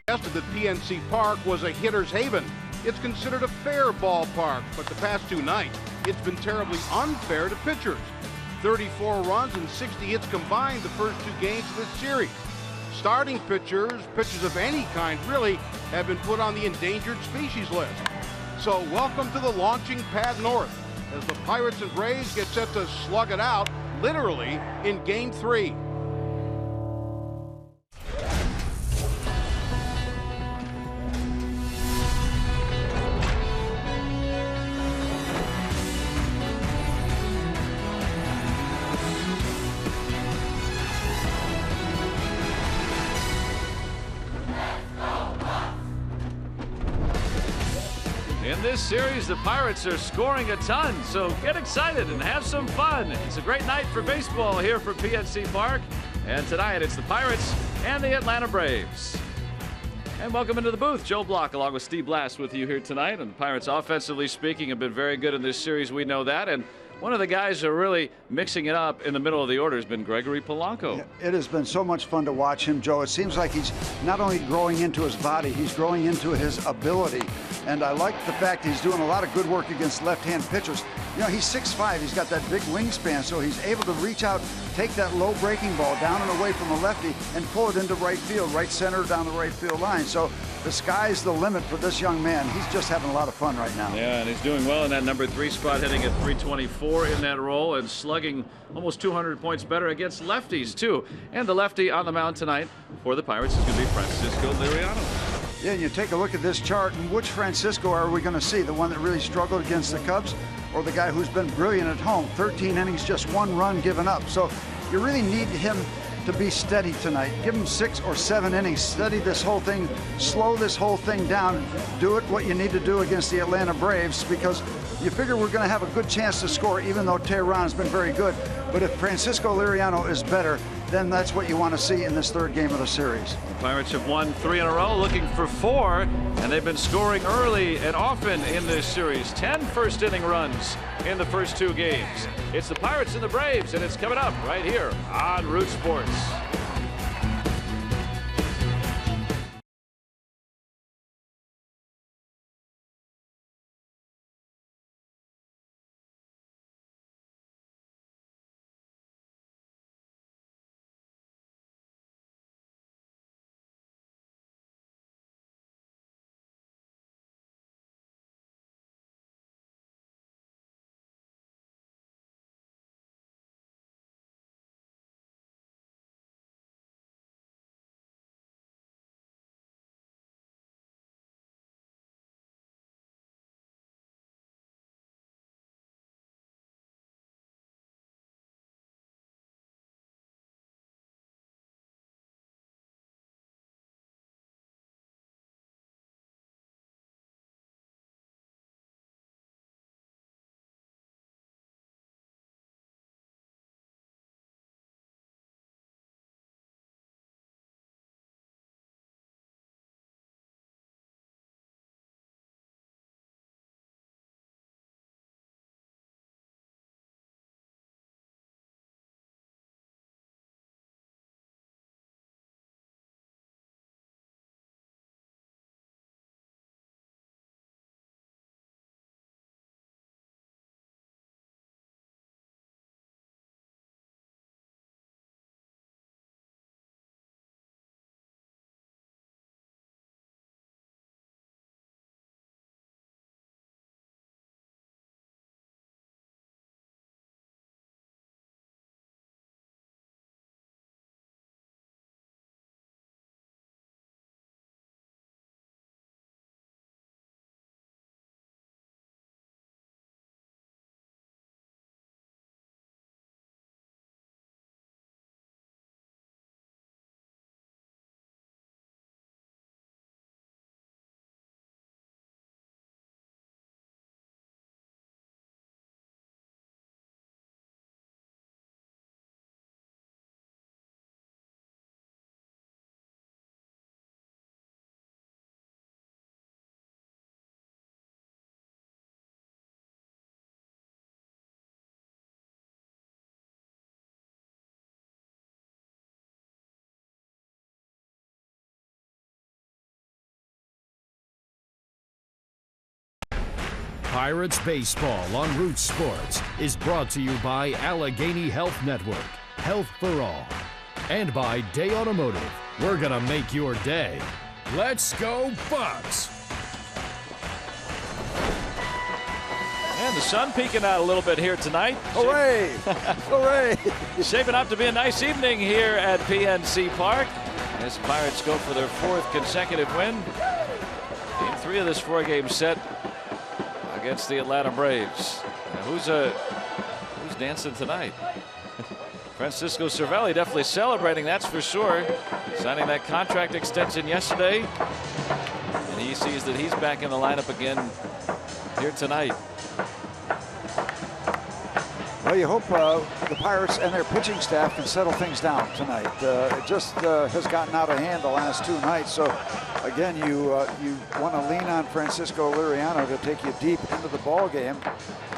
At the PNC Park was a hitter's haven. It's considered a fair ballpark, but the past two nights, it's been terribly unfair to pitchers. 34 runs and 60 hits combined the first two games of this series. Starting pitchers of any kind really, have been put on the endangered species list. So welcome to the launching pad north, as the Pirates and Braves get set to slug it out, literally, in Game 3. In this series, the Pirates are scoring a ton, so get excited and have some fun. It's a great night for baseball here from PNC Park. And tonight, it's the Pirates and the Atlanta Braves. And welcome into the booth. Joe Block along with Steve Blass with you here tonight. And the Pirates, offensively speaking, have been very good in this series. We know that. And one of the guys who are really mixing it up in the middle of the order has been Gregory Polanco. Yeah, it has been so much fun to watch him, Joe. It seems like he's not only growing into his body, he's growing into his ability. And I like the fact he's doing a lot of good work against left-hand pitchers. You know, he's 6'5", he's got that big wingspan, so he's able to reach out, take that low breaking ball down and away from a lefty and pull it into right field, right center, down the right field line. So the sky's the limit for this young man. He's just having a lot of fun right now. Yeah, and he's doing well in that number 3 spot, hitting at .324 in that role and slugging almost 200 points better against lefties, too. And the lefty on the mound tonight for the Pirates is going to be Francisco Liriano. Yeah, and you take a look at this chart, and which Francisco are we going to see? The one that really struggled against the Cubs, or the guy who's been brilliant at home? 13 innings, just 1 run given up. So you really need him to be steady tonight. Give him 6 or 7 innings. Steady this whole thing. Slow this whole thing down. Do it what you need to do against the Atlanta Braves, because you figure we're going to have a good chance to score, even though Tehran's been very good. But if Francisco Liriano is better, then that's what you want to see in this third game of the series. The Pirates have won 3 in a row, looking for 4, and they've been scoring early and often in this series. 10 first-inning runs in the first 2 games. It's the Pirates and the Braves, and it's coming up right here on Root Sports. Pirates Baseball on Root Sports is brought to you by Allegheny Health Network, Health for All, and by Day Automotive. We're going to make your day. Let's go Bucks! And the sun peeking out a little bit here tonight. Hooray! Hooray! Shaping up to be a nice evening here at PNC Park as the Pirates go for their 4th consecutive win. Game 3 of this 4-game set against the Atlanta Braves. Now who's dancing tonight? Francisco Cervelli definitely celebrating, that's for sure. Signing that contract extension yesterday. And he sees that he's back in the lineup again here tonight. Well, you hope the Pirates and their pitching staff can settle things down tonight. It just has gotten out of hand the last 2 nights. So, again, you want to lean on Francisco Liriano to take you deep into the ball game.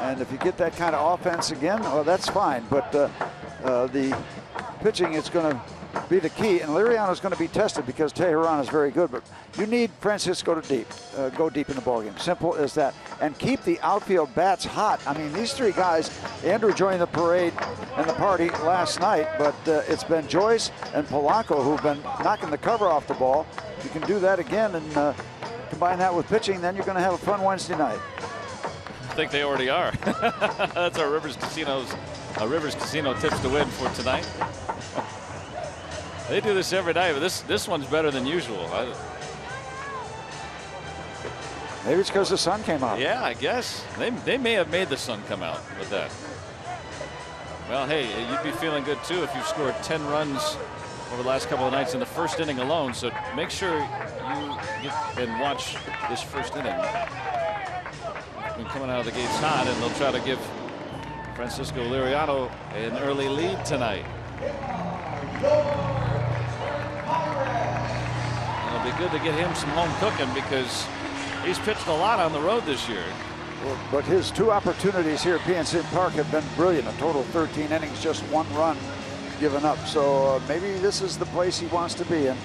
And if you get that kind of offense again, well, that's fine. But the pitching is going to be the key. And Liriano is going to be tested because Teheran is very good. But you need Francisco to go deep in the ball game. Simple as that. And keep the outfield bats hot. I mean, these 3 guys, Andrew joined the parade and the party last night, but it's been Joyce and Polanco who've been knocking the cover off the ball. You can do that again and combine that with pitching, then you're going to have a fun Wednesday night. I think they already are. That's our Rivers Casino tips to win for tonight. They do this every night, but this one's better than usual. Maybe it's because the sun came out. Yeah, I guess. They may have made the sun come out with that. Well, hey, you'd be feeling good too if you've scored 10 runs over the last couple of nights in the first inning alone. So make sure you get and watch this first inning. Been coming out of the gates hot, and they'll try to give Francisco Liriano an early lead tonight. It'll be good to get him some home cooking because he's pitched a lot on the road this year. Well, but his 2 opportunities here at PNC Park have been brilliant. A total of 13 innings, just 1 run given up. So maybe this is the place he wants to be. And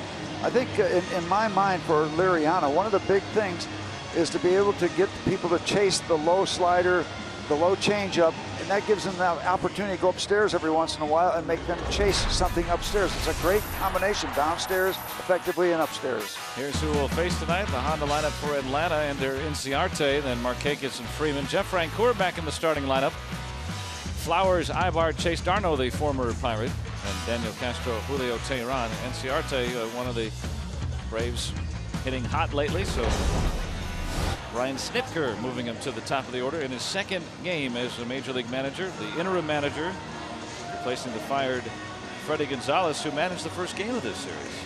I think in my mind for Liriano, one of the big things is to be able to get people to chase the low slider, the low changeup, and that gives them the opportunity to go upstairs every once in a while and make them chase something upstairs. It's a great combination, downstairs effectively and upstairs. Here's who will face tonight. The Honda lineup for Atlanta and their Inciarte, then Markakis and Freeman. Jeff Francoeur back in the starting lineup. Flowers, Ibar, Chase Darno, the former Pirate, and Daniel Castro, Julio Teheran. Inciarte, one of the Braves hitting hot lately, so Brian Snitker moving him to the top of the order in his 2nd game as a major league manager, the interim manager, replacing the fired Freddie Gonzalez, who managed the first game of this series.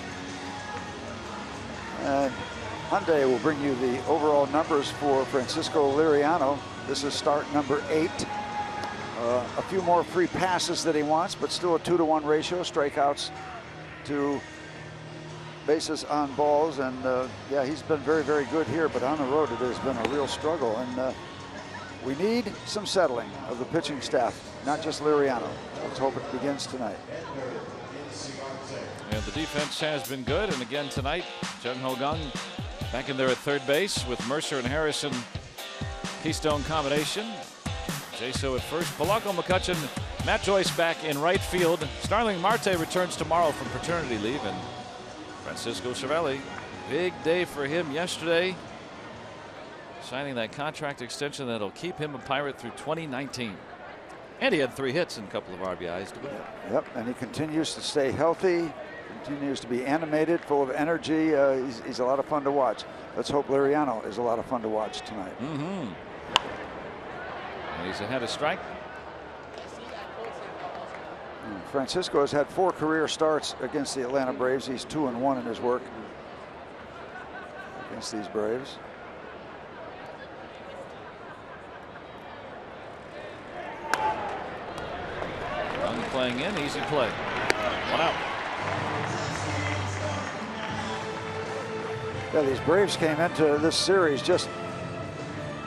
Hyundai will bring you the overall numbers for Francisco Liriano. This is start number 8. A few more free passes that he wants, but still a 2-to-1 ratio, strikeouts to bases on balls, and yeah, he's been very, very good here, but on the road it has been a real struggle, and we need some settling of the pitching staff, not just Liriano. Let's hope it begins tonight. And the defense has been good, and again tonight, Jung Ho Gung back in there at third base with Mercer and Harrison, keystone combination. Jaso at first, Polanco, McCutchen, Matt Joyce back in right field. Starling Marte returns tomorrow from paternity leave, and Francisco Cervelli, big day for him yesterday, signing that contract extension that'll keep him a Pirate through 2019. And he had 3 hits and a couple of RBIs to win. Yep, and he continues to stay healthy, continues to be animated, full of energy. He's a lot of fun to watch. Let's hope Liriano is a lot of fun to watch tonight. And he's ahead of strike. Francisco has had 4 career starts against the Atlanta Braves. He's 2-1 in his work against these Braves. Young playing in, easy play. 1 out. Yeah, these Braves came into this series just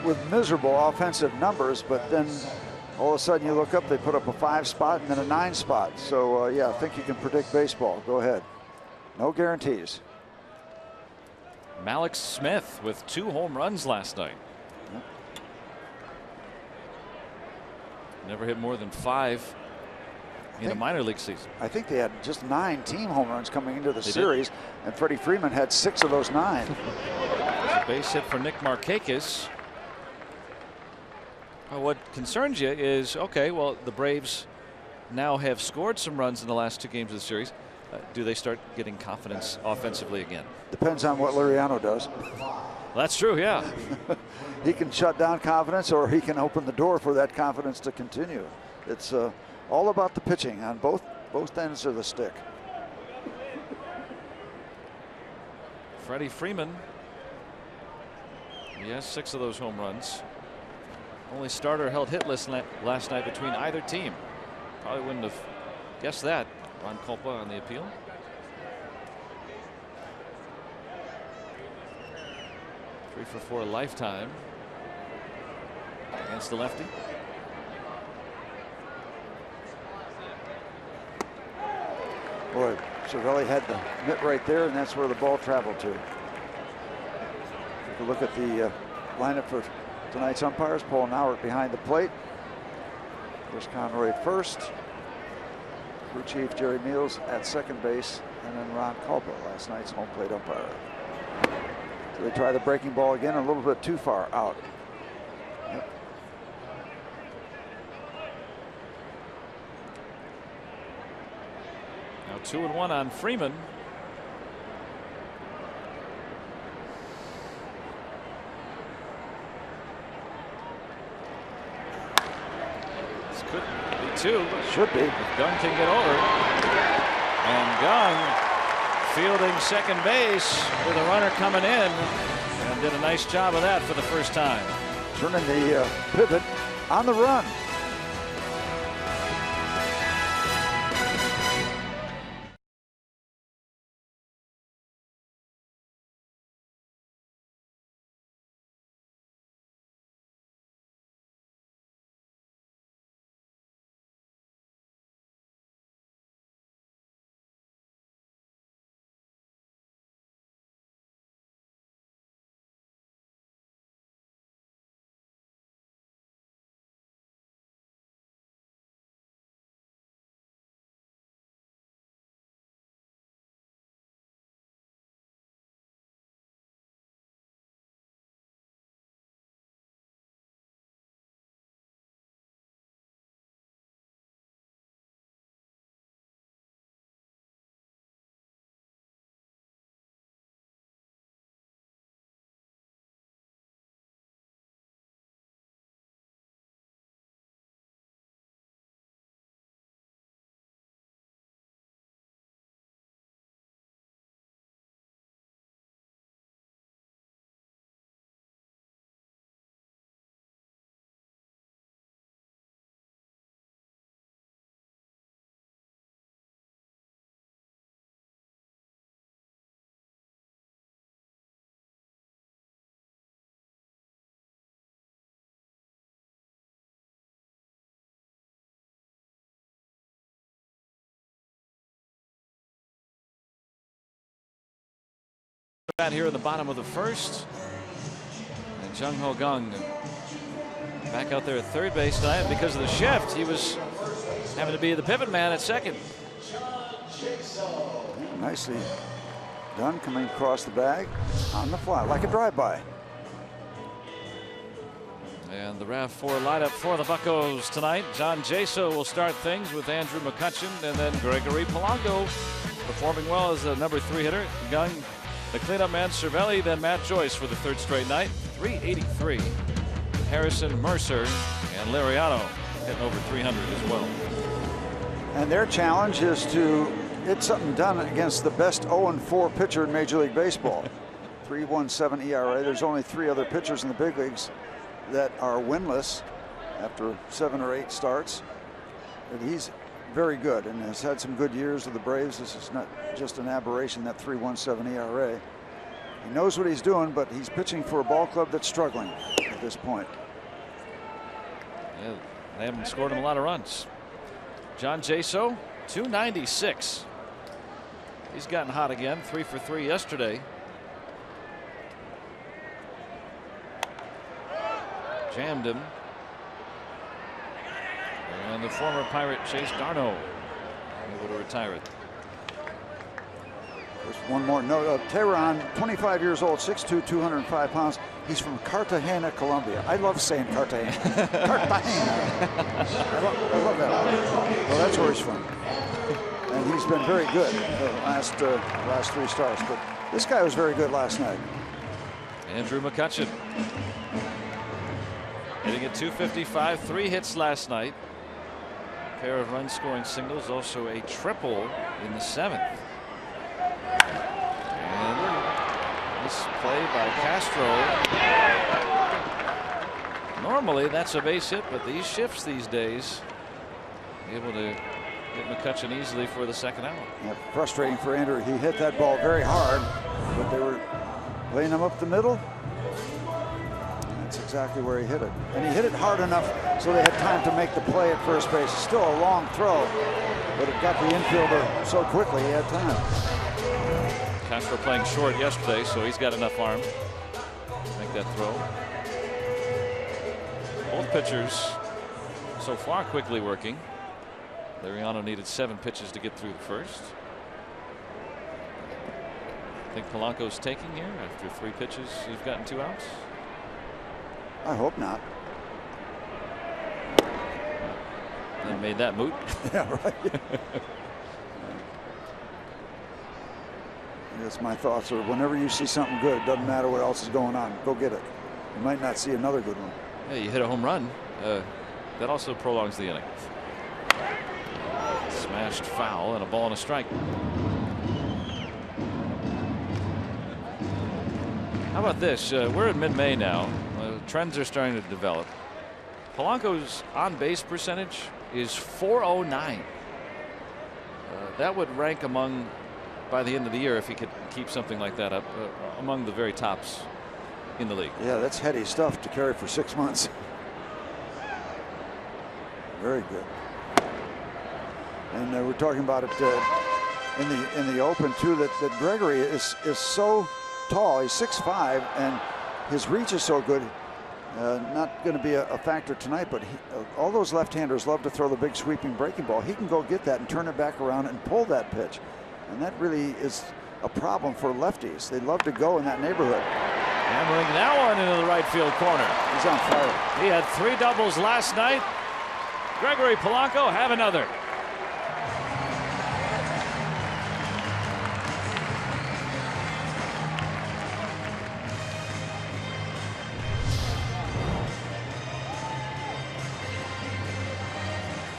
with miserable offensive numbers, but then all of a sudden you look up, they put up a 5 spot and then a 9 spot. So yeah, I think you can predict baseball. Go ahead. No guarantees. Malik Smith with 2 home runs last night. Never hit more than 5 in a minor league season. I think they had just 9 team home runs coming into the series, and Freddie Freeman had 6 of those 9. There's a base hit for Nick Markakis. Well, what concerns you is, okay, well, the Braves now have scored some runs in the last 2 games of the series. Do they start getting confidence offensively again? Depends on what Liriano does. Well, that's true, yeah. He can shut down confidence, or he can open the door for that confidence to continue. It's all about the pitching on both ends of the stick. Freddie Freeman, he has 6 of those home runs. Only starter held hitless last night between either team. Probably wouldn't have guessed that. Ron Culpa on the appeal. Three for 4 lifetime against the lefty. Boy, Cervelli had the mitt right there, and that's where the ball traveled to. Take a look at the lineup for tonight's umpires. Paul Nauert behind the plate. Chris Conroy at first. Crew chief Jerry Meals at second base, and then Ron Culpa, last night's home plate umpire. So they try the breaking ball again, a little bit too far out. Yep. Now 2-1 on Freeman. This could be 2. Should be. If Gunn can get over. And Gunn fielding second base with a runner coming in, and did a nice job of that for the first time. Turning the pivot on the run. Out here in the bottom of the first, and Jung Ho Kang back out there at third base tonight. Because of the shift, he was having to be the pivot man at second. Nicely done, coming across the bag on the fly like a drive-by. And the RAV4 lineup for the Buccos tonight. John Jaso will start things with Andrew McCutchen, and then Gregory Polanco performing well as the number 3 hitter. Gung, the cleanup man, Cervelli, then Matt Joyce for the 3rd straight night. 383. Harrison, Mercer, and Liriano hitting over 300 as well. And their challenge is to get something done against the best 0-4 pitcher in Major League Baseball. 3.17 ERA. There's only 3 other pitchers in the big leagues that are winless after 7 or 8 starts. And he's very good and has had some good years with the Braves. This is not just an aberration, that 3.17 ERA. He knows what he's doing, but he's pitching for a ball club that's struggling at this point. Yeah, they haven't scored him a lot of runs. John Jaso, 296. He's gotten hot again, 3 for 3 yesterday. Jammed him. And the former Pirate Chase Darno able to retire it. There's one more note. Tehran, 25 years old, 6'2", 205 pounds. He's from Cartagena, Colombia. I love saying Cartagena. Cartagena. I love that. Well, that's where he's from. And he's been very good the last 3 starts. But this guy was very good last night. Andrew McCutchen hitting at .255, 3 hits last night. A pair of run-scoring singles, also a triple in the 7th. And this play by Castro. Normally that's a base hit, but these shifts these days able to hit McCutchen easily for the 2nd out. Yeah, frustrating for Andrew. He hit that ball very hard, but they were playing him up the middle. That's exactly where he hit it. And he hit it hard enough so they had time to make the play at first base. It's still a long throw, but it got the infielder so quickly he had time. Castro playing short yesterday, so he's got enough arm to make that throw. Both pitchers so far quickly working. Liriano needed 7 pitches to get through the first. I think Polanco's taking here after 3 pitches. He's gotten 2 outs. I hope not. And made that moot. Yeah, right. I guess my thoughts are whenever you see something good, it doesn't matter what else is going on. Go get it. You might not see another good one. Yeah, you hit a home run. That also prolongs the inning. Smashed foul and a ball and a strike. How about this? We're in mid-May now. Trends are starting to develop. Polanco's on-base percentage is .409. That would rank among, by the end of the year, if he could keep something like that up, among the very tops in the league. Yeah, that's heady stuff to carry for 6 months. Very good. And we're talking about it in the open too. That Gregory is so tall. He's 6'5", and his reach is so good. Not going to be a factor tonight, but all those left-handers love to throw the big sweeping breaking ball. He can go get that and turn it back around and pull that pitch, and that really is a problem for lefties. They love to go in that neighborhood. Hammering that one into the right field corner. He's on fire. He had 3 doubles last night. Gregory Polanco have another.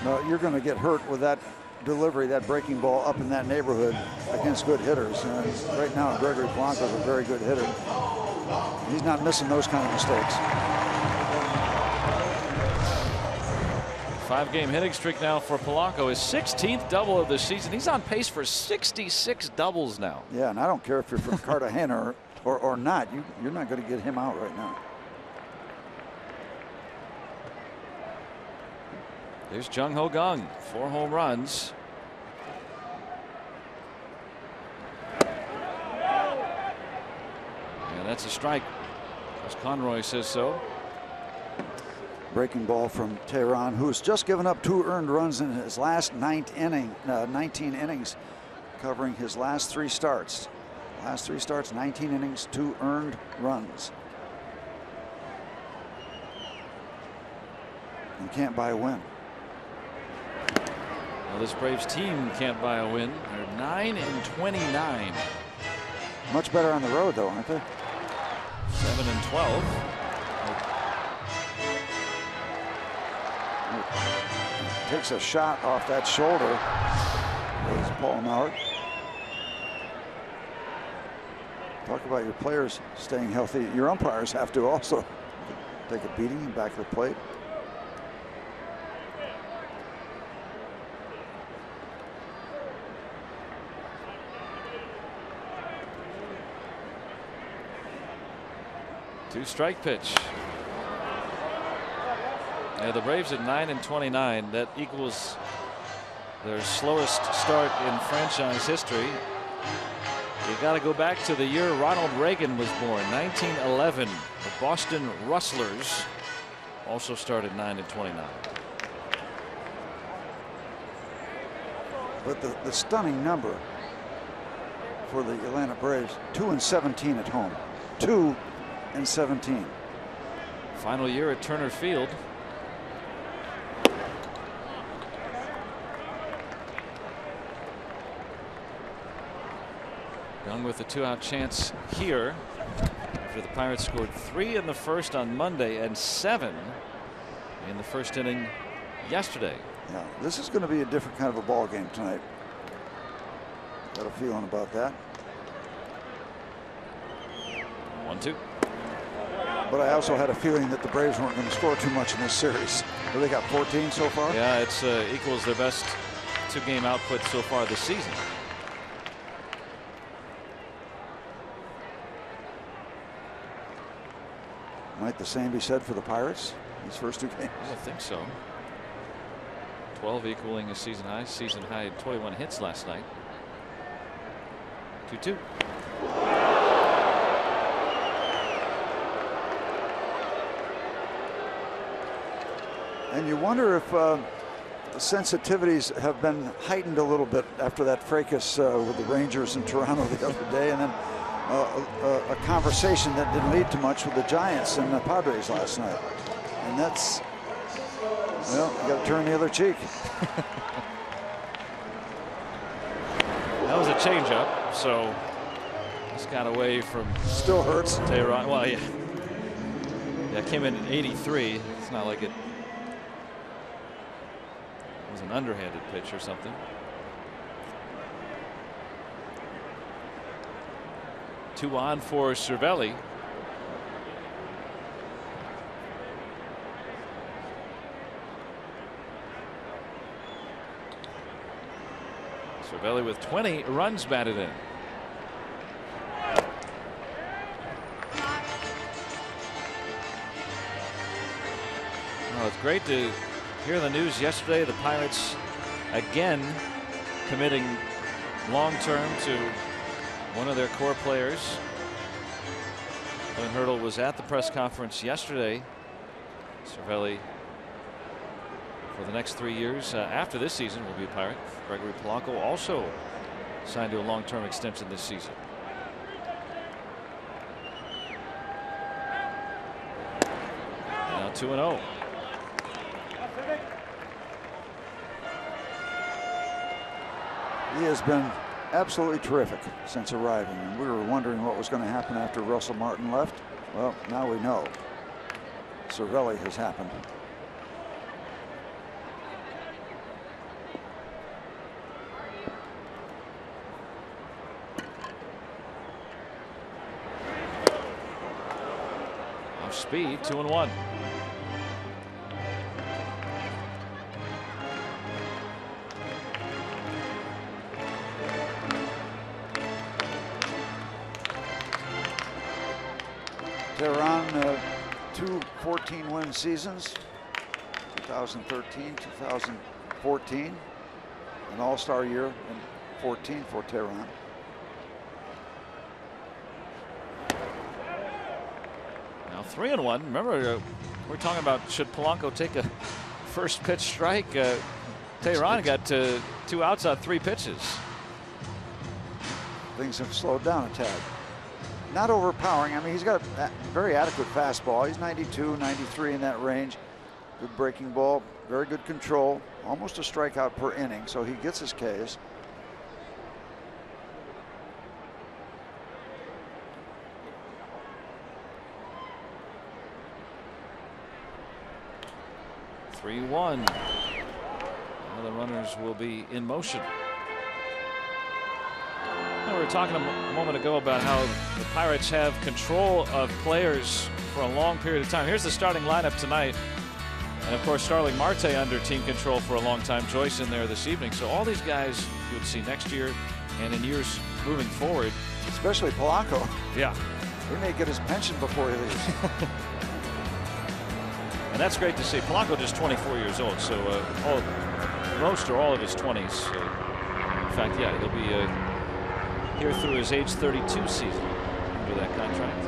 No, you're going to get hurt with that delivery, that breaking ball up in that neighborhood against good hitters. Right now, Gregory Polanco is a very good hitter. He's not missing those kind of mistakes. 5-game hitting streak now for Polanco. His 16th double of the season. He's on pace for 66 doubles now. Yeah, and I don't care if you're from Cartagena or not. You're not going to get him out right now. There's Jung Ho Kang, 4 home runs. And that's a strike, as Conroy says so. Breaking ball from Tehran, who's just given up 2 earned runs in his last 19 innings, covering his last 3 starts. Last 3 starts, 19 innings, 2 earned runs. You can't buy a win. Well, this Braves team can't buy a win. They're 9-29. Much better on the road, though, aren't they? 7-12. Takes a shot off that shoulder. There's Paul Mallard. Talk about your players staying healthy. Your umpires have to also take a beating back of the plate. Two-strike pitch. Yeah, the Braves at 9-29. That equals their slowest start in franchise history. You got to go back to the year Ronald Reagan was born, 1911. The Boston Rustlers also started 9-29. But the stunning number for the Atlanta Braves, 2-17 at home. 2-17. Final year at Turner Field. Young with a 2-out chance here after the Pirates scored 3 in the first on Monday and 7 in the first inning yesterday. Yeah, this is going to be a different kind of a ball game tonight. Got a feeling about that. 1-2. But I also had a feeling that the Braves weren't going to score too much in this series. Well, they got 14 so far. Yeah, it's equals their best 2-game output so far this season. Might the same be said for the Pirates these first 2 games? I think so. 12 equaling a season high. Season high had 21 hits last night. 2-2. And you wonder if the sensitivities have been heightened a little bit after that fracas with the Rangers in Toronto the other day, and then a conversation that didn't lead to much with the Giants and the Padres last night. And that's, well, you got to turn the other cheek. That was a changeup, so just got away from. Still hurts. Tehran. Well, yeah. Yeah, it came in at 83. It's not like it was an underhanded pitch or something. Two on for Cervelli. Cervelli with 20 runs batted in. Well, it's great to hear the news yesterday. The Pirates again committing long-term to one of their core players. Glenn Hurdle was at the press conference yesterday. Cervelli for the next 3 years after this season will be a Pirate. Gregory Polanco also signed to a long-term extension this season. Now 2-0. He has been absolutely terrific since arriving, and we were wondering what was going to happen after Russell Martin left. Well, now we know. Cervelli has happened. Off speed, 2-1. Tehran, 2 14-win seasons, 2013, 2014, an all-star year in 14 for Tehran. Now 3-1. Remember, we're talking about should Polanco take a first pitch strike. Tehran got 2 outs on 3 pitches. Things have slowed down a tad. Not overpowering. I mean, he's got a very adequate fastball. He's 92, 93 in that range. Good breaking ball, very good control, almost a strikeout per inning, so he gets his Ks. One. Now the runners will be in motion. We were talking a moment ago about how the Pirates have control of players for a long period of time. Here's the starting lineup tonight. And of course, Starling Marte under team control for a long time. Joyce in there this evening. So all these guys you would see next year and in years moving forward. Especially Polanco. Yeah. He may get his pension before he leaves. And that's great to see. Polanco just 24 years old, so most or all of his 20s. In fact, yeah, he'll be here through his age 32 season under that contract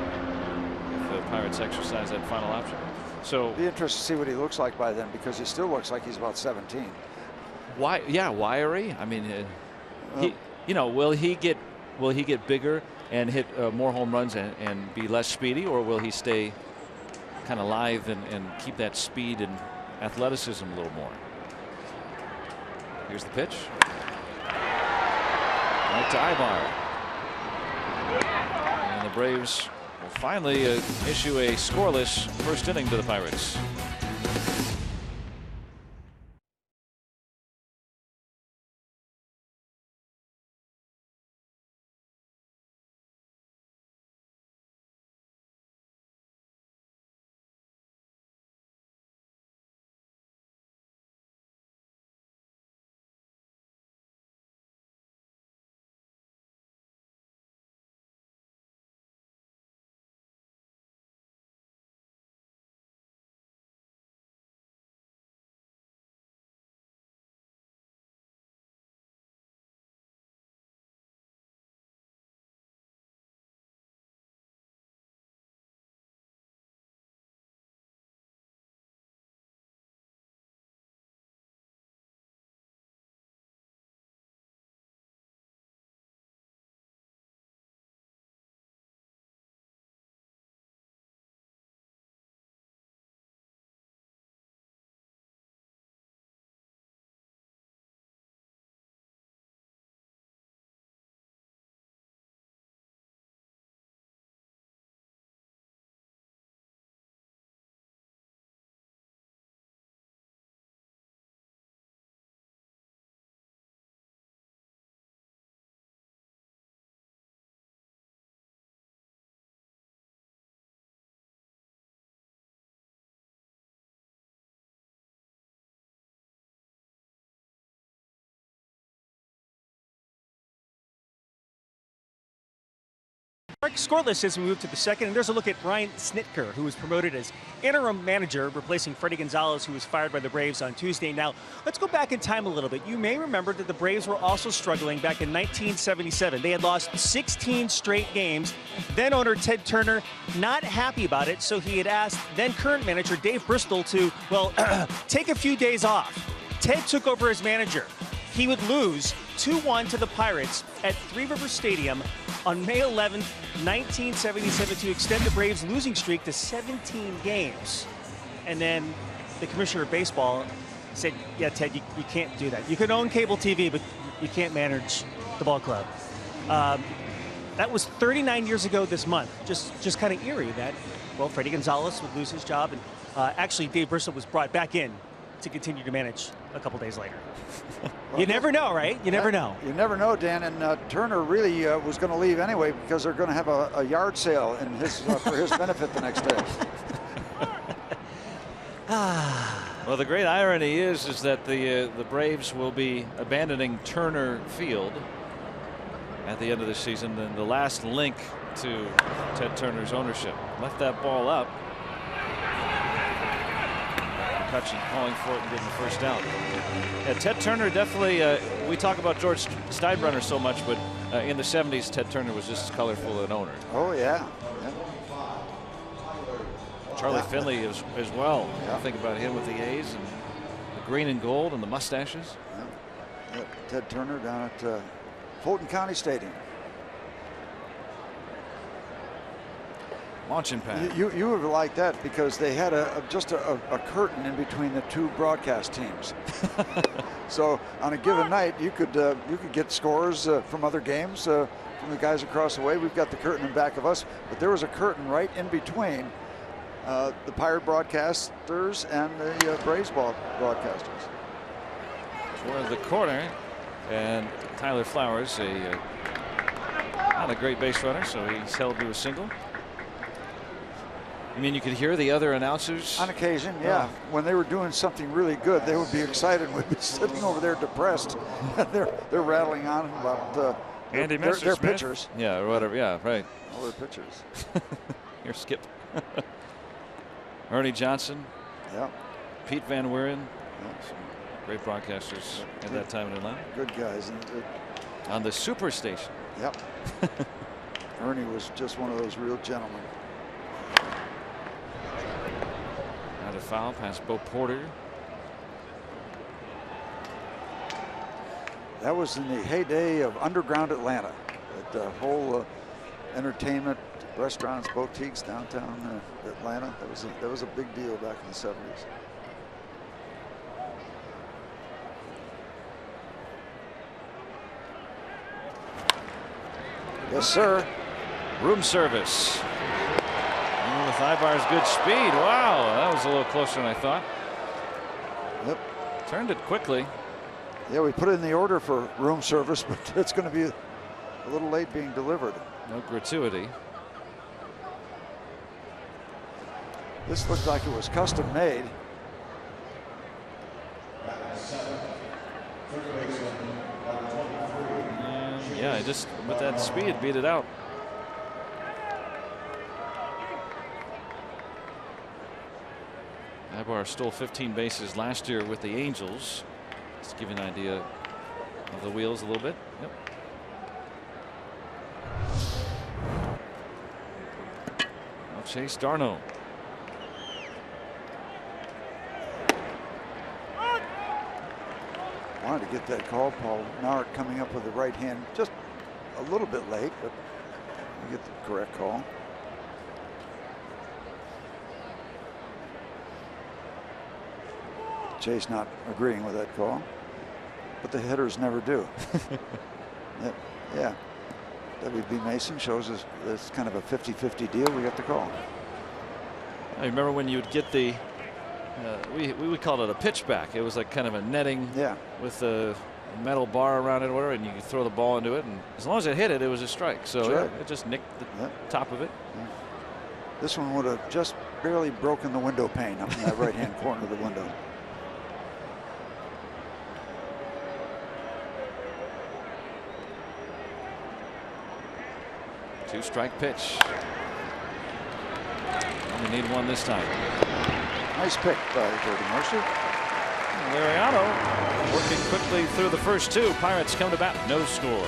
if the Pirates exercise that final option. So be interested to see what he looks like by then, because he still looks like he's about 17. Why? Yeah, wiry. I mean, will he get bigger and hit more home runs and be less speedy, or will he stay kind of lithe and keep that speed and athleticism a little more? Here's the pitch. Right to Ibar. And the Braves will finally issue a scoreless first inning to the Pirates. Scoreless as we move to the second, and there's a look at Brian Snitker, who was promoted as interim manager, replacing Freddie Gonzalez, who was fired by the Braves on Tuesday. Now, let's go back in time a little bit. You may remember that the Braves were also struggling back in 1977. They had lost 16 straight games. Then owner Ted Turner, not happy about it, so he had asked then current manager Dave Bristol to, well, take a few days off. Ted took over as manager. He would lose 2-1 to the Pirates at Three Rivers Stadium on May 11th, 1977 to extend the Braves' losing streak to 17 games. And then the commissioner of baseball said, yeah, Ted, you can't do that. You can own cable TV, but you can't manage the ball club. That was 39 years ago this month. Just kind of eerie that, well, Freddie Gonzalez would lose his job. And actually, Dave Bristol was brought back in to continue to manage a couple days later. Well, you never know, right? You never know. You never know, Dan. And Turner really was going to leave anyway because they're going to have a yard sale in his for his benefit the next day. Well, the great irony is that the Braves will be abandoning Turner Field at the end of the season, and the last link to Ted Turner's ownership. Left that ball up. McCutcheon calling for it and getting the first down. Yeah, Ted Turner definitely, we talk about George Steinbrenner so much, but in the 70s, Ted Turner was just as colorful an owner. Oh, yeah. Charlie Finley as well. Yeah. Think about him with the A's and the green and gold and the mustaches. Yeah. Ted Turner down at Fulton County Stadium. Launching pad. You would like that because they had just a curtain in between the two broadcast teams. So on a given night, you could get scores from other games from the guys across the way. We've got the curtain in back of us, but there was a curtain right in between the Pirate broadcasters and the Braves broadcasters. Toward the corner, and Tyler Flowers, not a great base runner, so he's held to a single. I mean, you could hear the other announcers on occasion. Yeah, when they were doing something really good, they would be excited. We'd be sitting over there depressed. they're rattling on about their pitchers. Yeah, or whatever. Yeah, right. All their pitchers. Here's Skip. Ernie Johnson. Yeah. Pete Van Wieren. Yeah. Great broadcasters at that time in Atlanta. Good guys. On the Superstation. Yep. Ernie was just one of those real gentlemen. Not a foul past Bo Porter. That was in the heyday of underground Atlanta. The whole entertainment, restaurants, boutiques downtown Atlanta. That was a big deal back in the 70s. Yes, sir. Room service. And with Ibar's good speed. Wow, that was a little closer than I thought. Yep. Turned it quickly. Yeah, we put in the order for room service, but it's going to be a little late being delivered. No gratuity. This looked like it was custom made. Yeah, just with that speed, beat it out. Ibar stole 15 bases last year with the Angels. Just to give you an idea of the wheels a little bit. Yep. Now Chase Darno. Wanted to get that call. Paul Nard coming up with the right hand just a little bit late, but we get the correct call. Chase not agreeing with that call, but the hitters never do. Yeah. W.B. Mason shows us it's kind of a 50-50 deal. We got the call. I remember when you'd get the we would call it a pitchback. It was like kind of a netting with a metal bar around it or whatever, and you could throw the ball into it, and as long as it hit it, it was a strike. So it just nicked the top of it. Yeah. This one would have just barely broken the window pane up in that right-hand corner of the window. Two-strike pitch. We need one this time. Nice pick by Jordy Mercer. Liriano working quickly through the first two. Pirates come to bat, no score.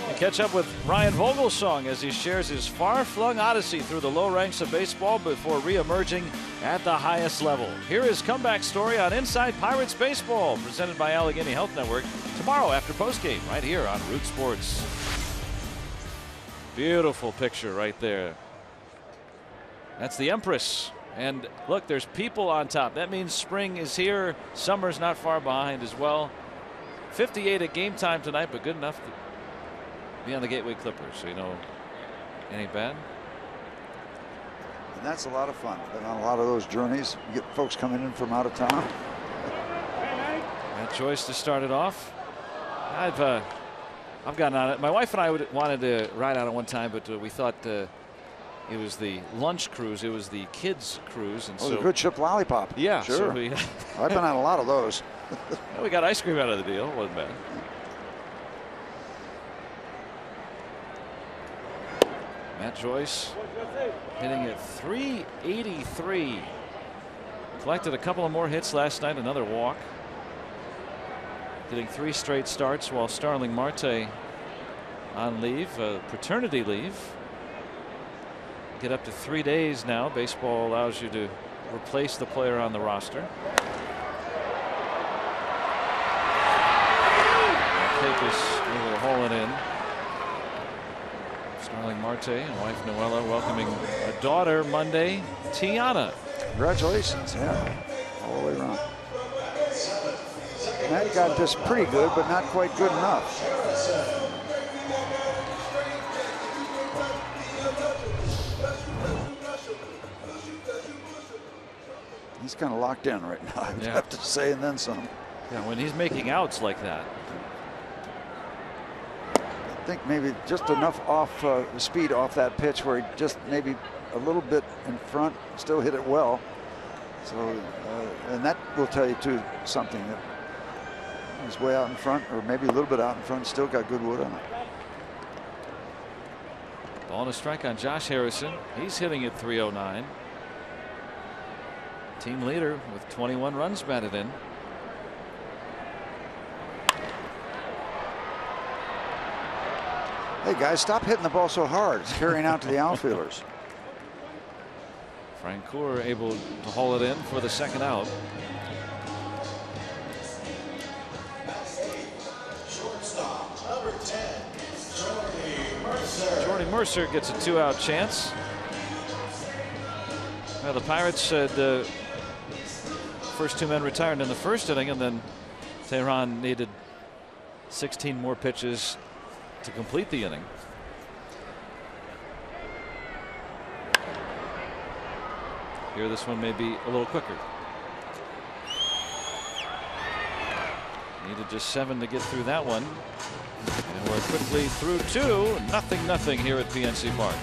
And catch up with Ryan Vogelsong as he shares his far-flung odyssey through the low ranks of baseball before re-emerging at the highest level. Here is comeback story on Inside Pirates Baseball, presented by Allegheny Health Network, tomorrow after postgame, right here on Root Sports. Beautiful picture right there. That's the Empress. And look, there's people on top. That means spring is here. Summer's not far behind as well. 58 at game time tonight, but good enough to be on the Gateway Clippers. So, you know, any bad? And that's a lot of fun. Been on a lot of those journeys. You get folks coming in from out of town. That choice to start it off. I've I've gotten on it. My wife and I wanted to ride on it one time, but we thought it was the lunch cruise. It was the kids cruise, and so the good ship lollipop. Yeah, sure. So I've been on a lot of those. We got ice cream out of the deal. It wasn't bad. Matt Joyce hitting at .383. Collected a couple of more hits last night. Another walk. Getting 3 straight starts while Starling Marte on leave, paternity leave. Get up to 3 days now. Baseball allows you to replace the player on the roster. Capus able to haul it in. Starling Marte and wife Noella welcoming a daughter Monday, Tiana. Congratulations. Yeah, all the way around. Matt got this pretty good, but not quite good enough. He's kind of locked in right now, I would have to say, and then some. Yeah, when he's making outs like that. I think maybe just enough off speed off that pitch where he just maybe a little bit in front, still hit it well. So, and that will tell you too something, that he's way out in front, or maybe a little bit out in front, still got good wood on it. Ball and a strike on Josh Harrison. He's hitting at .309. Team leader with 21 runs batted in. Hey guys, stop hitting the ball so hard. It's carrying out to the outfielders. Francoeur able to haul it in for the second out. Jordy Mercer gets a 2-out chance. Well, the Pirates said first 2 men retired in the first inning, and then Tehran needed 16 more pitches to complete the inning. Here, this one may be a little quicker. Needed just 7 to get through that one. And we're quickly through 2. Nothing here at PNC Park.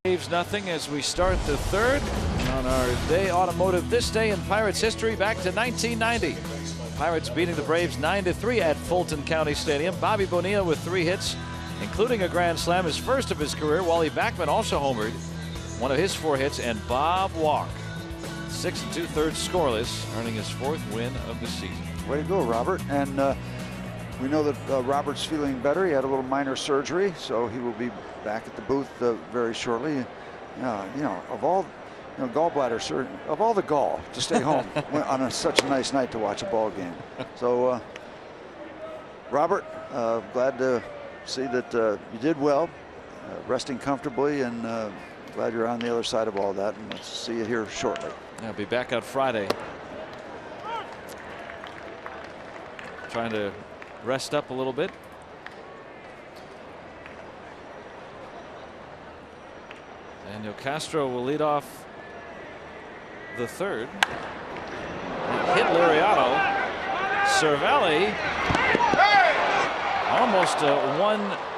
Braves nothing as we start the third on our day automotive this day in Pirates history back to 1990. Pirates beating the Braves 9-3 at Fulton County Stadium. Bobby Bonilla with 3 hits, including a grand slam, his first of his career. Wally Backman also homered, one of his 4 hits, and Bob Walk, 6 2/3 scoreless, earning his 4th win of the season. Way to go, Robert. And we know that Robert's feeling better. He had a little minor surgery, so he will be back at the booth very shortly. You know, of all, gallbladder surgery, of all the gall to stay home on such a nice night to watch a ball game. So, Robert, glad to see that you did well, resting comfortably, and glad you're on the other side of all that, and we'll see you here shortly. I'll be back on Friday. Trying to rest up a little bit. Daniel Castro will lead off the third. Hit Liriano. Cervelli. Almost a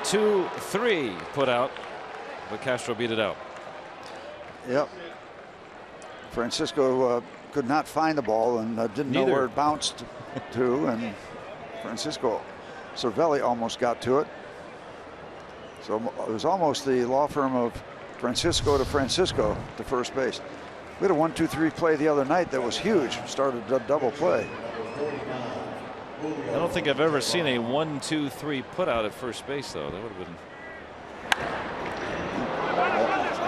1-2-3 put out, but Castro beat it out. Yep. Francisco could not find the ball and didn't know where it bounced to, and Cervelli almost got to it. So it was almost the law firm of Francisco to first base. We had a 1-2-3 play the other night that was huge. Started a double play. I don't think I've ever seen a 1-2-3 put out at first base, though. That would have been.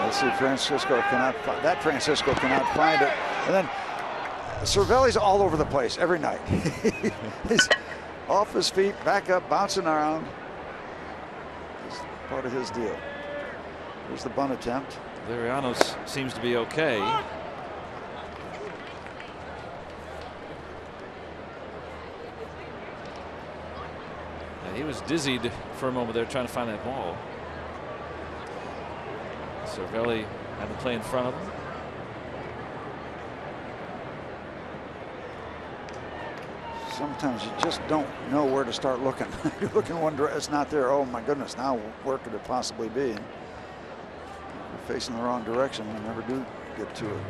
Let's see, Francisco cannot find it. And then Cervelli's all over the place every night. He's off his feet, back up, bouncing around. It's part of his deal. Here's the bunt attempt. Liriano seems to be okay. He was dizzied for a moment there trying to find that ball. Cervelli had the play in front of him. Sometimes you just don't know where to start looking. You're looking one direction, it's not there. Oh my goodness, now where could it possibly be? And you're facing the wrong direction. You never do get to it.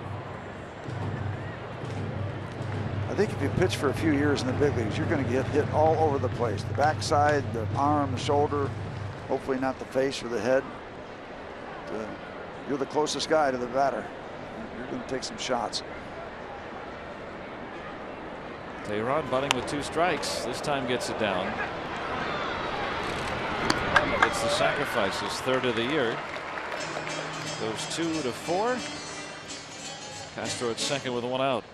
I think if you pitch for a few years in the big leagues, you're going to get hit all over the place. The backside, the arm, the shoulder, hopefully not the face or the head. You're the closest guy to the batter. You're going to take some shots. Tehran bunting with 2 strikes. This time gets it down. Gets the sacrifice, his 3rd of the year. Goes 2-4. Castro at second with 1 out.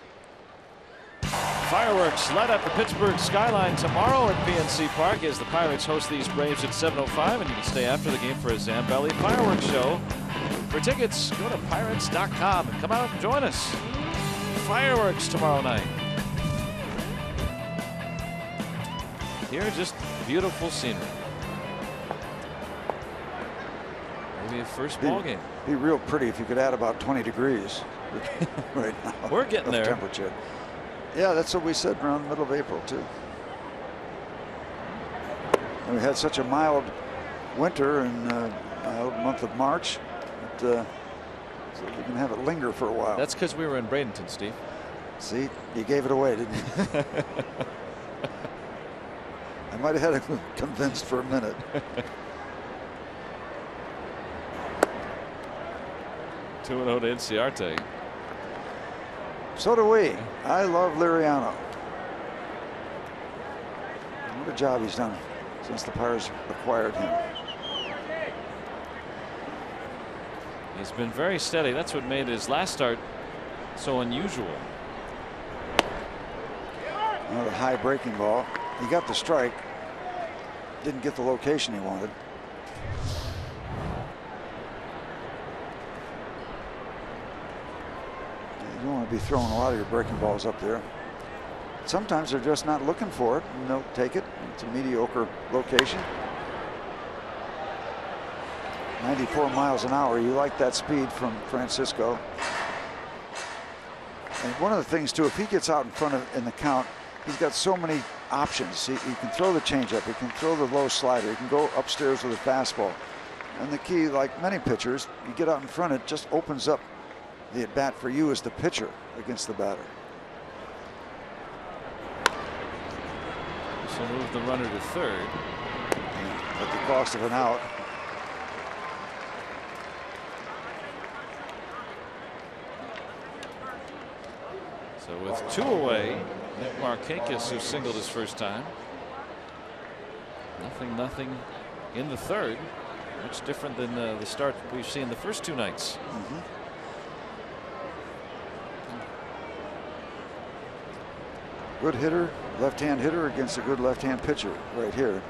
Fireworks light up the Pittsburgh skyline tomorrow at PNC Park as the Pirates host these Braves at 7:05, and you can stay after the game for a Zambelli fireworks show. For tickets, go to pirates.com and come out and join us. Fireworks tomorrow night. Here, just beautiful scenery. Maybe a first ball game. Be real pretty if you could add about 20 degrees right now. We're getting there. Temperature. Yeah, that's what we said around the middle of April too. And we had such a mild winter in the month of March that so we can have it linger for a while. That's because we were in Bradenton, Steve. See, you gave it away, didn't you? I might have had it convinced for a minute. Two 2-0 to Inciarte. So do we. I love Liriano. What a job he's done since the Pirates acquired him. He's been very steady. That's what made his last start so unusual. Another high breaking ball. He got the strike. Didn't get the location he wanted. You don't want to be throwing a lot of your breaking balls up there. Sometimes they're just not looking for it, and they'll take it. It's a mediocre location. 94 miles an hour. You like that speed from Francisco. And one of the things too, if he gets out in front of in the count, he's got so many options. He can throw the changeup, he can throw the low slider, he can go upstairs with a fastball. And the key, like many pitchers, you get out in front, it just opens up the at bat for you as the pitcher against the batter. So move the runner to third. At the cost of an out. So with 2 away, Nick Markakis, who singled his first time. Nothing in the third. Much different than the start we've seen the first 2 nights. Good hitter, left-hand hitter against a good left-hand pitcher right here.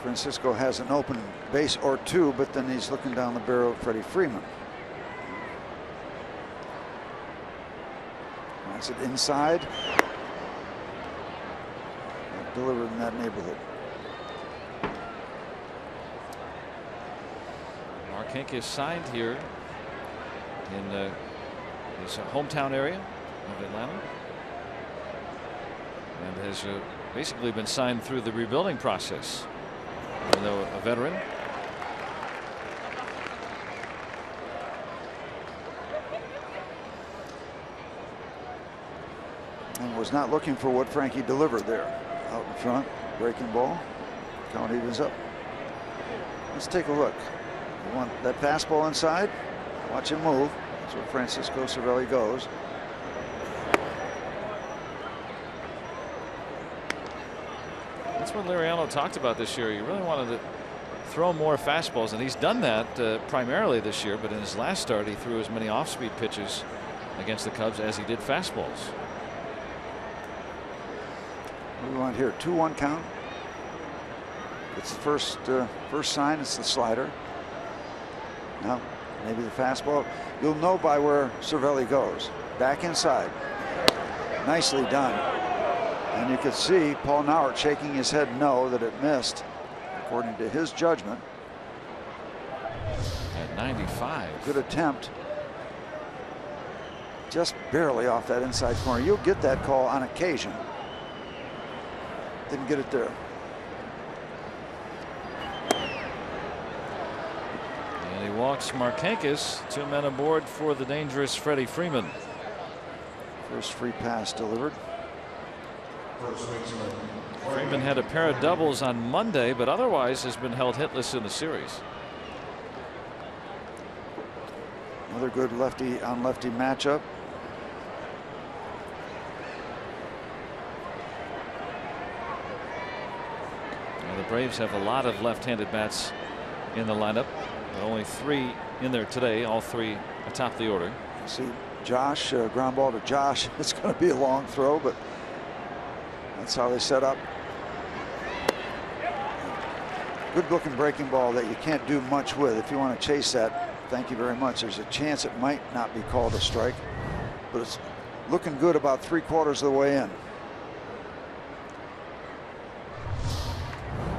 Francisco has an open base or two, but then he's looking down the barrel of Freddie Freeman. That's it inside. Delivered in that neighborhood. Marquez signed here in his hometown area of Atlanta, and has basically been signed through the rebuilding process, even though a veteran. And was not looking for what Frankie delivered there. Out in front, breaking ball. Count evens up. Let's take a look. You want that fastball inside? Watch him move. That's where Francisco Cervelli goes. That's what Liriano talked about this year. He really wanted to throw more fastballs, and he's done that primarily this year, but in his last start he threw as many off-speed pitches against the Cubs as he did fastballs. What do we want here? 2-1 count. It's the first sign. It's the slider. Now maybe the fastball. You'll know by where Cervelli goes. Back inside. Nicely done. And you could see Paul Nauert shaking his head no, that it missed, according to his judgment. At 95. Good attempt. Just barely off that inside corner. You'll get that call on occasion. Didn't get it there. And he walks Marquez. 2 men aboard for the dangerous Freddie Freeman. First free pass delivered. Freeman had a pair of doubles on Monday, but otherwise has been held hitless in the series. Another good lefty on lefty matchup. The Braves have a lot of left-handed bats in the lineup, but only 3 in there today, all 3 atop the order. See Josh, ground ball to Josh. It's going to be a long throw, but that's how they set up. Good looking breaking ball that you can't do much with. If you want to chase that, thank you very much. There's a chance it might not be called a strike, but it's looking good about 3/4 of the way in.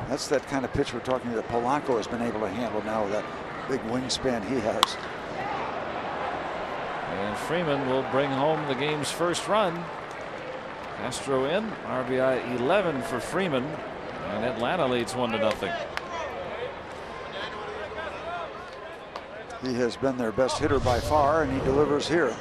That's that kind of pitch we're talking that Polanco has been able to handle now with that big wingspan he has. And Freeman will bring home the game's first run. Castro in, RBI 11 for Freeman, and Atlanta leads 1-0. He has been their best hitter by far, and he delivers here.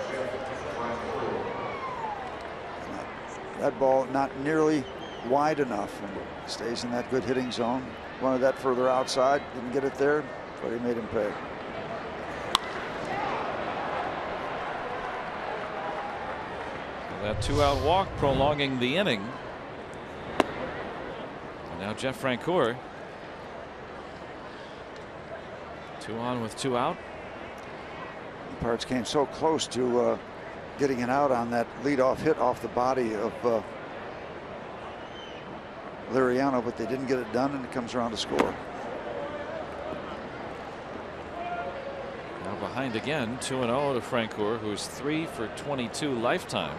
That ball not nearly wide enough, and stays in that good hitting zone. Wanted that further outside, didn't get it there, but he made him pay. That 2-out walk prolonging the inning. And now Jeff Francoeur. 2 on with 2 out. The Pirates came so close to getting it out on that leadoff hit off the body of Liriano, but they didn't get it done, and it comes around to score. Now behind again, 2-0 to Francoeur, who's 3 for 22 lifetime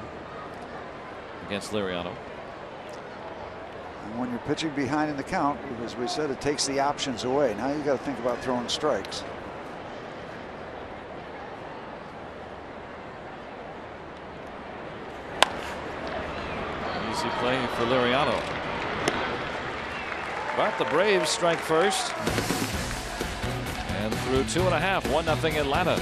against Liriano. And when you're pitching behind in the count, as we said, it takes the options away. Now you got to think about throwing strikes. Easy play for Liriano. But the Braves strike first. And through 2.5, 1-0 Atlanta.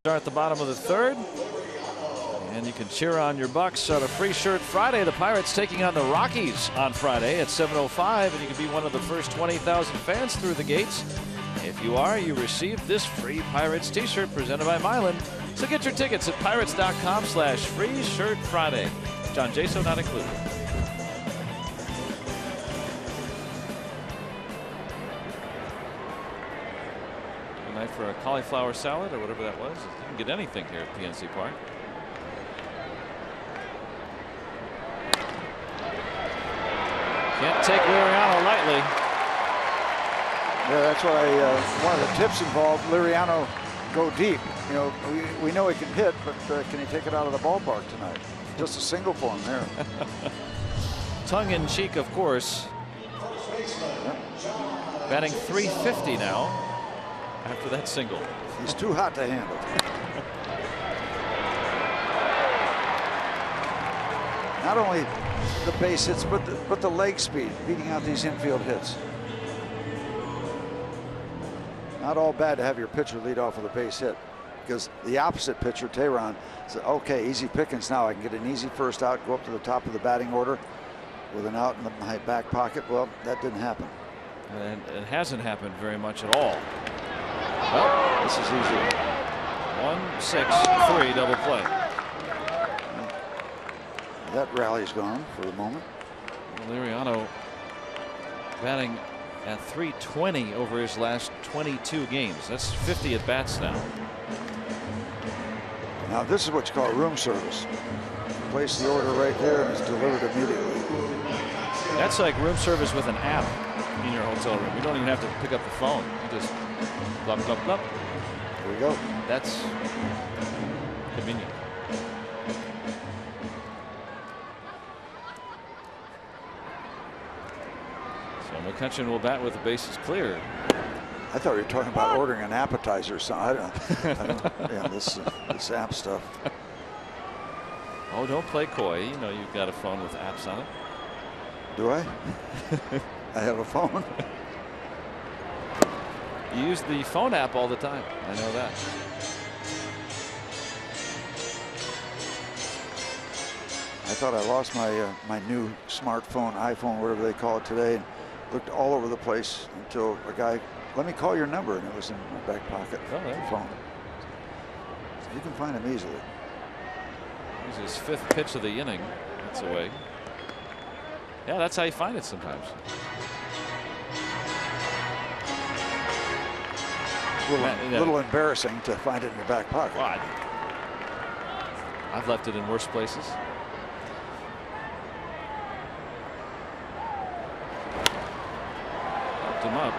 Start at the bottom of the third. And you can cheer on your Bucks on a free shirt Friday. The Pirates taking on the Rockies on Friday at 7:05, and you can be one of the first 20,000 fans through the gates. If you are, you receive this free Pirates t-shirt presented by Milan. So get your tickets at pirates.com/free shirt Friday. John Jaso not included. Good night for a cauliflower salad or whatever that was. You can get anything here at PNC Park. Can't take Liriano lightly. Yeah, that's why one of the tips involved Liriano go deep. You know, we know he can hit, but can he take it out of the ballpark tonight? Just a single for him there. Tongue in cheek, of course. Yep. Batting .350 now after that single. He's too hot to handle. Not only the base hits, but the leg speed, beating out these infield hits. Not all bad to have your pitcher lead off with a base hit, because the opposite pitcher, Tehran, said, okay, easy pickings now. I can get an easy first out, go up to the top of the batting order with an out in my back pocket. Well, that didn't happen. And it hasn't happened very much at all. Well, this is easy. 1-6-3 double play. That rally's gone for the moment. Liriano batting at .320 over his last 22 games. That's 50 at bats now. Now this is what you call room service. Place the order right there and it's delivered immediately. That's like room service with an app in your hotel room. You don't even have to pick up the phone. You just plop, plop, plop. There we go. That's convenient. McCutcheon will bat with the bases clear. I thought you were talking about ordering an appetizer or something. I don't yeah, this app stuff. Oh, don't play coy. You know you've got a phone with apps on it. Do I? I have a phone. You use the phone app all the time. I know that. I thought I lost my my new smartphone, iPhone, whatever they call it today. Looked all over the place until a guy, let me call your number, and it was in my back pocket. Oh, there. Phone. So you can find him easily. He's his 5th pitch of the inning. That's away. Yeah, that's how you find it sometimes. A little embarrassing to find it in your back pocket. Well, I've left it in worse places. Him up.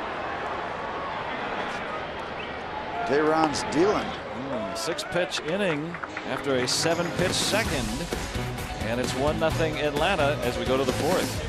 Tehran's dealing. 6-pitch inning after a 7-pitch second, and it's 1-0 Atlanta as we go to the 4th.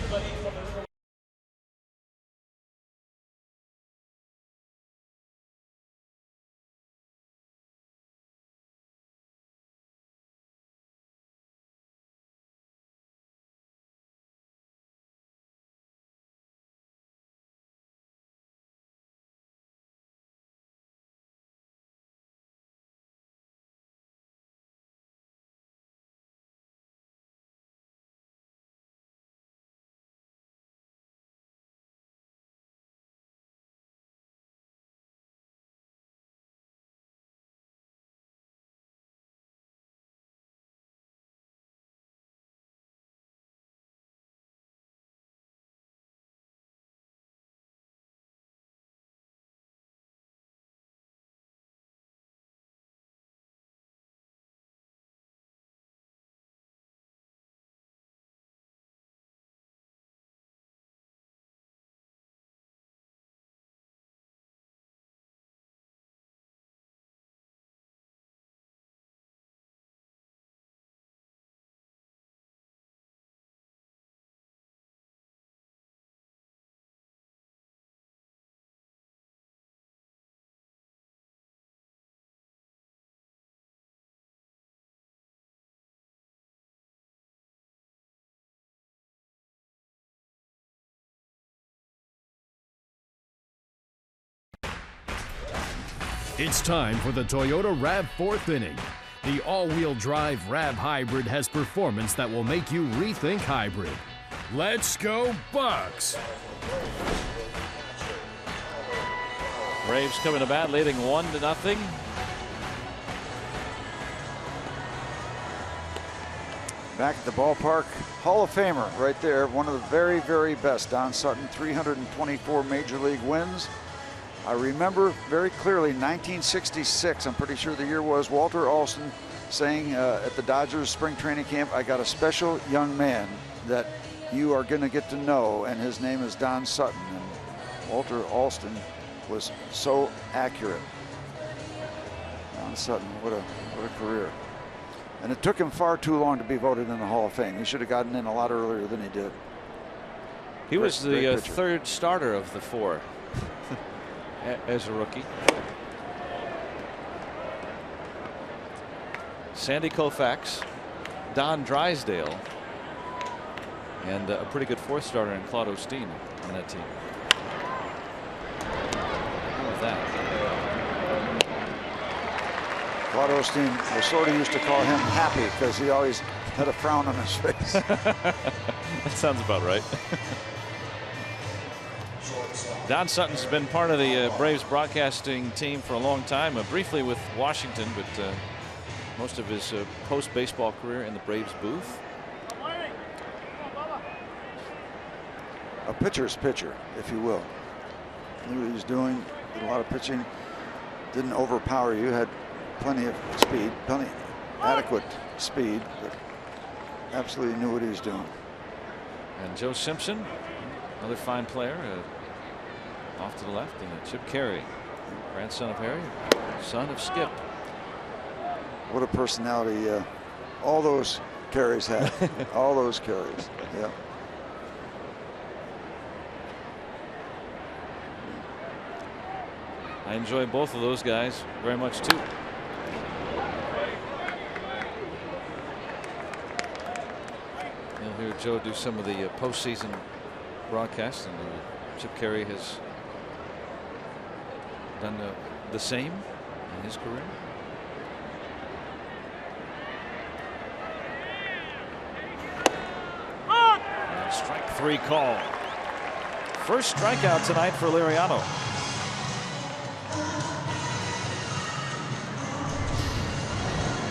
It's time for the Toyota RAV4th inning. The all-wheel drive RAV Hybrid has performance that will make you rethink hybrid. Let's go Bucks! Braves coming to bat, leading 1-0. Back at the ballpark, Hall of Famer right there, one of the very, very best. Don Sutton, 324 major league wins. I remember very clearly 1966, I'm pretty sure the year was, Walter Alston saying at the Dodgers spring training camp, I got a special young man that you are going to get to know, and his name is Don Sutton. And Walter Alston was so accurate. Don Sutton, what a career. And it took him far too long to be voted in the Hall of Fame. He should have gotten in a lot earlier than he did. He was the third starter of the four as a rookie. Sandy Koufax, Don Drysdale, and a pretty good fourth starter in Claude Osteen on that team. How was that? Claude Osteen, we sort of used to call him happy because he always had a frown on his face. That sounds about right. Don Sutton's been part of the Braves broadcasting team for a long time, briefly with Washington, but most of his post-baseball career in the Braves booth. A pitcher's pitcher, if you will. Knew what he was doing, did a lot of pitching, didn't overpower you, had plenty of speed, plenty adequate speed, but absolutely knew what he was doing. And Joe Simpson, another fine player, off to the left, and Chip Carey, grandson of Harry, son of Skip. What a personality all those Careys had. All those Careys. Yeah. I enjoy both of those guys very much too. You'll hear Joe do some of the postseason broadcasts, and Chip Carey has done the same in his career. And strike three call. First strikeout tonight for Liriano.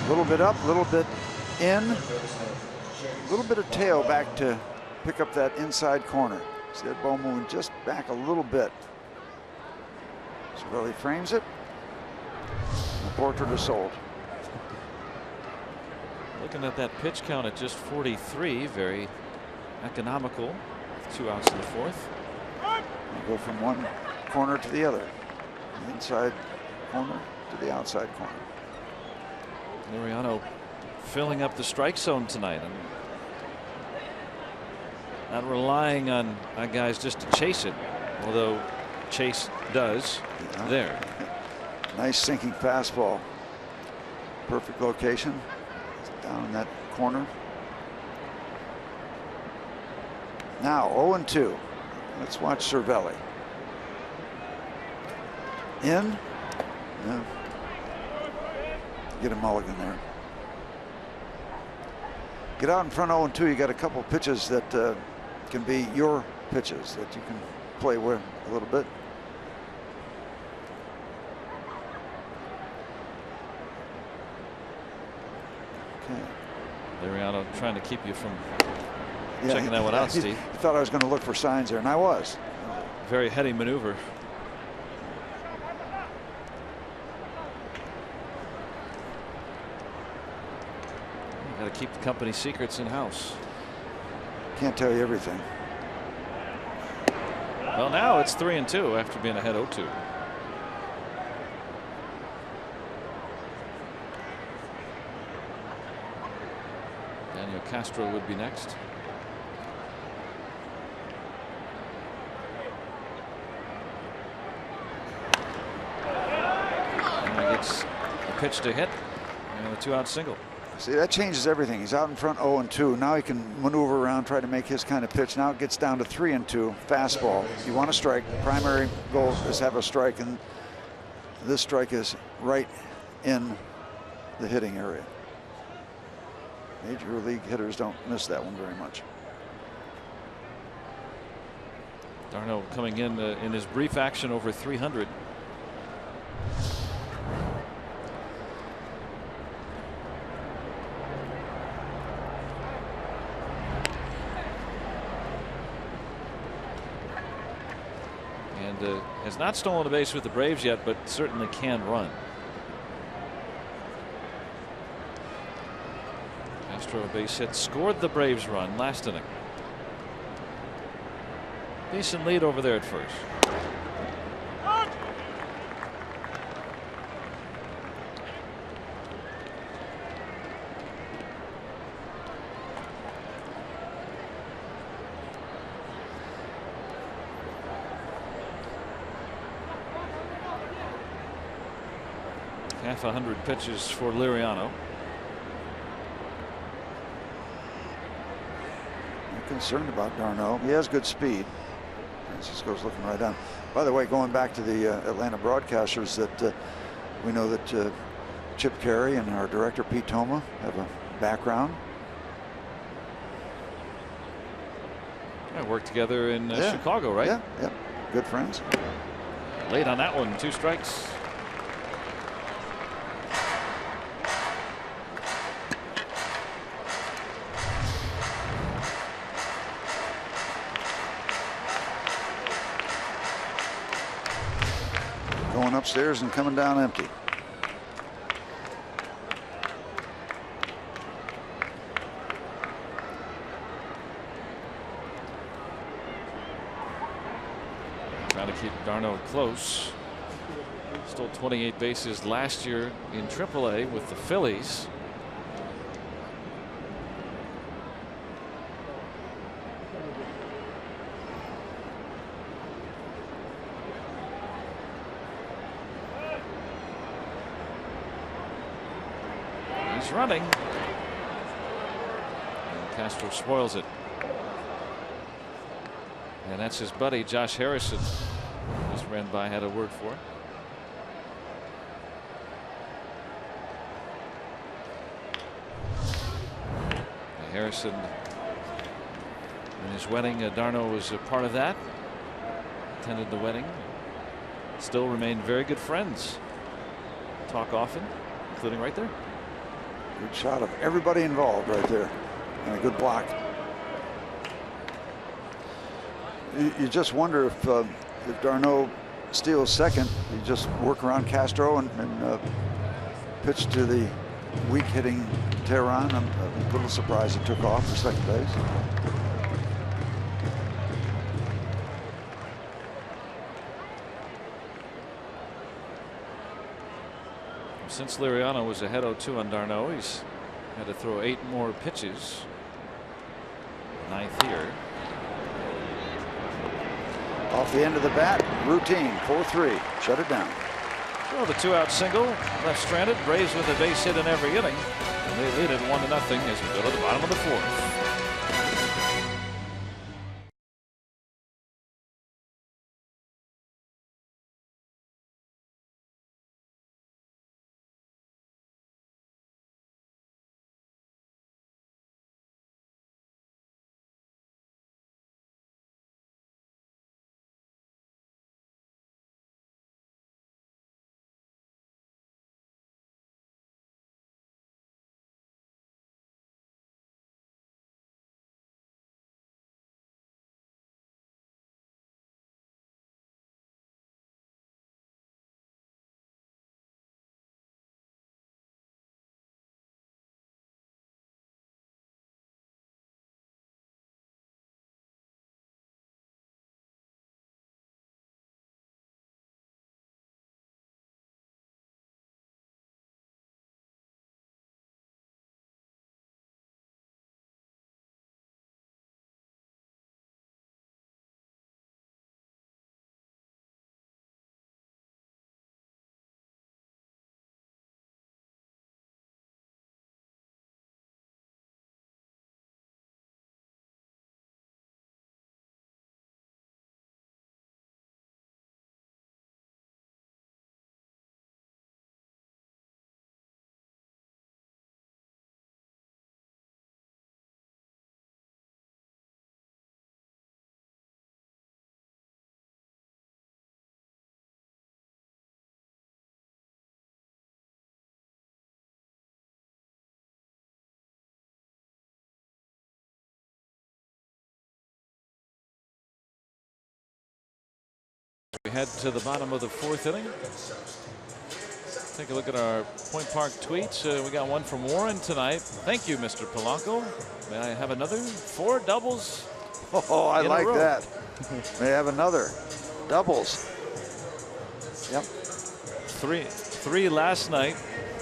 A little bit up, a little bit in, a little bit of tail back to pick up that inside corner. See that ball moving just back a little bit. Cervelli frames it. The portrait is sold. Looking at that pitch count at just 43, very economical. 2 outs in the fourth. You go from one corner to the other. The inside corner to the outside corner. Liriano filling up the strike zone tonight and not relying on guys just to chase it, although Chase does there. Nice sinking fastball. Perfect location. Down in that corner. Now 0-2. Let's watch Cervelli. In. Yeah. Get a mulligan there. Get out in front 0-2. You got a couple pitches that can be your pitches that you can play with a little bit. Okay. Liriano trying to keep you from checking that one out, Steve. He thought I was going to look for signs there, and I was. Very heady maneuver. Got to keep the company secrets in house. Can't tell you everything. Well, now it's 3-2 after being ahead 0-2. Daniel Castro would be next. And he gets a pitch to hit and a 2-out single. See, that changes everything. He's out in front 0-2. Now he can maneuver around, try to make his kind of pitch. Now it gets down to 3-2. Fastball. You want to strike. Primary goal is have a strike, and This strike is right in the hitting area. Major league hitters don't miss that one very much. d'Arnaud coming in his brief action over 300. And has not stolen a base with the Braves yet, but certainly can run. Astro base hit scored the Braves run last inning. Decent lead over there at first. Half 100 pitches for Liriano. I'm concerned about d'Arnaud. He has good speed. Francisco's looking right on. By the way, going back to the Atlanta broadcasters, that we know that Chip Carey and our director Pete Toma have a background. I worked together in Chicago, right? Yeah, yeah, good friends. Late on that one, 2 strikes. Going upstairs and coming down empty. Trying to keep d'Arnaud close. Stole 28 bases last year in AAA with the Phillies. He's running. And Castro spoils it. And that's his buddy Josh Harrison. Just ran by, had a word for it. Harrison in his wedding, d'Arnaud was a part of that. Attended the wedding. Still remain very good friends. Talk often, including right there. Good shot of everybody involved right there, and a good block. You just wonder if d'Arnaud steals second, you just work around Castro and pitch to the weak hitting Tehran. I'm a little surprised he took off for second base. Since Liriano was ahead 0-2 on d'Arnaud, he's had to throw 8 more pitches. 9th here. Off the end of the bat, routine, 4-3, shut it down. So the 2-out single, left stranded, Braves with a base hit in every inning. And they lead it 1-0 as we go to the bottom of the 4th. We head to the bottom of the 4th inning. Take a look at our Point Park tweets. We got one from Warren tonight. Thank you, Mr. Polanco. May I have another 4 doubles? Oh, I like that. May I have another doubles? Yep. Three last night,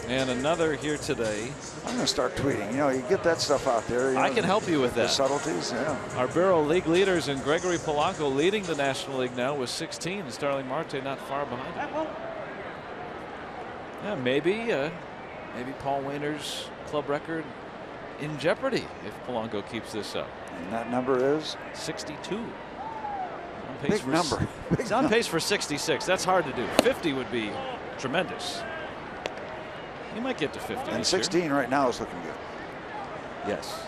and another here today. I'm going to start tweeting. You know, you get that stuff out there. You know, I can help you with that. The subtleties, yeah. Our Barrel League leaders and Gregory Polanco leading the National League now with 16. And Starling Marte not far behind him. Yeah, maybe Paul Waner's club record in jeopardy if Polanco keeps this up. And that number is 62. Big number. He's on pace for 66. That's hard to do. 50 would be tremendous. He might get to 50. And 16 right now is looking good. Yes.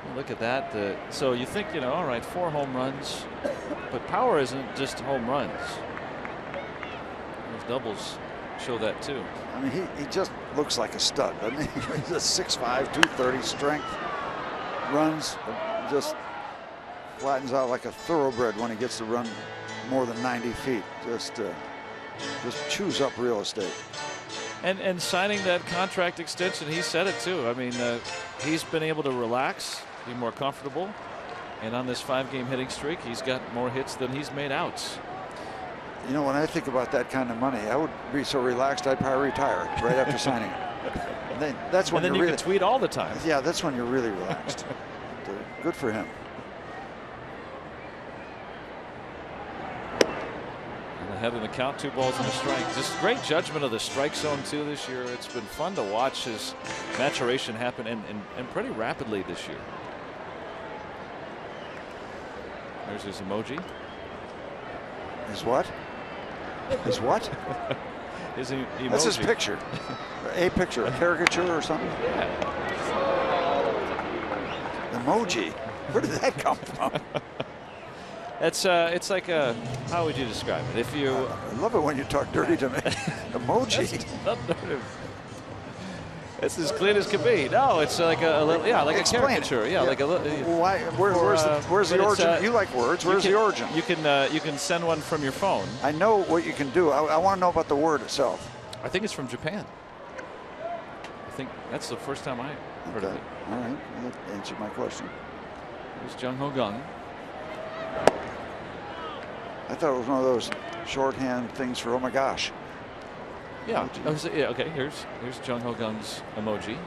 Well, look at that. So you think, you know, all right, 4 home runs, but power isn't just home runs. Those doubles show that too. I mean, he just looks like a stud, doesn't he? He's a 6'5", 230 strength. Runs, just flattens out like a thoroughbred when he gets to run more than 90 feet. Just chews up real estate. And signing that contract extension, he said it too. I mean, he's been able to relax, be more comfortable. And on this 5-game hitting streak, he's got more hits than he's made outs. You know, when I think about that kind of money, I would be so relaxed I'd probably retire right after signing it. That's when and then you can tweet all the time. Yeah, that's when you're really relaxed. Good for him. Ahead in the count, 2 balls and a strike. Just great judgment of the strike zone too this year. It's been fun to watch his maturation happen and pretty rapidly this year. There's his emoji. His what? His what? His emoji. That's his picture. A picture, a caricature or something. Yeah. Emoji. Where did that come from? It's like a, how would you describe it? If you I love it when you talk dirty to me. Emoji. It's as clean as can be. No, it's like a little, yeah, like Explain a caricature. Yeah, like a little. Why? Where's the origin? You like words. Where's the origin? You can send one from your phone. I know what you can do. I want to know about the word itself. I think it's from Japan. I think that's the first time I heard of it. All right, that answered my question. There's Jung Ho Gung. I thought it was one of those shorthand things for oh my gosh. Yeah. Yeah. Okay. Here's Jung Ho Gung's emoji.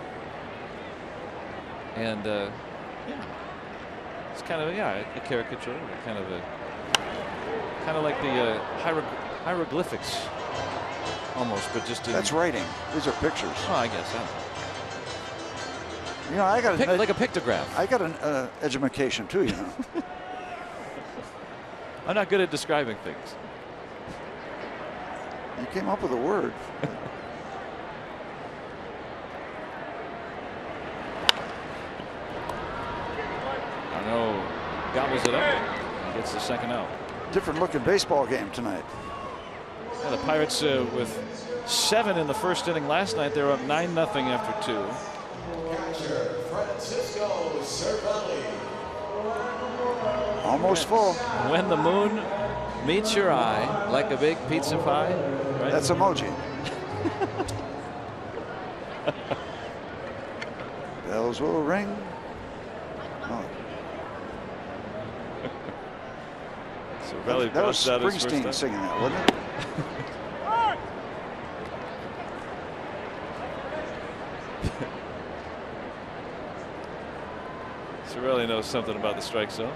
And yeah, it's kind of a caricature, kind of like the hieroglyphics almost, but just that's writing. These are pictures. Oh, I guess. You know, I got like a pictograph. I got an education too. You know. I'm not good at describing things. You came up with a word. I know. Gobbles it up. He gets the second out. Different looking baseball game tonight. Yeah, the Pirates with 7 in the first inning last night. They were up 9-0 after 2. Almost full. When the moon meets your eye like a big pizza pie. Right? That's emoji. Bells will ring. Oh. So that was Springsteen singing that, wasn't it? Cervelli knows something about the strike zone.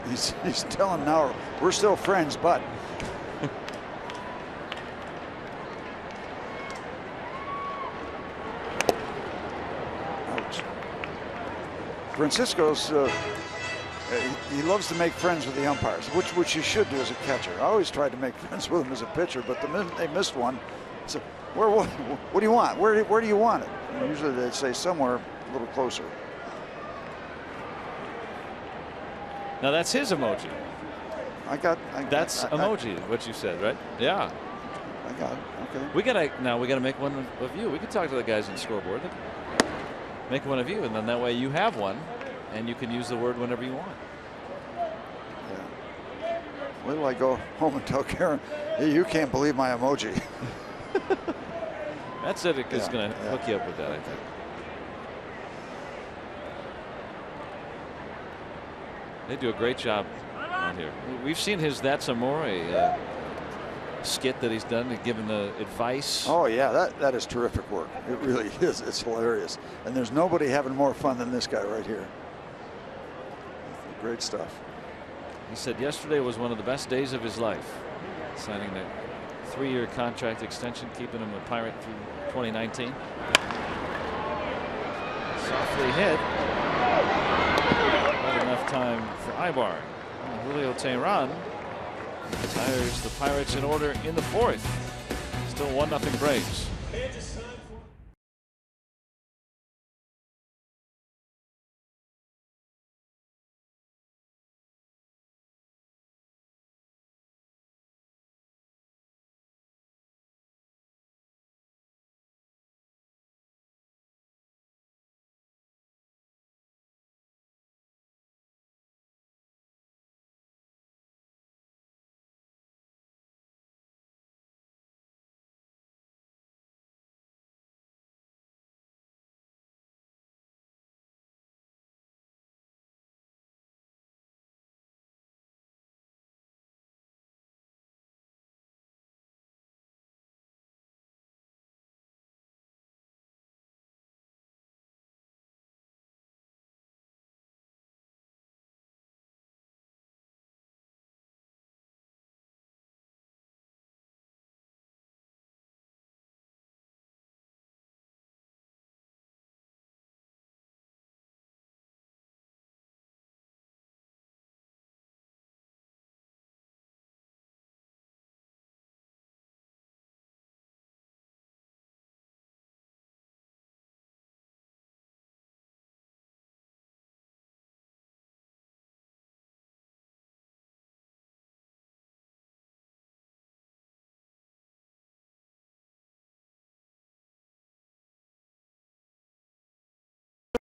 He's telling now we're still friends, but ouch. Francisco's he loves to make friends with the umpires, which you should do as a catcher. I always tried to make friends with him as a pitcher, but the minute they missed one, so what do you want? Where do you want it? And usually they'd say somewhere a little closer. Now that's his emoji. That's emoji. What you said, right? Yeah. I got it. Okay. We gotta make one of you. We can talk to the guys on the scoreboard. Make one of you, and then that way you have one, and you can use the word whenever you want. Wait till I go home and tell Karen, hey, you can't believe my emoji. That's it. It's going to hook you up with that, I think. They do a great job on here. We've seen his That's Amore skit that he's done, giving the advice. Oh yeah, that is terrific work. It really is. It's hilarious, and there's nobody having more fun than this guy right here. Great stuff. He said yesterday was one of the best days of his life, signing that 3-year contract extension, keeping him a Pirate through 2019. Softly hit. Not enough time for Ibar. Julio Teheran tires the Pirates in order in the 4th. Still 1-0 Braves.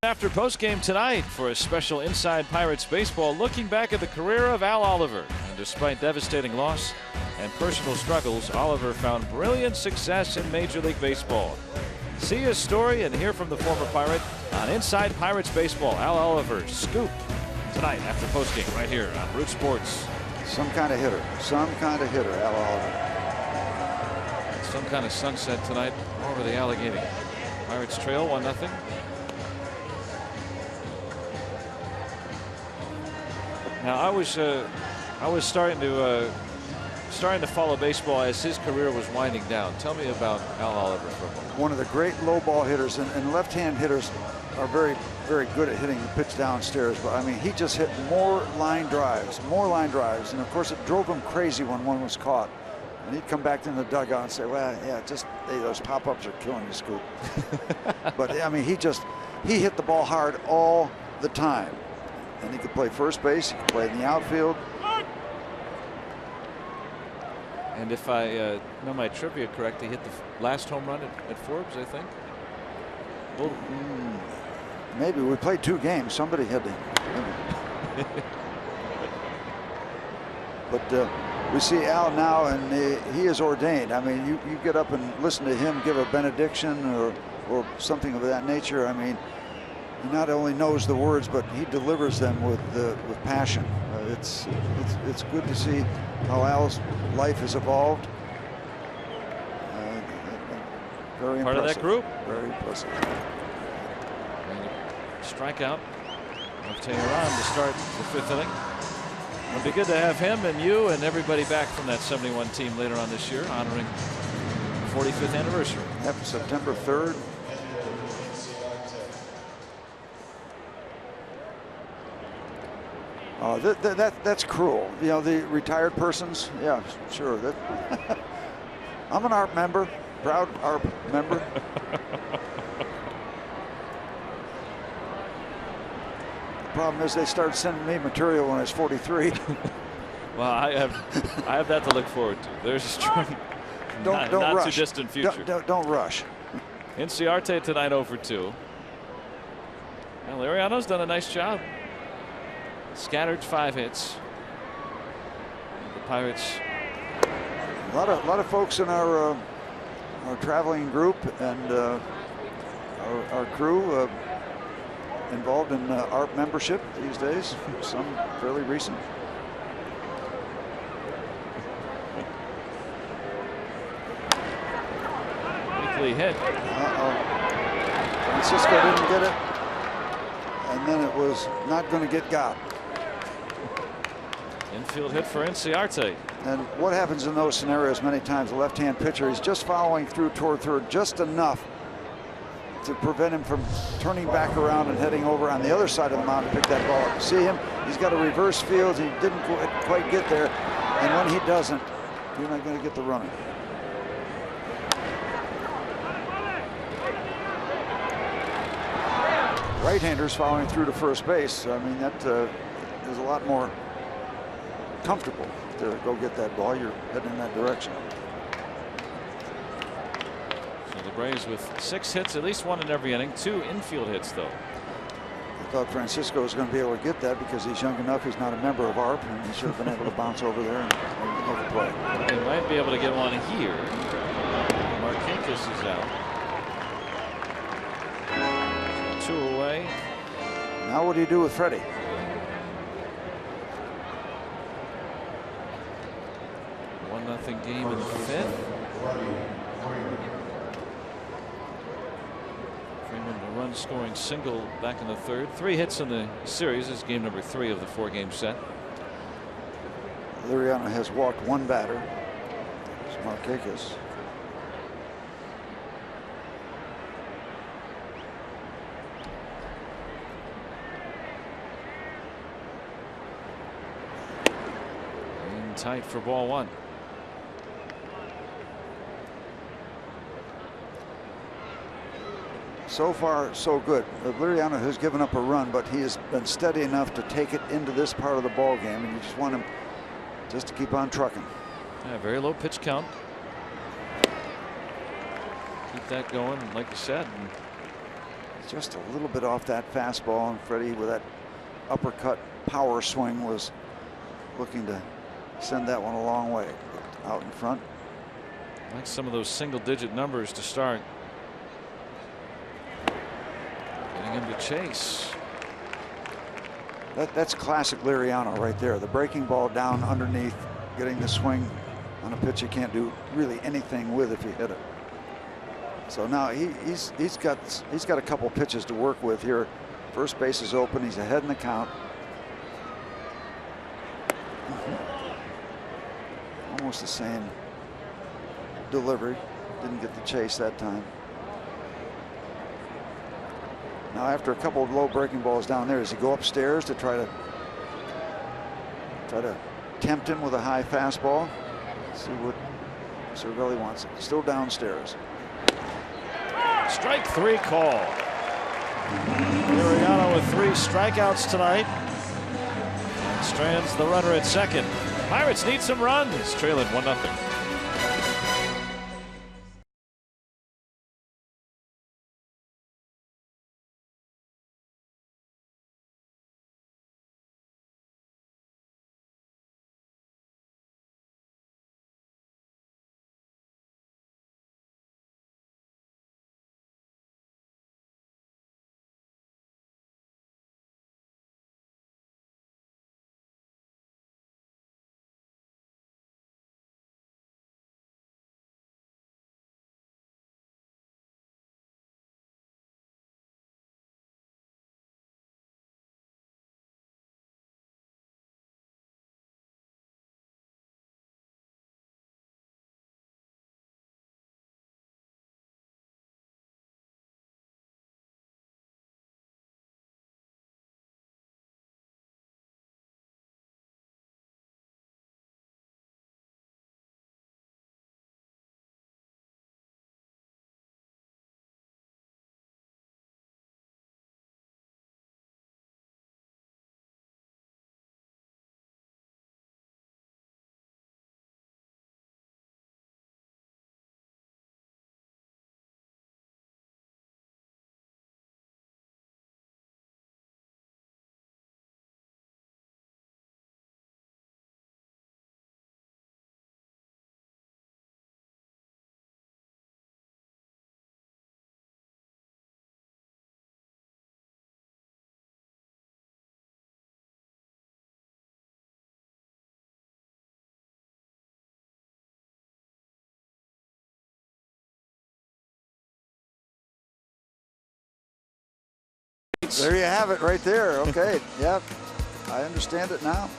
After postgame tonight for a special Inside Pirates Baseball, looking back at the career of Al Oliver. And despite devastating loss and personal struggles, Oliver found brilliant success in Major League Baseball. See his story and hear from the former Pirate on Inside Pirates Baseball. Al Oliver's scoop tonight after postgame right here on Root Sports. Some kind of hitter. Some kind of hitter, Al Oliver. Some kind of sunset tonight over the Allegheny. Pirates trail 1-0. Now I was starting to follow baseball as his career was winding down. Tell me about Al Oliver for a moment. One of the great low ball hitters, and left-hand hitters are very, very good at hitting the pitch downstairs. But I mean, he just hit more line drives, and of course it drove him crazy when one was caught. And he'd come back in the dugout and say, "Well, yeah, just those pop-ups are killing you, Scoop." But I mean, he hit the ball hard all the time. And he could play first base, he could play in the outfield. And if I know my trivia correct, he hit the last home run at Forbes, I think. Well, maybe. We played 2 games. Somebody had to. But we see Al now, and he is ordained. I mean, you get up and listen to him give a benediction or something of that nature. I mean, he not only knows the words, but he delivers them with passion. It's good to see how Al's life has evolved. Very impressive. Part of that group. Very impressive. And a strikeout of Teheran to start the 5th inning. It'll be good to have him and you and everybody back from that 71 team later on this year, honoring the 45th anniversary. Yep, September 3rd. That's cruel. You know, the retired persons. Yeah, sure. I'm an ARP member, proud ARP member. The problem is they started sending me material when I was 43. Well, I have that to look forward to. There's don't not rush. Too distant future. Don't rush. Inciarte tonight 0 for 2. And Liriano's done a nice job. Scattered 5 hits. The Pirates. A lot of folks in our traveling group and our crew involved in ARP membership these days. Some fairly recent. Weekly hit. Francisco didn't get it, and then it was not going to get got. Infield hit for Inciarte. And what happens in those scenarios many times, the left-hand pitcher is just following through toward third just enough to prevent him from turning back around and heading over on the other side of the mound to pick that ball up. See him? He's got a reverse field. He didn't quite get there. And when he doesn't, you're not going to get the runner. Right-handers following through to first base. I mean, that is a lot more comfortable to go get that ball. You're heading in that direction. So the Braves with 6 hits, at least 1 in every inning. 2 infield hits, though. I thought Francisco was going to be able to get that because he's young enough. He's not a member of ARP, and he should have been able to bounce over there and make a play. He might be able to get one here. Marquez is out. 2 away. Now what do you do with Freddie? Nothing game in the 5th. Freeman a run scoring single back in the 3rd. 3 hits in the series. This is game number 3 of the 4-game set. Liriano has walked 1 batter. It's Marquez. And tight for ball 1. So far, so good. Liriano has given up a run, but he has been steady enough to take it into this part of the ball game, and you just want him just to keep on trucking. Yeah, very low pitch count. Keep that going, like you said. Just a little bit off that fastball, and Freddie, with that uppercut power swing, was looking to send that one a long way. Out in front. Like some of those single-digit numbers to start. Getting him to chase. That's classic Liriano right there. The breaking ball down underneath, getting the swing on a pitch you can't do really anything with if you hit it. So now he's got a couple pitches to work with here. First base is open. He's ahead in the count. Almost the same delivery. Didn't get the chase that time. Now after a couple of low breaking balls down there, does he go upstairs to try to tempt him with a high fastball? Let's see what Cervelli wants. Still downstairs. Strike 3 call. Liriano with 3 strikeouts tonight. Strands the runner at second. Pirates need some runs. Trailing 1-0. reference. There you have it right there. Okay. Yep. I understand it now.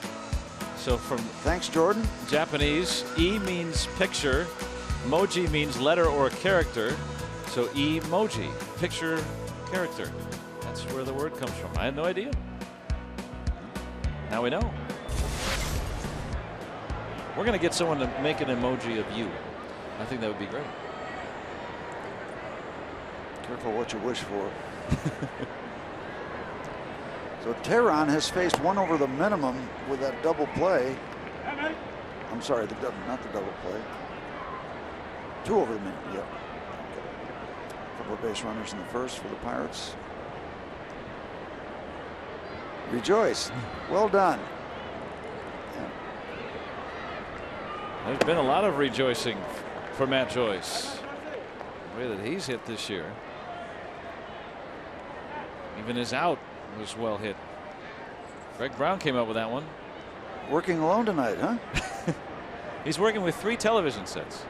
So from Thanks, Jordan. Japanese, E means picture, moji means letter or character. So emoji, picture, character. That's where the word comes from. I had no idea. Now we know. We're going to get someone to make an emoji of you. I think that would be great. Careful what you wish for. So Tehran has faced one over the minimum with that double play. I'm sorry, not the double play. 2 over the minimum, yep. Couple of base runners in the first for the Pirates. Rejoice. Well done. Yeah. There's been a lot of rejoicing for Matt Joyce. The way that he's hit this year. Even his out was well hit. Greg Brown came up with that one. Working alone tonight, huh? He's working with 3 television sets.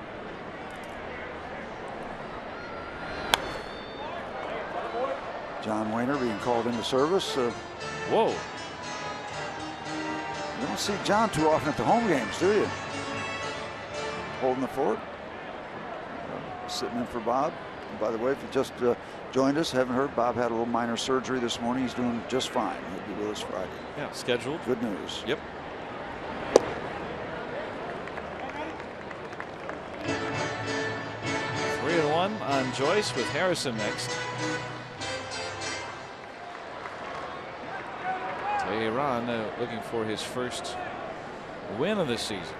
John Wayner being called into service. Whoa. You don't see John too often at the home games, do you? Holding the fort. Sitting in for Bob. And by the way, if you just joined us, haven't heard, Bob had a little minor surgery this morning. He's doing just fine. He'll be with us Friday. Yeah, scheduled. Good news. Yep. Three and 1 on Joyce with Harrison next. Tehran looking for his first win of the season.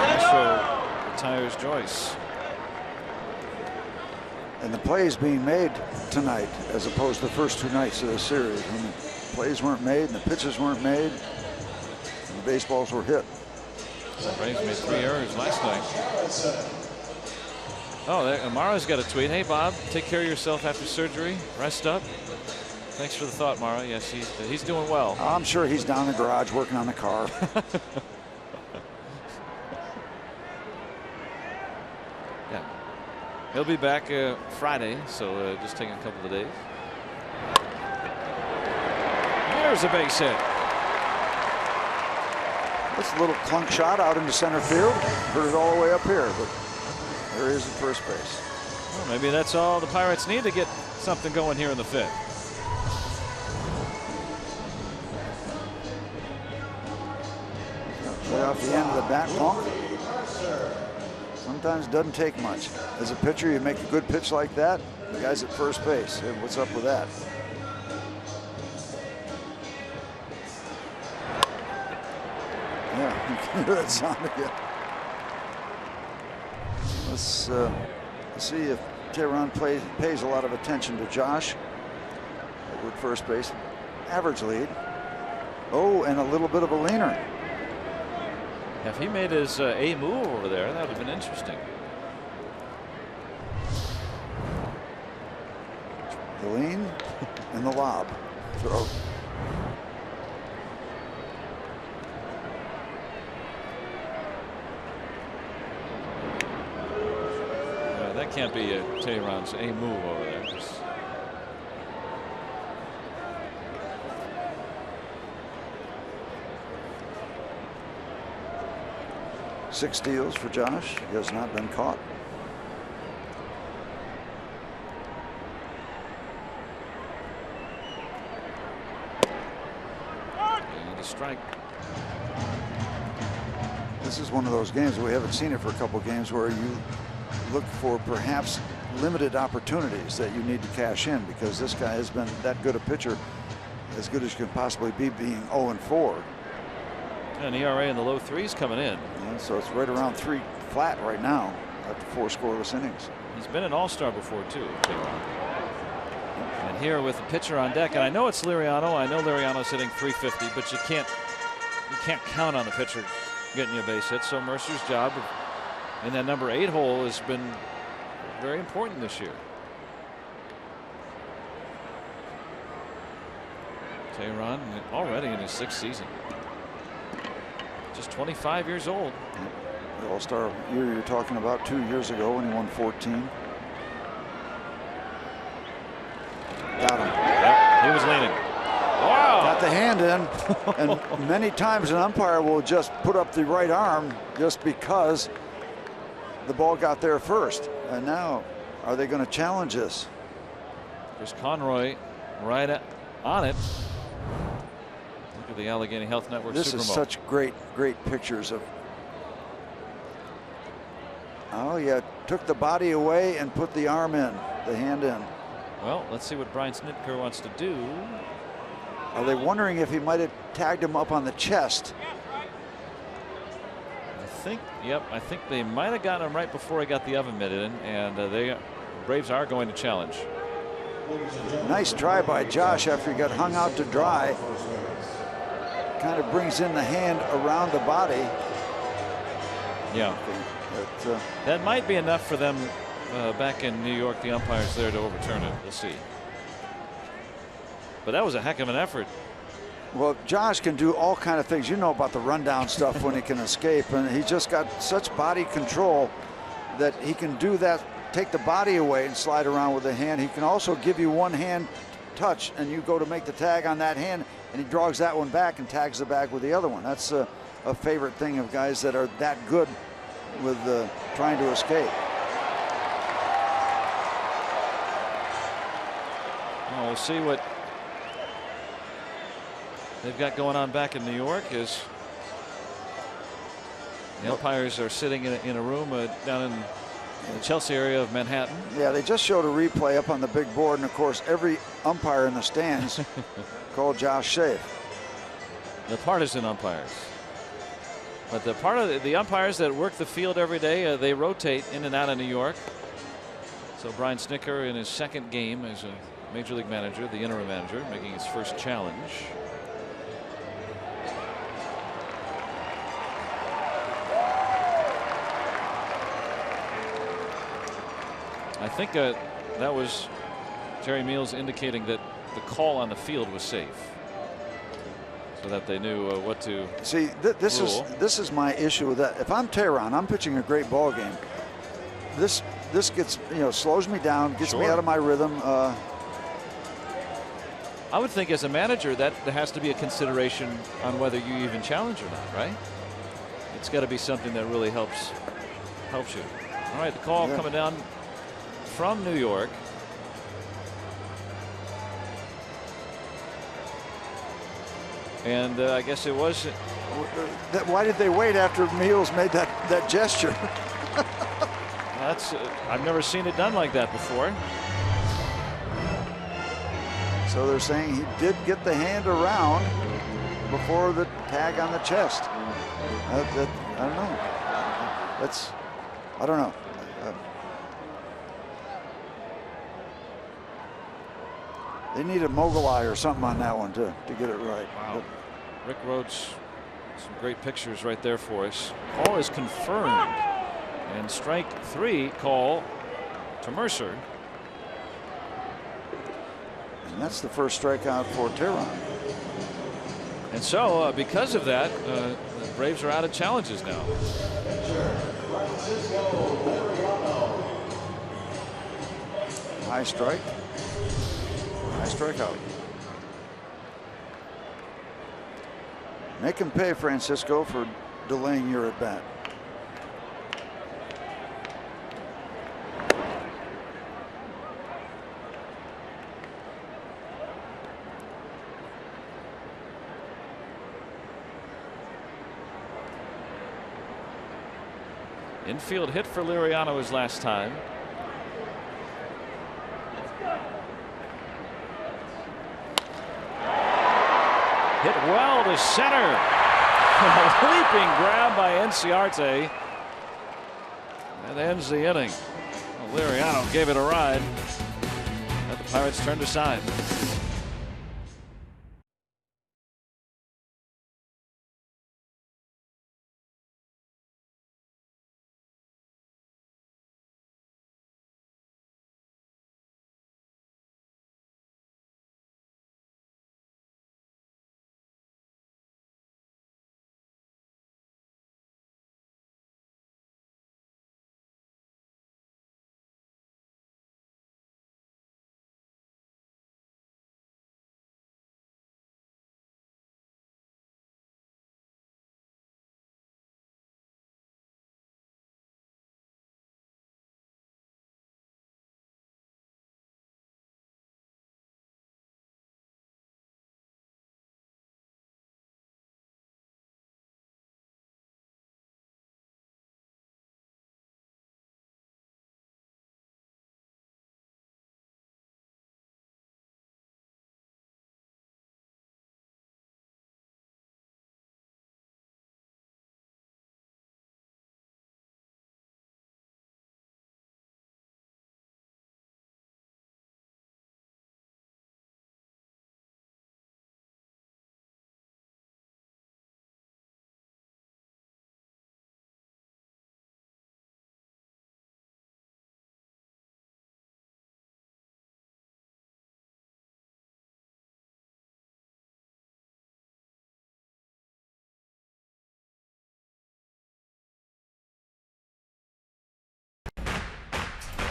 Astro retires Joyce. And the plays being made tonight as opposed to the first 2 nights of the series. When the plays weren't made and the pitches weren't made and the baseballs were hit. Braves made 3 errors last night. Oh, Mara's got a tweet. Hey, Bob, take care of yourself after surgery. Rest up. Thanks for the thought, Mara. Yes, he's doing well. I'm sure he's down in the garage working on the car. Yeah. He'll be back Friday, so just taking a couple of days. There's a base hit. That's a little clunk shot out into center field. Heard it all the way up here, but there he is at first base. Well, maybe that's all the Pirates need to get something going here in the 5th. Right off the end of the bat pump. Sometimes it doesn't take much. As a pitcher, you make a good pitch like that, the guy's at first base. Hey, what's up with that? Yeah, you can hear that sound again. Let's see if Tehran pays a lot of attention to Josh at first base. Average lead. Oh, and a little bit of a leaner. If he made his A move over there, that would have been interesting. The lean and the lob. Throw. That can't be Tehran's A move over there. Six steals for Josh. He has not been caught. And a strike. This is one of those games, we haven't seen it for a couple of games, where you look for perhaps limited opportunities that you need to cash in, because this guy has been that good a pitcher, as good as you can possibly be, being 0-4. An ERA in the low 3s coming in. Yeah, so it's right around 3 flat right now after 4 scoreless innings. He's been an all-star before too. And here with the pitcher on deck, and I know it's Liriano. I know Liriano's hitting .350, but you can't count on the pitcher getting you a base hit. So Mercer's job in that number 8 hole has been very important this year. Tehran already in his 6th season. Just 25 years old. The All-Star year you're talking about 2 years ago when he won 14. in, and many times an umpire will just put up the right arm just because the ball got there first. And now, are they going to challenge this? Chris Conroy right on it. Look at the Allegheny Health Network This Super is Bowl. such great pictures of. Oh yeah, took the body away and put the arm in, the hand in. Well, let's see what Brian Snitker wants to do. Are they wondering if he might have tagged him up on the chest? I think they might have gotten him right before he got the oven mitt in, and the Braves are going to challenge. Nice try by Josh after he got hung out to dry. Kind of brings in the hand around the body. Yeah. But, that might be enough for them back in New York, the umpires there, to overturn it. We'll see. But that was a heck of an effort. Well, Josh can do all kind of things. You know about the rundown stuff when he can escape, and he's just got such body control that he can do that, take the body away and slide around with the hand. He can also give you one hand touch, and you go to make the tag on that hand, and he draws that one back and tags the bag with the other one. That's a favorite thing of guys that are that good with trying to escape. Well, we'll see what they've got going on back in New York. As the umpires are sitting in a room down in the Chelsea area of Manhattan. Yeah, they just showed a replay up on the big board, and of course every umpire in the stands called Josh safe. The partisan umpires. But the part of the umpires that work the field every day, they rotate in and out of New York. So Brian Snitker in his second game as a Major League manager, the interim manager, making his first challenge. I think that was Jerry Meals indicating that the call on the field was safe, so that they knew what to see. This is my issue with that. If I'm Tehran, I'm pitching a great ball game. This gets, slows me down, gets me out of my rhythm. I would think as a manager that there has to be a consideration on whether you even challenge or not, right? It's got to be something that really helps you. All right, the call coming down from New York. And I guess it was. Why did they wait after Meals made that gesture? I've never seen it done like that before. So they're saying he did get the hand around before the tag on the chest. I don't know. I don't know. They need a mogul eye or something on that one to get it right. Wow. Rick Rhodes, some great pictures right there for us. Call is confirmed. And strike 3 call to Mercer. And that's the first strikeout for Tehran. And so because of that, the Braves are out of challenges now. High strike. High strikeout. Make him pay, Francisco, for delaying your at bat. Infield hit for Liriano his last time. Hit well to center. A leaping grab by Enciarte. That ends the inning. Well, Liriano gave it a ride. But the Pirates turned aside.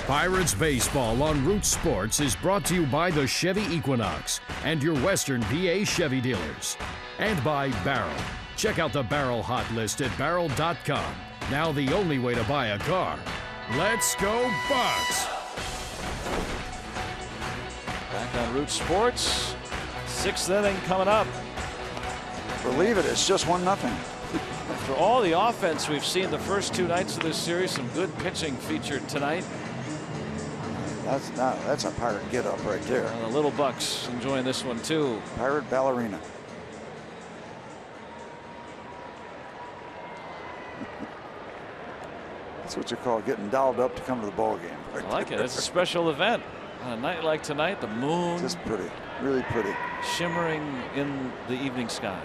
Pirates baseball on Root Sports is brought to you by the Chevy Equinox and your Western PA Chevy dealers. And by Barrel. Check out the Barrel Hot List at barrel.com. Now the only way to buy a car. Let's go Bucks! Back on Root Sports. 6th inning coming up. Believe it, it's just 1-0. For all the offense we've seen the first 2 nights of this series, some good pitching featured tonight. That's a Pirate get up right there. And the Little Bucks enjoying this one too. Pirate ballerina. That's what you call getting dolled up to come to the ball game. I like it. It's a special event. On a night like tonight, the moon just pretty, really pretty, shimmering in the evening sky.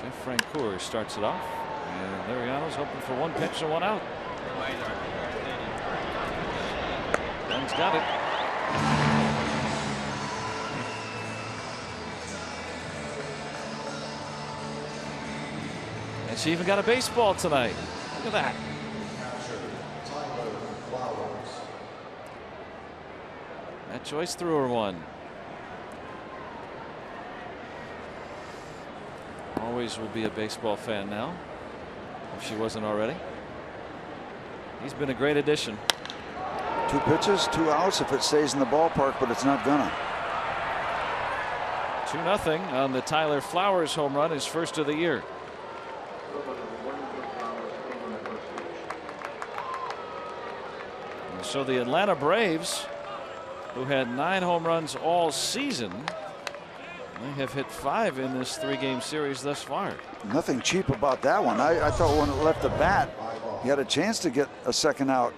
Jeff Francoeur starts it off, and Liriano's hoping for 1 pitch and 1 out. Young's got it. And she even got a baseball tonight. Look at that. Matt Joyce threw her 1. Always will be a baseball fan now, if she wasn't already. He's been a great addition. 2 pitches, 2 outs if it stays in the ballpark, but it's not gonna. 2-0 on the Tyler Flowers home run, his first of the year. And so the Atlanta Braves, who had 9 home runs all season, they have hit 5 in this 3-game series thus far. Nothing cheap about that one. I thought when it left the bat, he had a chance to get a second out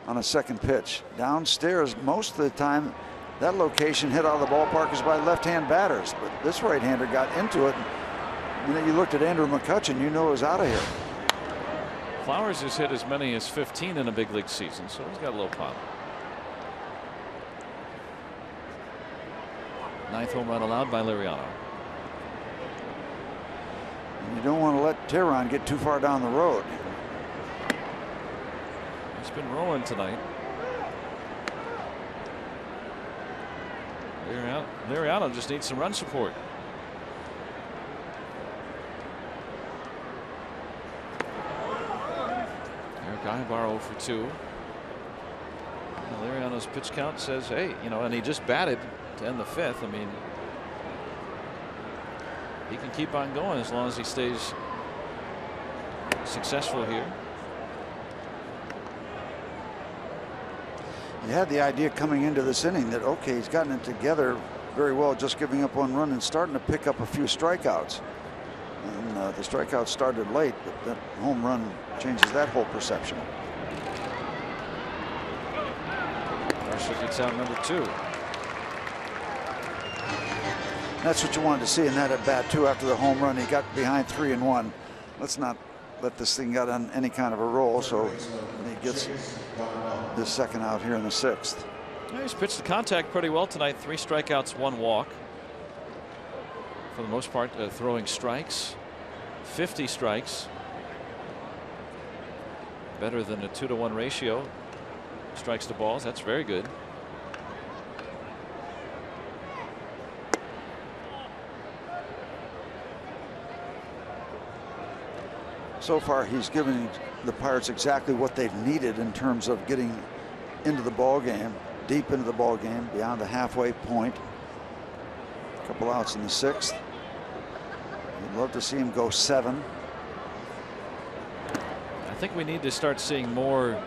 on a second pitch. Downstairs, most of the time, that location hit out of the ballpark is by left-hand batters. But this right-hander got into it. And you looked at Andrew McCutchen, you know it was out of here. Flowers has hit as many as 15 in a big league season, so he's got a little pop. 9th home run allowed by Liriano. And you don't want to let Tehran get too far down the road. He's been rolling tonight. Liriano just needs some run support. Eric Ibar 0 for 2. Liriano's pitch count says, hey, you know, and he just batted to end the 5th. I mean, he can keep on going as long as he stays successful here. You had the idea coming into this inning that, okay, he's gotten it together very well, just giving up 1 run and starting to pick up a few strikeouts. And the strikeouts started late, but that home run changes that whole perception. Marshall gets out number 2. That's what you wanted to see in that at bat too. After the home run, he got behind 3-1. Let's not let this thing get on any kind of a roll. So he gets this second out here in the 6th. Yeah, he's pitched the contact pretty well tonight. 3 strikeouts, 1 walk. For the most part, throwing strikes. 50 strikes. Better than a 2-to-1 ratio. Strikes to balls. That's very good. So far, he's given the Pirates exactly what they've needed in terms of getting into the ball game, deep into the ball game, beyond the halfway point. A couple outs in the 6th. You'd love to see him go 7. I think we need to start seeing more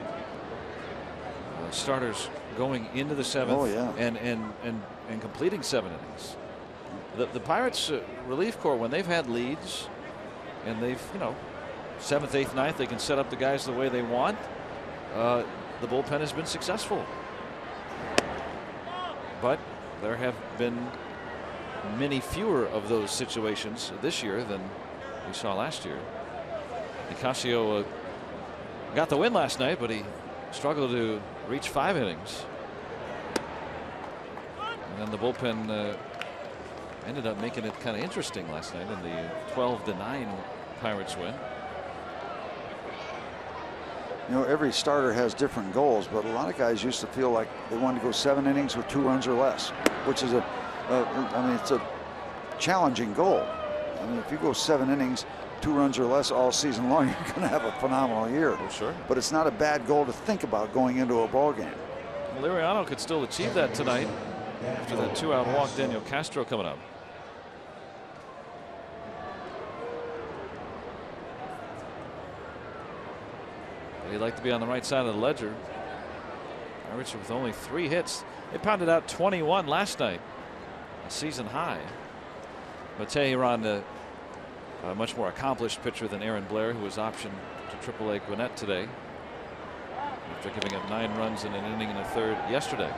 starters going into the 7th. Oh, yeah. and completing 7 innings. The Pirates relief corps, when they've had leads and they've, you know, 7th, 8th, 9th, they can set up the guys the way they want. The bullpen has been successful. But there have been many fewer of those situations this year than we saw last year. Nicasio got the win last night, but he struggled to reach 5 innings. And then the bullpen ended up making it kind of interesting last night in the 12-9 Pirates win. You know, every starter has different goals, but a lot of guys used to feel like they wanted to go 7 innings with 2 runs or less, which is I mean, it's a challenging goal. I mean, if you go 7 innings, 2 runs or less all season long, you're going to have a phenomenal year. Oh, sure. But it's not a bad goal to think about going into a ball game. Liriano could still achieve that tonight after that 2-out walk. Daniel Castro coming up. He'd like to be on the right side of the ledger. Pirates with only 3 hits. They pounded out 21 last night, a season high. But Teheran, a much more accomplished pitcher than Aaron Blair, who was optioned to AAA Gwinnett today after giving up 9 runs in an inning and a third yesterday.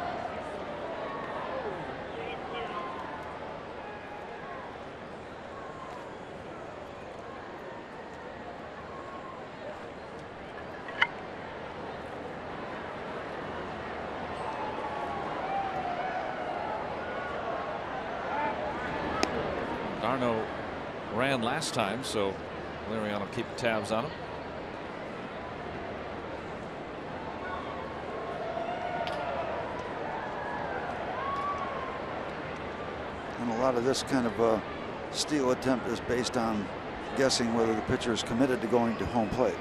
Darno ran last time, so Liriano keep tabs on him. And a lot of this kind of steal attempt is based on guessing whether the pitcher is committed to going to home plate.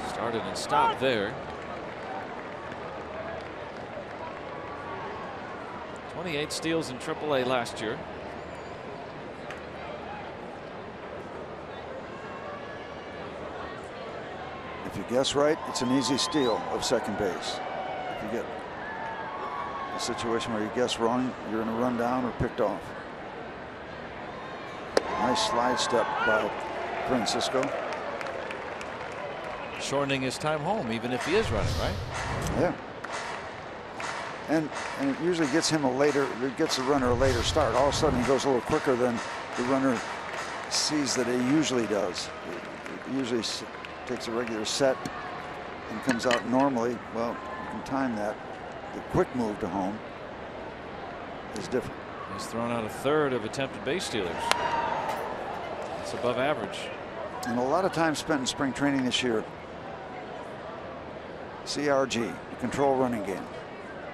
Started and stopped there. 28 steals in AAA last year. If you guess right, it's an easy steal of second base. If you get a situation where you guess wrong, you're going to run down or picked off. Nice slide step by Francisco. Shortening his time home, even if he is running, right? Yeah. And it usually gets him gets the runner a later start. All of a sudden he goes a little quicker than the runner sees that he usually does. It usually takes a regular set and comes out normally. Well, you can time that. The quick move to home is different. He's thrown out a third of attempted base stealers. It's above average. And a lot of time spent in spring training this year. CRG, the control running game.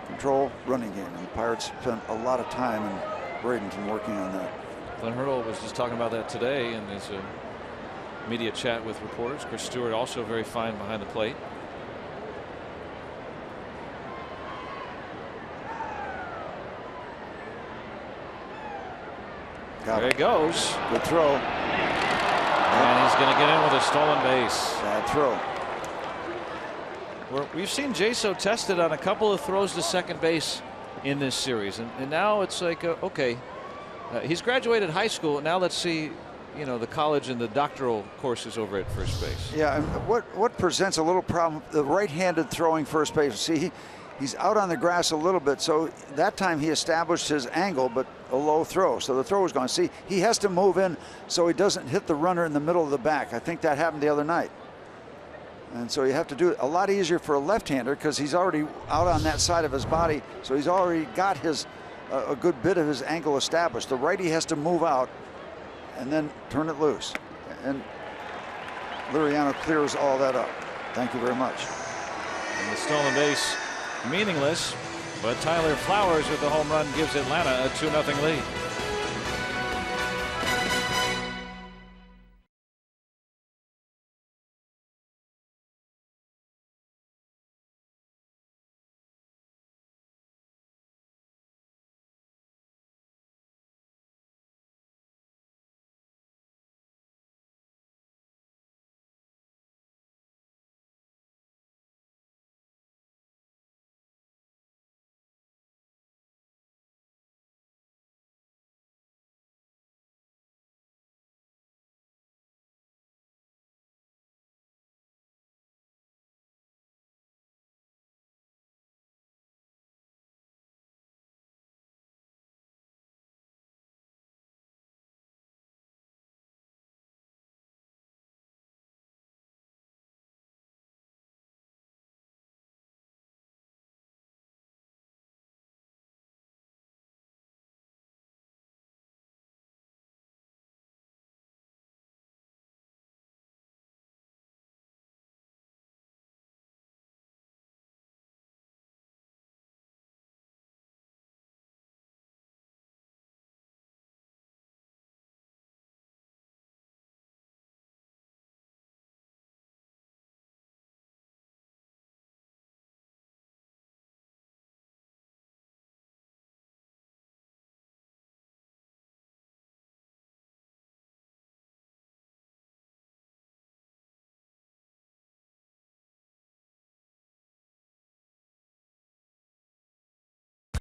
Control running game. And the Pirates spent a lot of time in Bradenton working on that. Glenn Hurdle was just talking about that today in his media chat with reporters. Chris Stewart also very fine behind the plate. There he goes. Good throw. And he's going to get in with a stolen base. Bad throw. We've seen Jaso tested on a couple of throws to second base in this series, and now it's like okay, he's graduated high school. Now let's see, you know, the college and the doctoral courses over at first base. Yeah, and what presents a little problem, the right-handed throwing first base. See, he's out on the grass a little bit, so that time he established his angle, but a low throw, so the throw is gone. See, he has to move in so he doesn't hit the runner in the middle of the back. I think that happened the other night. And so you have to do it a lot easier for a left-hander because he's already out on that side of his body, so he's already got his a good bit of his angle established. The righty has to move out and then turn it loose. And Liriano clears all that up. Thank you very much. And the stolen base meaningless, but Tyler Flowers with the home run gives Atlanta a 2-0 lead.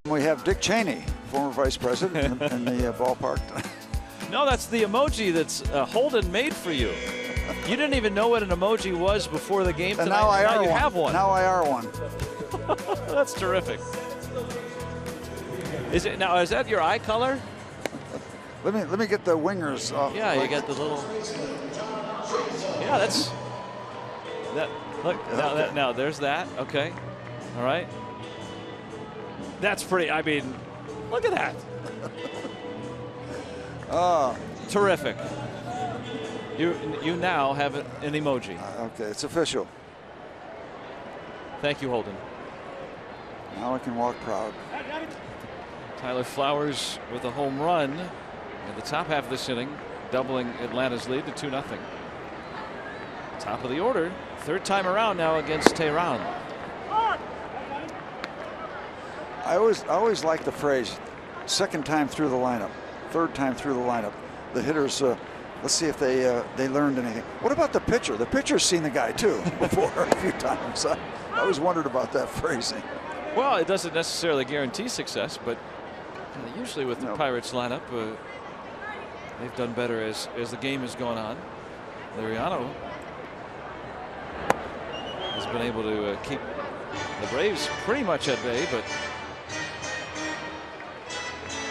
We have Dick Cheney, former vice president, in the ballpark. No, that's the emoji that's Holden made for you. You didn't even know what an emoji was before the game tonight. Now you have one. Now I are one. That's terrific. Is that your eye color? Let me get the wingers off. Yeah, you got the little. Yeah, that's that. Look, now there's that. Okay, all right. That's pretty. I mean, look at that. Terrific. You now have an emoji. Okay, it's official. Thank you, Holden. Now I can walk proud. Tyler Flowers with a home run in the top half of this inning, doubling Atlanta's lead to 2-0. Top of the order, third time around now against Tehran. I always like the phrase, second time through the lineup, third time through the lineup. The hitters, let's see if they learned anything. What about the pitcher? The pitcher's seen the guy too before a few times. I always wondered about that phrasing. Well, it doesn't necessarily guarantee success, but usually with the Pirates lineup, they've done better as the game has gone on. Liriano has been able to keep the Braves pretty much at bay, but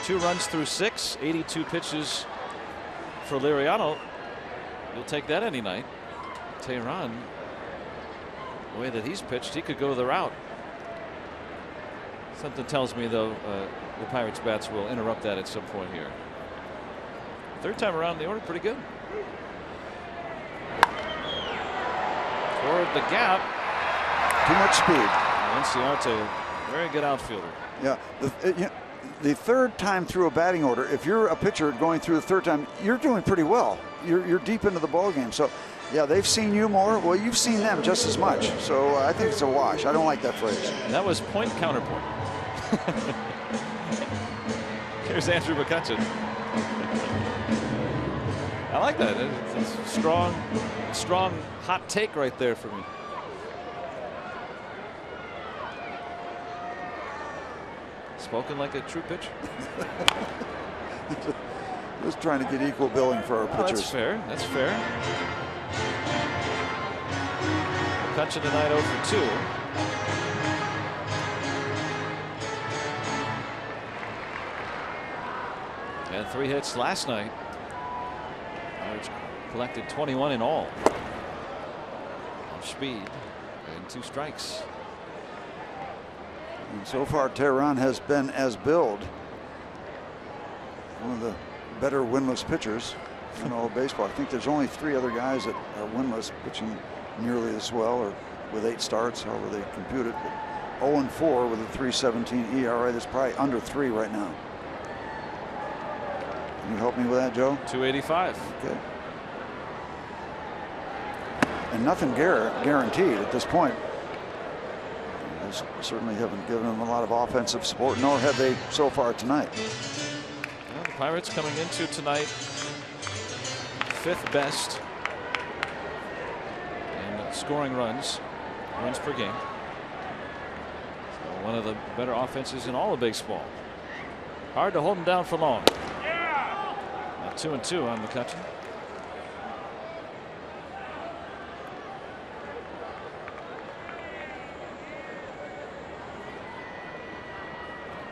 2 runs through 6, 82 pitches for Liriano. You'll take that any night. Tehran, the way that he's pitched, he could go the route. Something tells me, though, the Pirates bats will interrupt that at some point here. Third time around the order, pretty good. Toward the gap. Too much speed. Inciarte, very good outfielder. Yeah. The third time through a batting order, if you're a pitcher going through the third time, you're doing pretty well. You're deep into the ball game. So, yeah, they've seen you more. Well, you've seen them just as much. So I think it's a wash. I don't like that phrase. That was point counterpoint. Here's Andrew McCutcheon. I like that. It's a strong hot take right there for me. Spoken like a true pitcher. Just trying to get equal billing for our pitchers. That's fair. That's fair. McCutcheon tonight 0 for 2. And 3 hits last night. Pirates collected 21 in all. Off speed and 2 strikes. And so far, Tehran has been, as billed, one of the better winless pitchers in all of baseball. I think there's only 3 other guys that are winless, pitching nearly as well, or with 8 starts, however they compute it. But 0-4 with a 3.17 ERA. That's probably under 3 right now. Can you help me with that, Joe? 285. Okay. And nothing guaranteed at this point. They certainly haven't given them a lot of offensive support, nor have they so far tonight. Well, the Pirates coming into tonight 5th best in scoring runs per game. So one of the better offenses in all of baseball. Hard to hold them down for long. Now 2-2 on McCutcheon.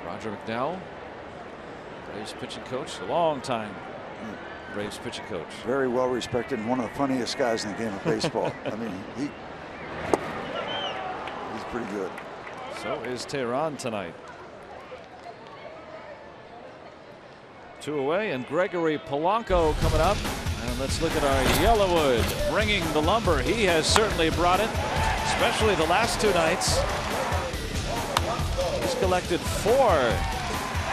Roger McDowell, Braves pitching coach, a long time Braves pitching coach. Very well respected and one of the funniest guys in the game of baseball. I mean, he's pretty good. So is Tehran tonight. 2 away, and Gregory Polanco coming up. And let's look at our Yellowwood bringing the lumber. He has certainly brought it, especially the last 2 nights. He's collected 4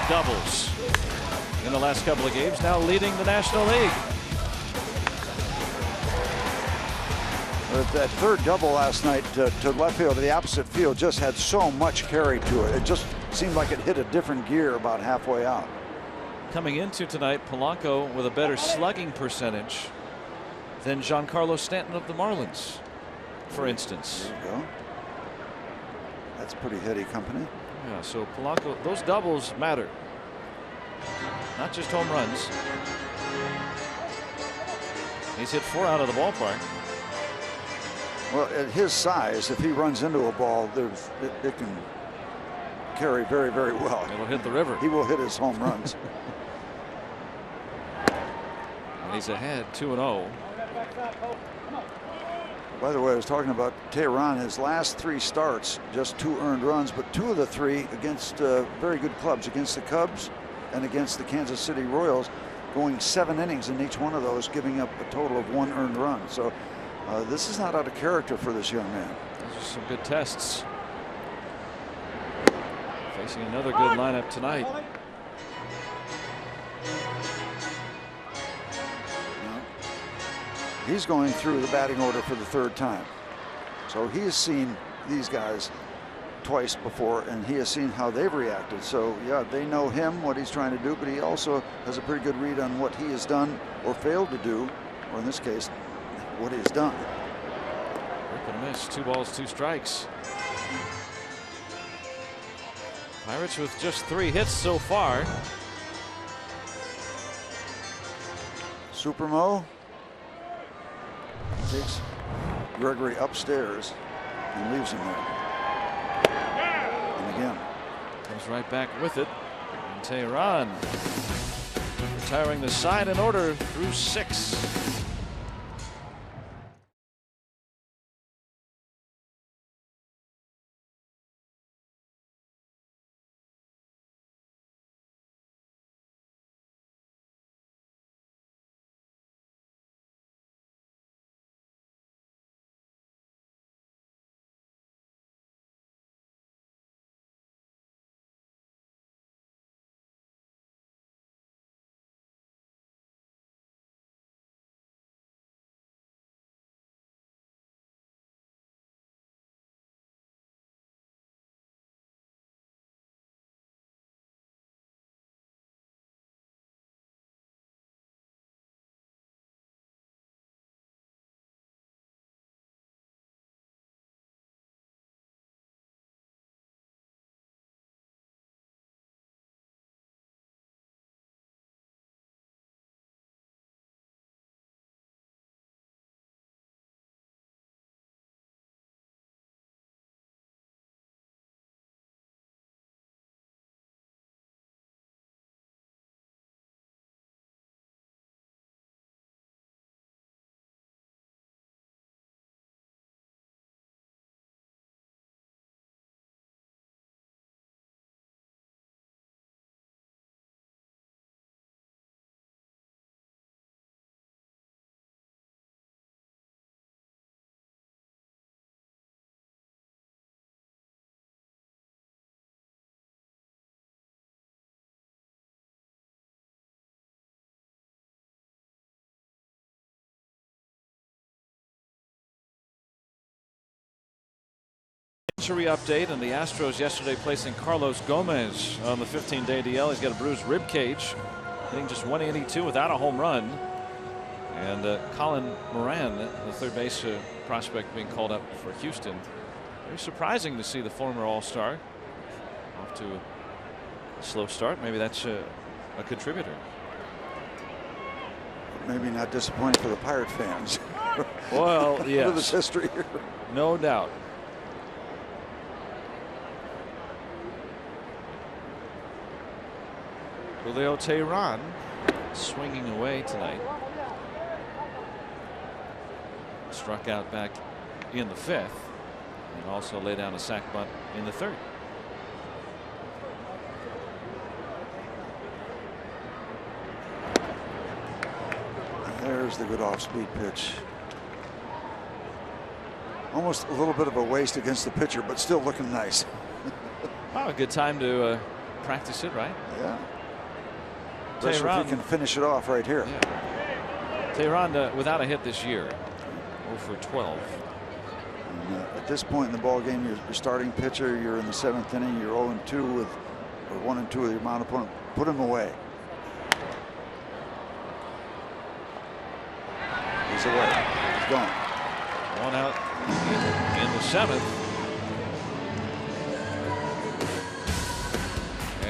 doubles in the last couple of games, now leading the National League. That third double last night to left field, to the opposite field, just had so much carry to it. It just seemed like it hit a different gear about halfway out. Coming into tonight, Polanco with a better slugging percentage than Giancarlo Stanton of the Marlins, for instance. There you go. That's pretty heady company. Yeah, so Polanco, those doubles matter. Not just home runs. He's hit 4 out of the ballpark. Well, at his size, if he runs into a ball, it can carry very, very well. It'll hit the river. He will hit his home runs. And he's ahead 2-0. By the way, I was talking about Tehran. His last 3 starts, just 2 earned runs, but 2 of the 3 against very good clubs, against the Cubs and against the Kansas City Royals, going 7 innings in each one of those, giving up a total of 1 earned run. So this is not out of character for this young man. Those are some good tests. Facing another good lineup tonight. He's going through the batting order for the 3rd time. So he has seen these guys twice before, and he has seen how they've reacted. So yeah, they know him, what he's trying to do, but he also has a pretty good read on what he has done or failed to do, or in this case, what he has done. Quick and miss. 2 balls, 2 strikes. Pirates with just 3 hits so far. Supermo takes Gregory upstairs and leaves him there. And again. Comes right back with it. And Tehran retiring the side in order through 6. Injury update, and the Astros yesterday placing Carlos Gomez on the 15-day DL. He's got a bruised rib cage, hitting just 182 without a home run. And Colin Moran, the third base prospect, being called up for Houston. Very surprising to see the former All-Star off to a slow start. Maybe that's a contributor. Maybe not disappointing for the Pirate fans. Well, yes. Look at this history here. No doubt. Julio Tehran swinging away tonight. Struck out back in the 5th and also lay down a sac bunt in the 3rd. There's the good off-speed pitch. Almost a little bit of a waste against the pitcher, but still looking nice. Wow, a good time to practice it, right? Yeah. Especially if he can finish it off right here. Yeah. Tehran without a hit this year, 0 for 12. And, at this point in the ball game, you're starting pitcher. You're in the 7th inning. You're 0-2 with, or 1-2 with your mound opponent. Put him away. He's away. He's gone. 1 out in the 7th.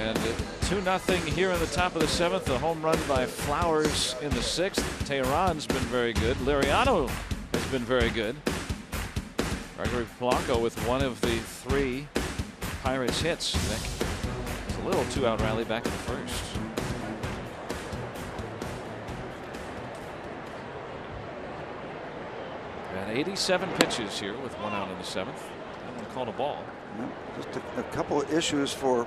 And 2-0 here in the top of the 7th. A home run by Flowers in the 6th. Tehran's been very good. Liriano has been very good. Gregory Polanco with one of the 3 Pirates hits. It's a little 2-out rally back in the 1st. And 87 pitches here with 1 out in the 7th. No one called a ball. Just a couple of issues for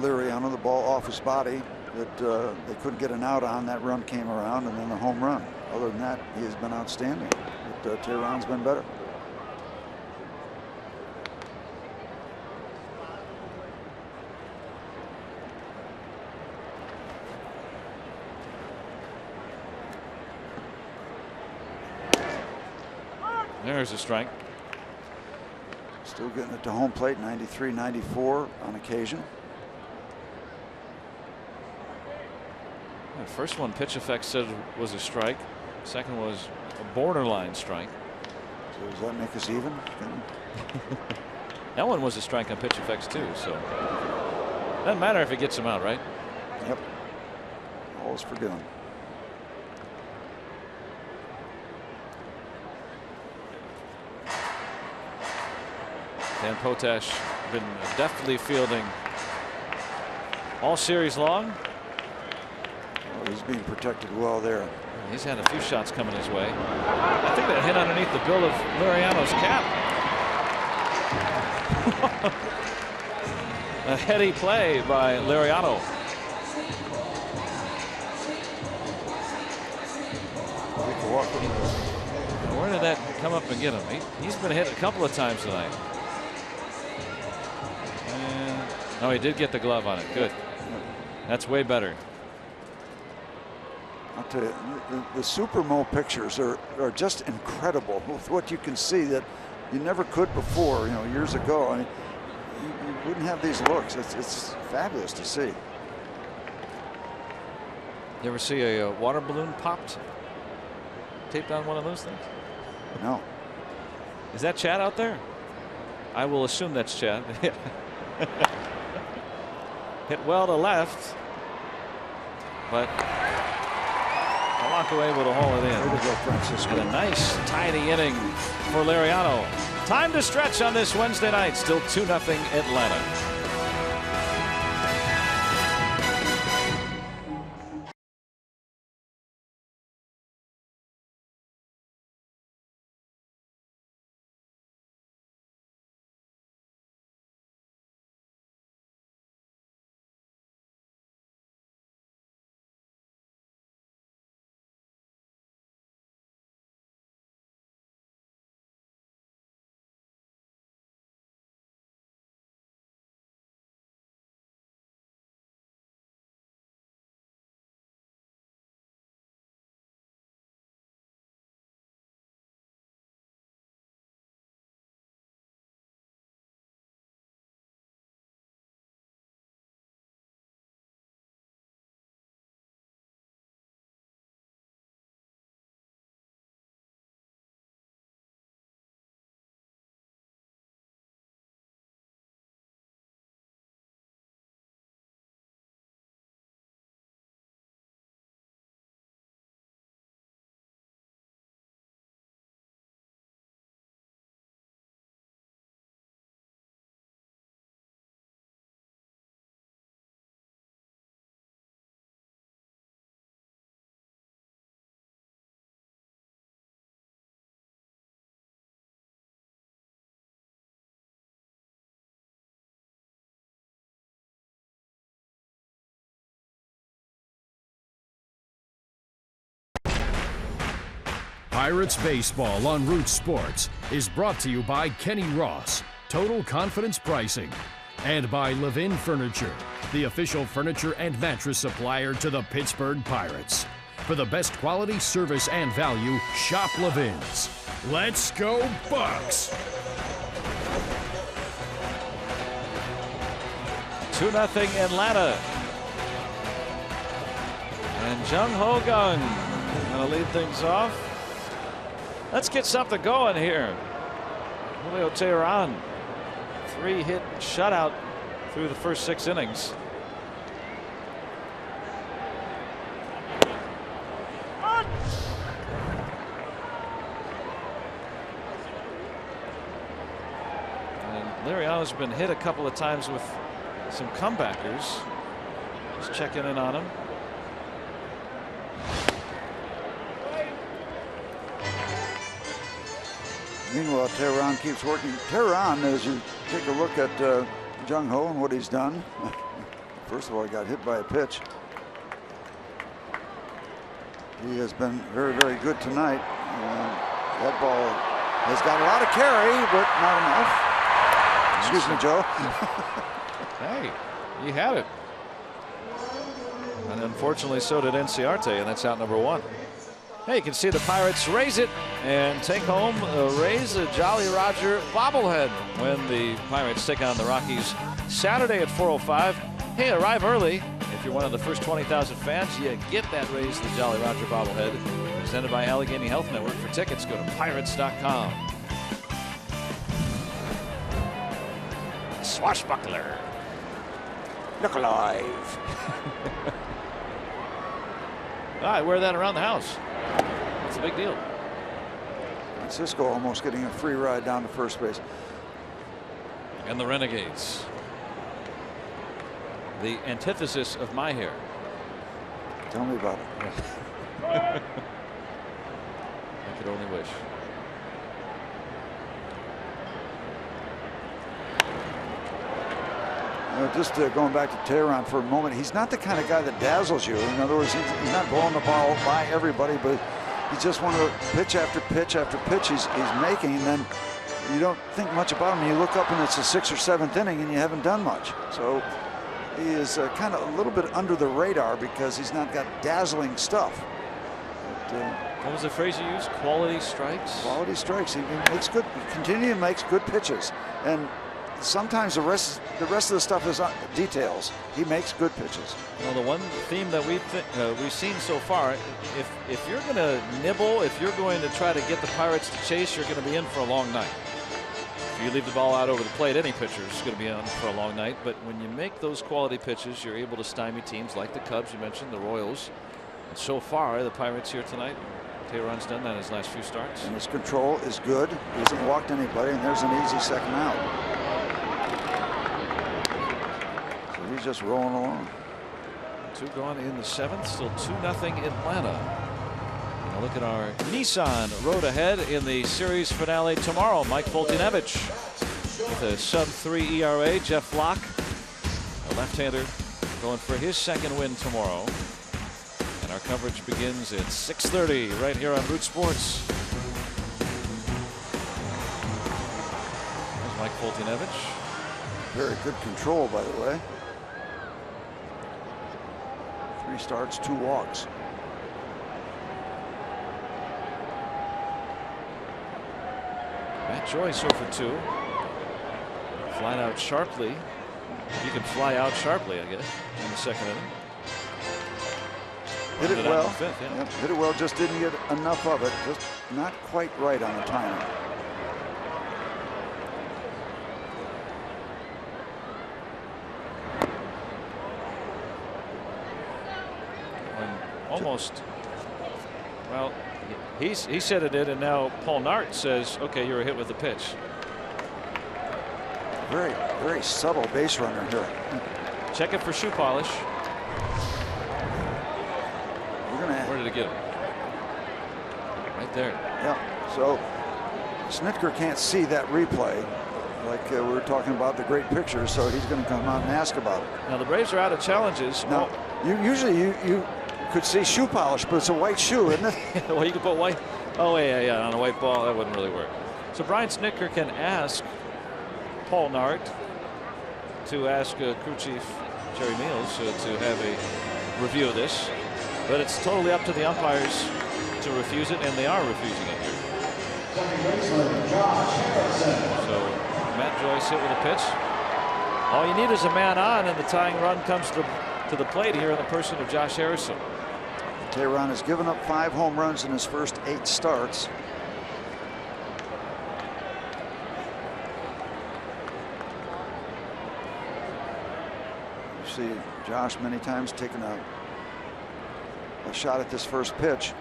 Liriano. The ball off his body that they couldn't get an out on. That run came around, and then the home run. Other than that, he has been outstanding. But Tehran's been better. There's a strike. Still getting it to home plate, 93, 94 on occasion. The first one pitch effect said was a strike. Second was a borderline strike. So does that make us even? That one was a strike on pitch effects too. So doesn't matter if it gets him out, right? Yep. All is forgiven. Dan Potash been deftly fielding all series long. Oh, he's being protected well there. He's had a few shots coming his way. I think that hit underneath the bill of Liriano's cap. A heady play by Liriano. Where did that come up and get him? He's been hit a couple of times tonight. No, he did get the glove on it. Good. That's way better. I'll tell you, the Supermo pictures are just incredible with what you can see that you never could before, years ago. I mean, you wouldn't have these looks. It's fabulous to see. You ever see a water balloon popped? Taped on one of those things? No. Is that Chad out there? I will assume that's Chad. Hit well to left, but Polanco able to haul it in. And a nice tidy inning for Liriano. Time to stretch on this Wednesday night. Still 2-0 Atlanta. Pirates Baseball on Root Sports is brought to you by Kenny Ross, Total Confidence Pricing, and by Levin Furniture, the official furniture and mattress supplier to the Pittsburgh Pirates. For the best quality, service, and value, shop Levin's. Let's go Bucks! 2-0 Atlanta. And Jung Ho Gung going to lead things off. Let's get something going here. Julio Tehran, 3-hit shutout through the first 6 innings. And Liriano's been hit a couple of times with some comebackers. Just checking in on him. Meanwhile, Tehran keeps working. Tehran, as you take a look at Jung Ho and what he's done. First of all, he got hit by a pitch. He has been very, very good tonight. That ball has got a lot of carry, but not enough. Excuse me, Joe. Hey, you had it. And unfortunately, so did Enciarte, and that's out number 1. Hey, you can see the Pirates raise it and take home raise a Jolly Roger bobblehead when the Pirates take on the Rockies Saturday at 4:05. Hey, arrive early. If you're one of the first 20,000 fans, you get that raise the Jolly Roger bobblehead. Presented by Allegheny Health Network. For tickets, go to pirates.com. Swashbuckler. Look alive. I wear that around the house. It's a big deal. Francisco almost getting a free ride down to first base. And the Renegades. The antithesis of my hair. Tell me about it. I could only wish. Just going back to Tehran for a moment, he's not the kind of guy that dazzles you. In other words, he's not blowing the ball by everybody, but he's just one of the pitch after pitch after pitch he's making, and then you don't think much about him. You look up and it's the 6th or 7th inning and you haven't done much. So he is kind of a little bit under the radar because he's not got dazzling stuff. But, what was the phrase you used? Quality strikes? Quality strikes. He makes good, continually makes good pitches. And sometimes the rest of the stuff is details. He makes good pitches. Well, the one theme that we've seen so far, if you're going to nibble, if you're going to try to get the Pirates to chase, you're going to be in for a long night. If you leave the ball out over the plate, any pitcher is going to be in for a long night. But when you make those quality pitches, you're able to stymie teams like the Cubs, you mentioned, the Royals. And so far, the Pirates here tonight, Tehran's done that in his last few starts. And his control is good. He hasn't walked anybody, and there's an easy second out. He's just rolling along. 2 gone in the 7th. Still 2-0 Atlanta. Now look at our Nissan road ahead in the series finale tomorrow. Mike Foltynewicz with a sub-3 ERA. Jeff Locke, a left-hander, going for his 2nd win tomorrow. And our coverage begins at 6:30 right here on Root Sports. There's Mike Foltynewicz. Very good control, by the way. 3 starts, 2 walks. Matt Joyce over 2. Flying out sharply. You can fly out sharply, I guess, in the 2nd inning. Hit it well. 5th, yeah. Yep, hit it well, just didn't get enough of it. Just not quite right on the timing. Almost. Well, he said it did, and now Paul Nart says, okay, you're a hit with the pitch. Very, very subtle base runner here. Check it for shoe polish. Where did it get him? Right there. Yeah. So Snitker can't see that replay, like we were talking about the great pictures. So he's going to come out and ask about it. Now the Braves are out of challenges. Now, usually you could see shoe polish, but it's a white shoe, isn't it? Well, you could put white. Oh, yeah, on a white ball, that wouldn't really work. So Brian Snitker can ask Paul Nart to ask crew chief Jerry Meals to have a review of this, but it's totally up to the umpires to refuse it, and they are refusing it here. So Matt Joyce hit with a pitch. All you need is a man on, and the tying run comes to the plate here in the person of Josh Harrison. Tehran has given up 5 home runs in his first 8 starts. You see Josh many times taking a shot at this first pitch.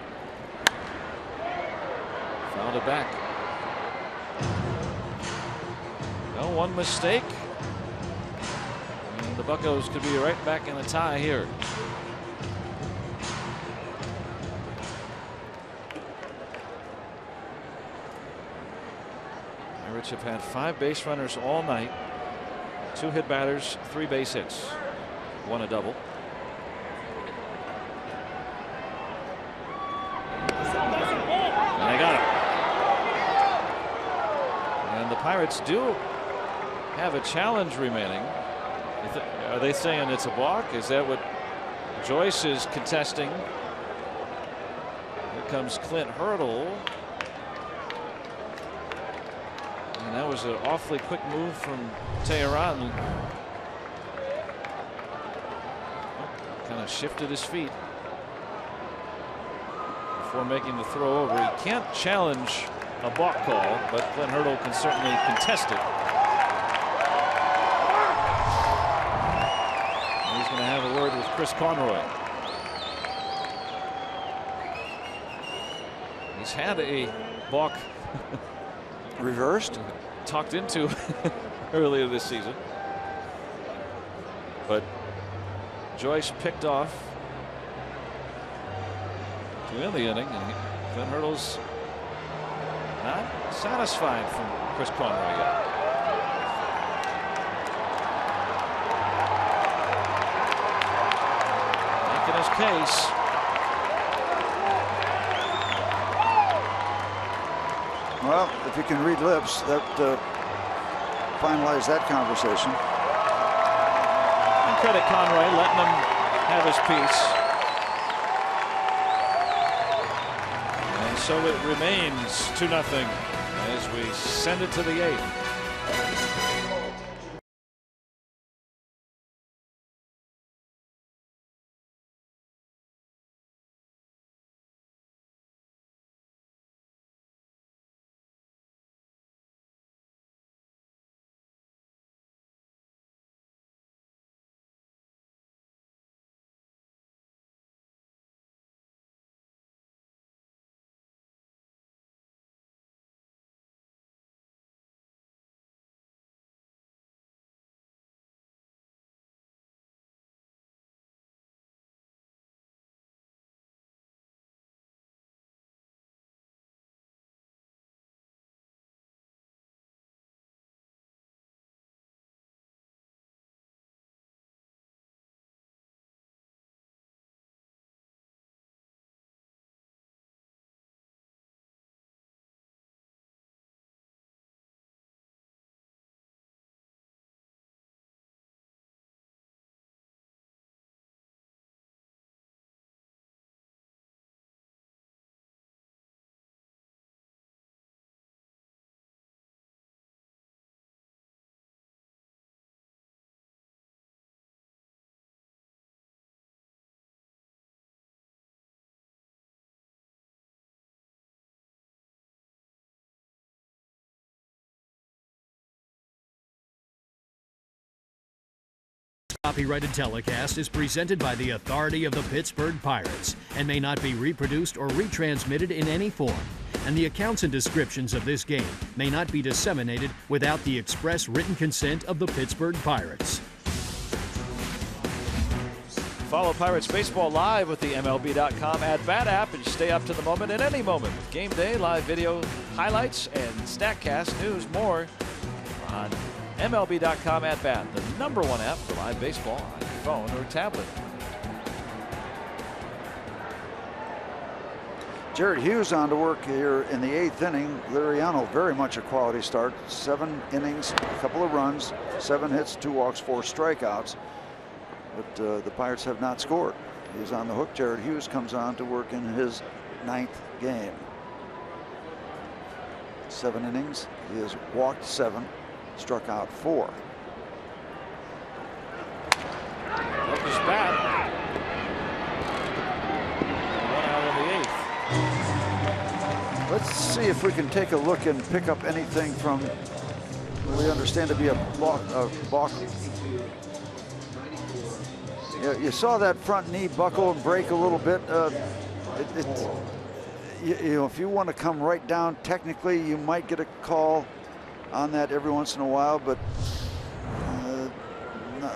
Fouled it back. No, one mistake. And the Buccos could be right back in a tie here. Pirates have had 5 base runners all night. 2 hit batters, 3 base hits. 1 a double. And they got it. And the Pirates do have a challenge remaining. Are they saying it's a balk? Is that what Joyce is contesting? Here comes Clint Hurdle. And that was an awfully quick move from Teheran. Kind of shifted his feet before making the throw over. He can't challenge a balk call, but Clint Hurdle can certainly contest it. And he's going to have a word with Chris Conroy. He's had a balk reversed, talked into earlier this season, but Joyce picked off to end the inning, and Clint Hurdle's not satisfied from Chris Conroy yet. Making his case. Well, if you can read lips, that finalize that conversation. And credit Conroy letting him have his piece. And so it remains 2-0 as we send it to the 8th. Copyrighted telecast is presented by the authority of the Pittsburgh Pirates and may not be reproduced or retransmitted in any form. And the accounts and descriptions of this game may not be disseminated without the express written consent of the Pittsburgh Pirates. Follow Pirates Baseball live with the MLB.com at-bat app and stay up to the moment at any moment with game day, live video highlights, and StatCast news more on MLB.com at-bat, the #1 app for live baseball on your phone or tablet. Jared Hughes on to work here in the 8th inning. Liriano, very much a quality start. 7 innings, a couple of runs, 7 hits, 2 walks, 4 strikeouts. But the Pirates have not scored. He's on the hook. Jared Hughes comes on to work in his 9th game. 7 innings. He has walked 7, struck out 4. Up his bat. 1 out of the 8th. Let's see if we can take a look and pick up anything from what we understand to be a balk You saw that front knee buckle and break a little bit. You know, if you want to come right down, technically you might get a call on that every once in a while, but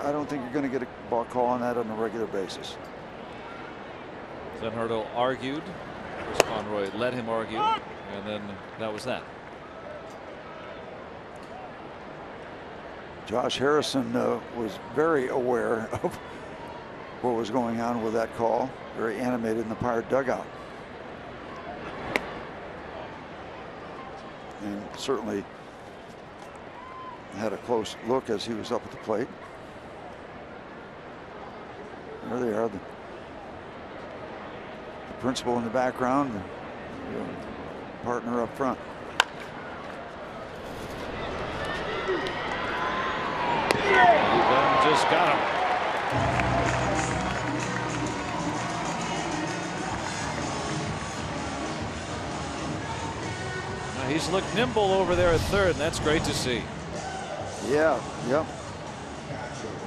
I don't think you're going to get a ball call on that on a regular basis. Then Hurdle argued. Chris Conroy let him argue, and then that was that. Josh Harrison was very aware of what was going on with that call. Very animated in the Pirate dugout. And certainly had a close look as he was up at the plate. There they are, the principal in the background, the partner up front. Just got him. Now he's looked nimble over there at third, and that's great to see. Yeah, yep.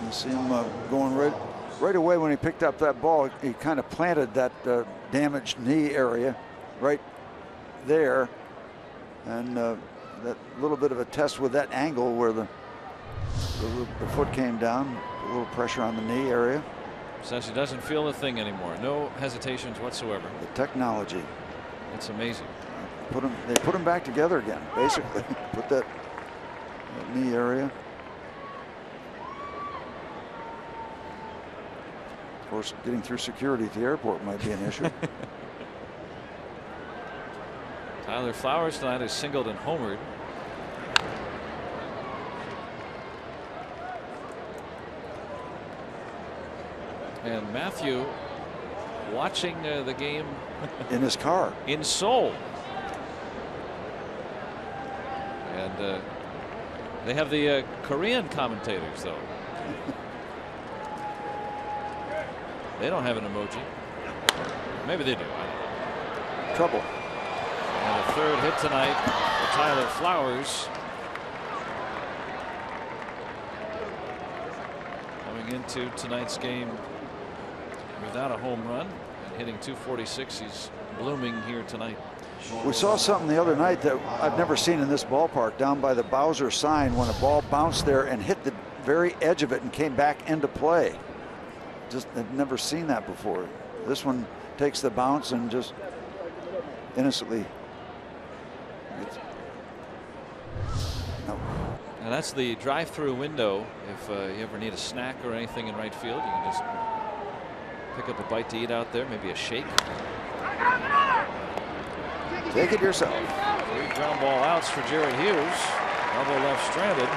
You see him going right away when he picked up that ball. He kind of planted that damaged knee area right there, and that little bit of a test with that angle where the foot came down, a little pressure on the knee area. Says he doesn't feel a thing anymore. No hesitations whatsoever. The technology. It's amazing. They put him back together again, basically. Put that knee area. Of course, getting through security at the airport might be an issue. Tyler Flowers tonight has singled and homered. And Matthew watching the game in his car in Seoul. And they have the Korean commentators, though. They don't have an emoji. Maybe they do. Trouble. And a third hit tonight for Tyler Flowers. Coming into tonight's game without a home run and hitting .246. He's blooming here tonight. We saw something the other night that I've never seen in this ballpark, down by the Bowser sign, when a ball bounced there and hit the very edge of it and came back into play. Just I've never seen that before. This one takes the bounce and just innocently. No. Now that's the drive-through window. If you ever need a snack or anything in right field, you can just pick up a bite to eat out there, maybe a shake. Take it yourself. 3 ground ball outs for Jared Hughes. Elbow left stranded.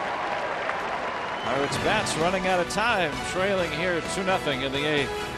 Pirates bats running out of time, trailing here 2-0 in the 8th.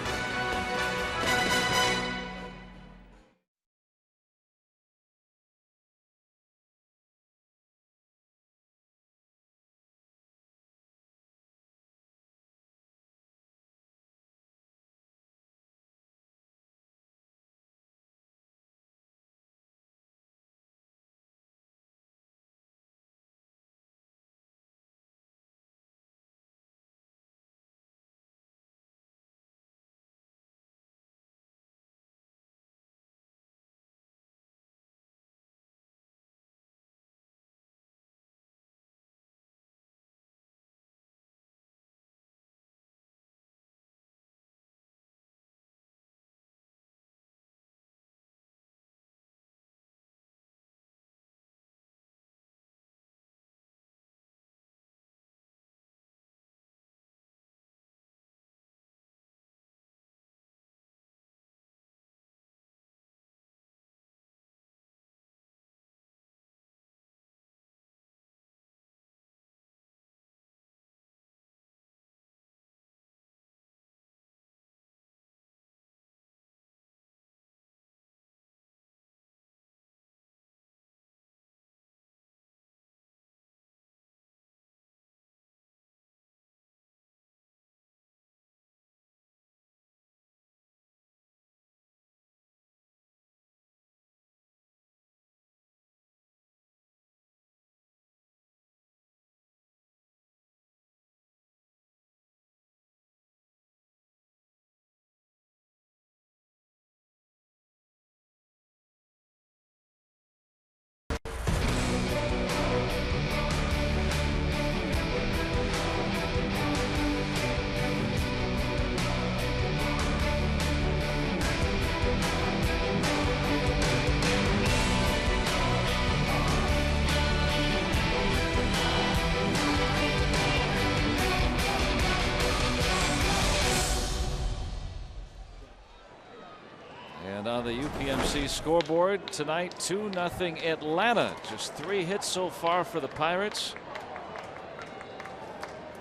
And on the UPMC scoreboard tonight, 2-0 Atlanta. Just 3 hits so far for the Pirates.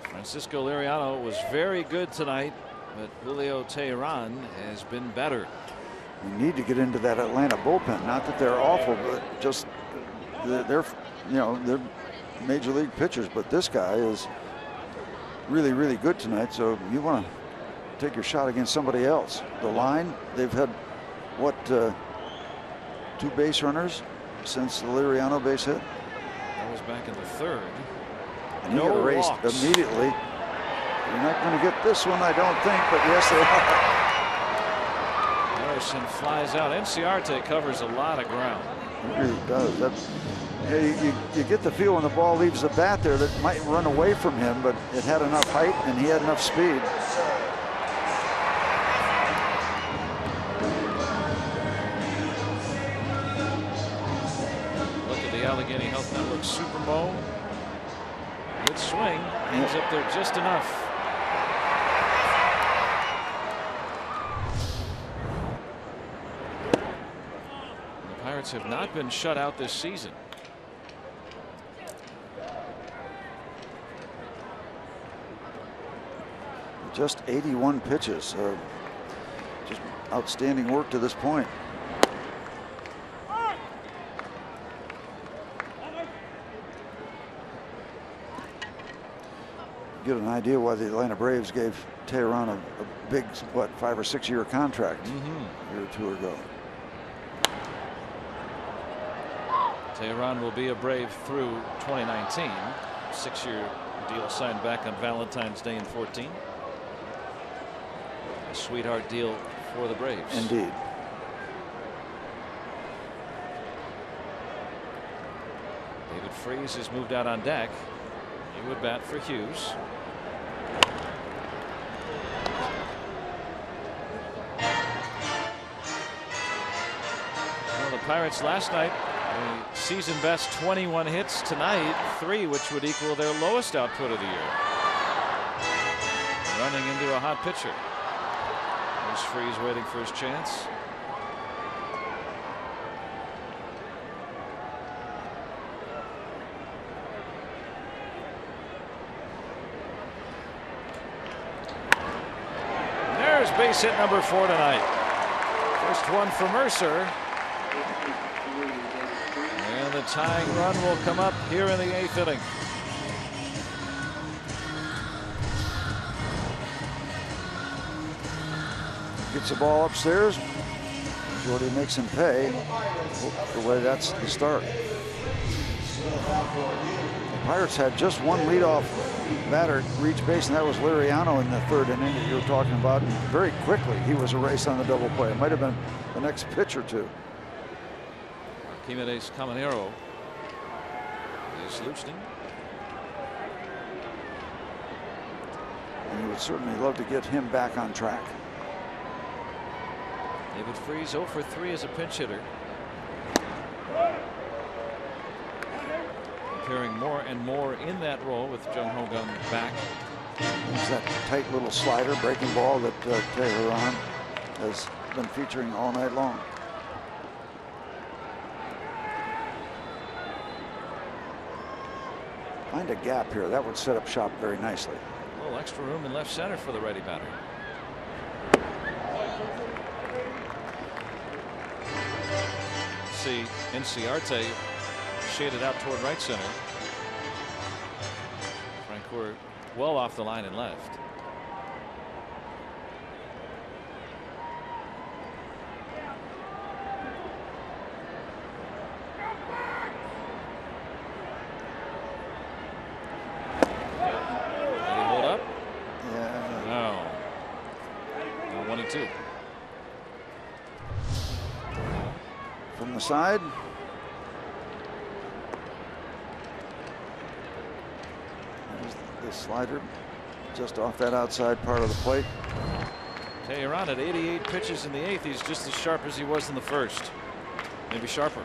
Francisco Liriano was very good tonight, but Julio Teheran has been better. We need to get into that Atlanta bullpen. Not that they're awful, but just they're major league pitchers. But this guy is really, really good tonight. So you want to take your shot against somebody else. The line, they've had what 2 base runners since the Liriano base hit. That was back in the 3rd. And he got erased immediately. You're not going to get this one, I don't think, but yes, they are. Harrison flies out. Inciarte covers a lot of ground. He really does. You get the feel when the ball leaves the bat there that it might run away from him, but it had enough height and he had enough speed. Look at the Allegheny Health Network Supermo. Good swing. Ends up there just enough. The Pirates have not been shut out this season. Just 81 pitches. Just outstanding work to this point. Get an idea why the Atlanta Braves gave Teheran a big, what, 5 or 6 year contract a year or 2 ago. Teheran will be a Brave through 2019. 6-year deal signed back on Valentine's Day in 14. A sweetheart deal for the Braves. Indeed. David Freese has moved out on deck. He would bat for Hughes. Well, the Pirates last night, a season best 21 hits. Tonight 3, which would equal their lowest output of the year. Running into a hot pitcher. There's Freese waiting for his chance. There's base hit number 4 tonight. First one for Mercer. And the tying run will come up here in the 8th inning. Gets the ball upstairs. Jordy makes him pay. The way that's the start. The Pirates had just one leadoff batter reach base, and that was Liriano in the 3rd inning that you were talking about. And very quickly, he was erased on the double play. It might have been the next pitch or two. Archimedes Caminero is loosening. And you would certainly love to get him back on track. David Freese 0 for 3 as a pinch hitter. Appearing more and more in that role with Jung Ho Gun back. There's that tight little slider breaking ball that Teheran has been featuring all night long. Find a gap here. That would set up shop very nicely. A little extra room in left center for the righty batter. See Inciarte shaded out toward right center. Francoeur well off the line and left. Did he hold up? Yeah. No. 1-2. From the side. There's the slider just off that outside part of the plate. Teheran at 88 pitches in the 8th. He's just as sharp as he was in the 1st. Maybe sharper.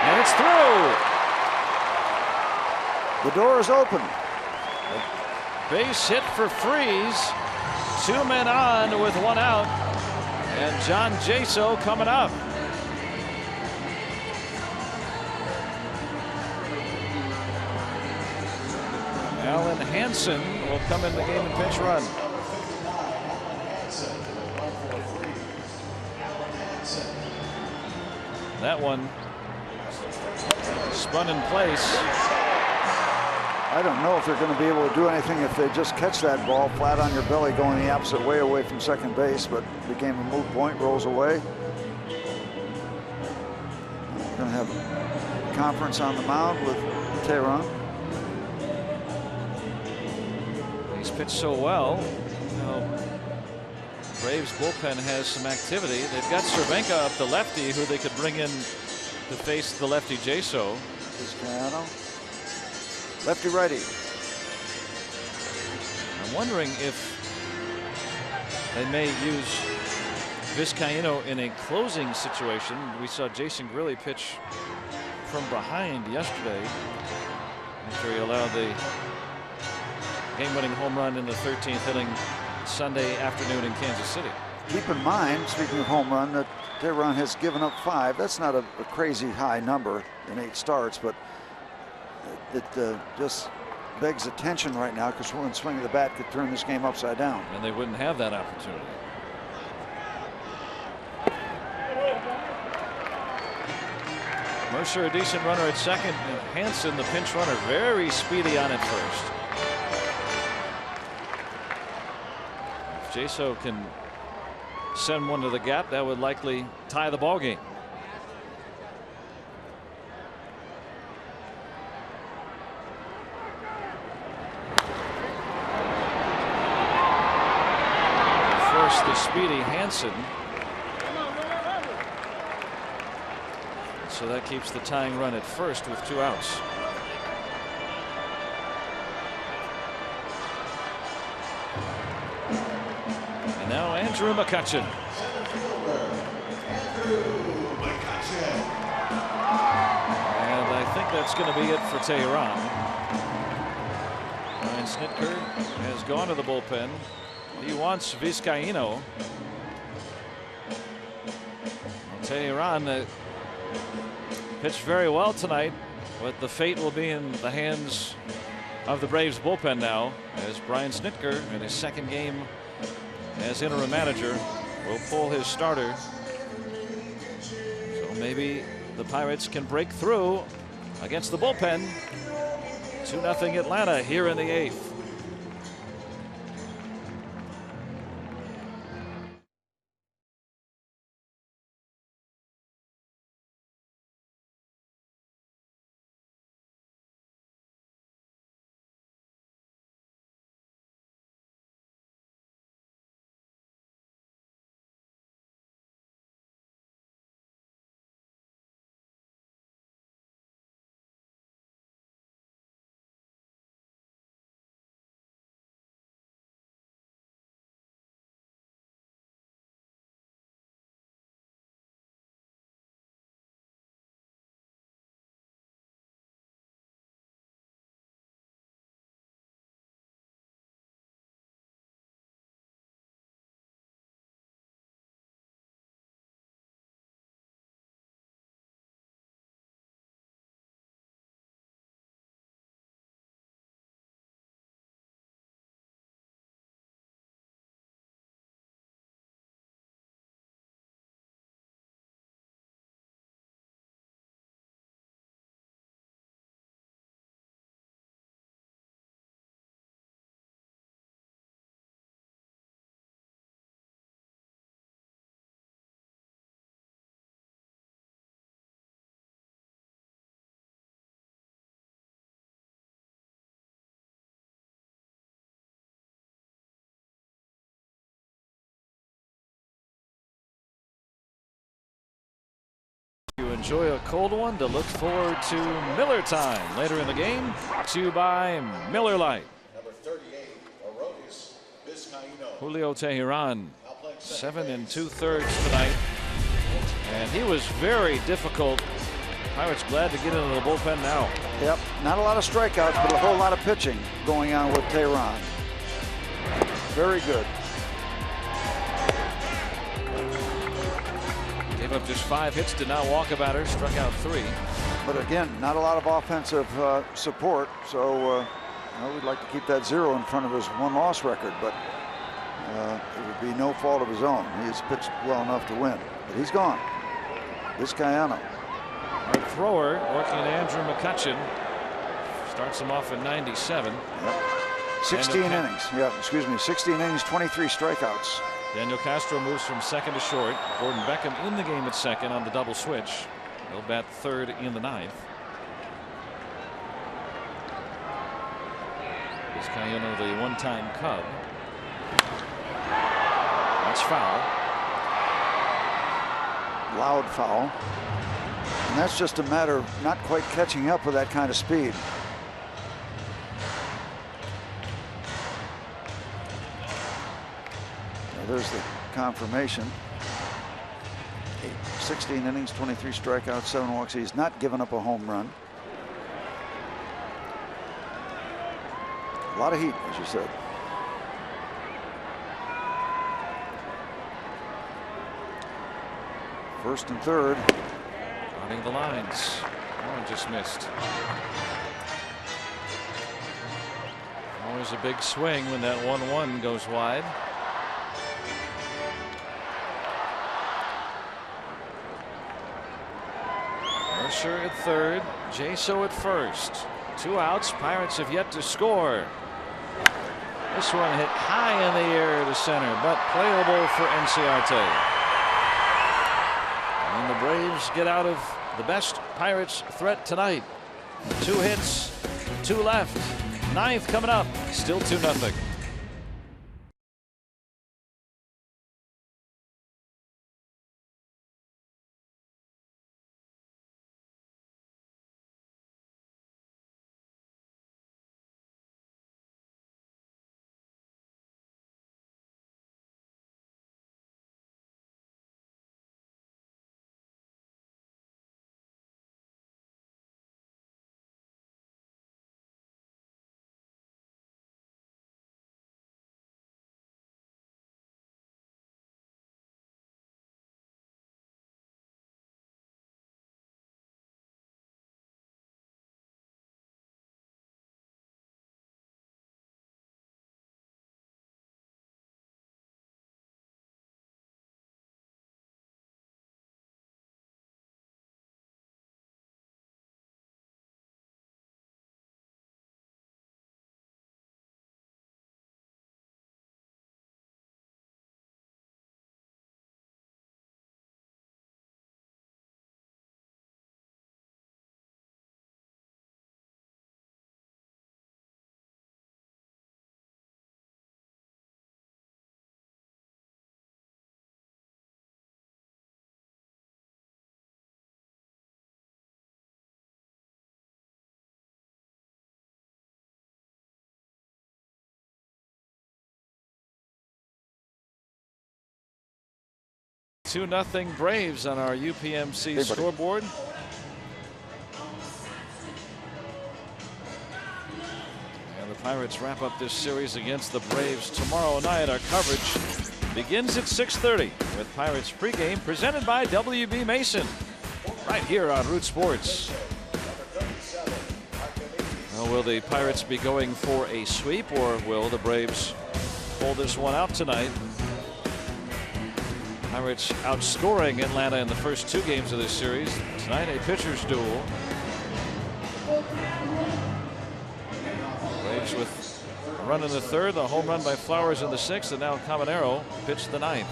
And it's through. The door is open. Base hit for Freeze. 2 men on with 1 out. And John Jaso coming up. Alan Hansen will come in the game and pinch run. That one spun in place. I don't know if they're going to be able to do anything if they just catch that ball flat on your belly going the opposite way away from second base, but it became a moot point, rolls away. We're going to have a conference on the mound with Tehran. He's pitched so well. Braves bullpen has some activity. They've got Cervenka up the lefty, who they could bring in to face the lefty Jaso. Vizcaino. Lefty righty. I'm wondering if they may use Vizcaino in a closing situation. We saw Jason Grilli pitch from behind yesterday after he allowed the game-winning home run in the 13th inning Sunday afternoon in Kansas City. Keep in mind, speaking of home run, that Tehran has given up 5. That's not a crazy high number in 8 starts, but it just begs attention right now because one swing of the bat could turn this game upside down. And they wouldn't have that opportunity. Mercer a decent runner at second, and Hansen the pinch runner very speedy on at first. If Jaso can send one to the gap, that would likely tie the ball game. First the speedy Hansen. So that keeps the tying run at first with 2 outs. And now Andrew McCutchen. And I think that's going to be it for Tehran. Ryan Snitker has gone to the bullpen. He wants Vizcaino. Tehran pitched very well tonight, but the fate will be in the hands of the Braves bullpen now, as Brian Snitker in his second game as interim manager will pull his starter. So maybe the Pirates can break through against the bullpen. 2-0 Atlanta here in the 8th. You enjoy a cold one, to look forward to Miller time later in the game. Brought to you by Miller Lite. Number 38, Orioles, Vizcaino. Julio Tehran, 7 2/3 tonight, and he was very difficult Pirates glad to get into the bullpen now. Yep, not a lot of strikeouts, but a whole lot of pitching going on with Tehran. Very good. Gave up just 5 hits, did not walk a batter, struck out 3. But again, not a lot of offensive support, so we'd like to keep that 0 in front of his 1-loss record, but it would be no fault of his own. He has pitched well enough to win, but he's gone. Vizcaino. Our thrower, working Andrew McCutchen, starts him off at 97. Yep. 16 innings. Yeah, excuse me. 16 innings, 23 strikeouts. Daniel Castro moves from second to short. Gordon Beckham in the game at second on the double switch. He'll bat third in the 9th. Vizcaino, the one-time Cub. That's foul. Loud foul. And that's just a matter of not quite catching up with that kind of speed. Now there's the confirmation. 16 innings, 23 strikeouts, 7 walks. He's not given up a home run. A lot of heat, as you said. First and third. Running the lines. Oh, just missed. Always a big swing when that 1-1 goes wide. Mercer at third, Jaso at first. 2 outs. Pirates have yet to score. This one hit high in the air to center, but playable for Enciarte. And the Braves get out of the best Pirates threat tonight. 2 hits, 2 left. 9th coming up. Still 2-0. Two 2-0 Braves on our UPMC scoreboard. And the Pirates wrap up this series against the Braves tomorrow night. Our coverage begins at 6:30 with Pirates pregame presented by WB Mason right here on Root Sports. Well, will the Pirates be going for a sweep, or will the Braves pull this one out tonight? Pirates outscoring Atlanta in the first 2 games of this series. Tonight, a pitcher's duel. Braves with a run in the 3rd, a home run by Flowers in the 6th, and now Caminero pitched the 9th.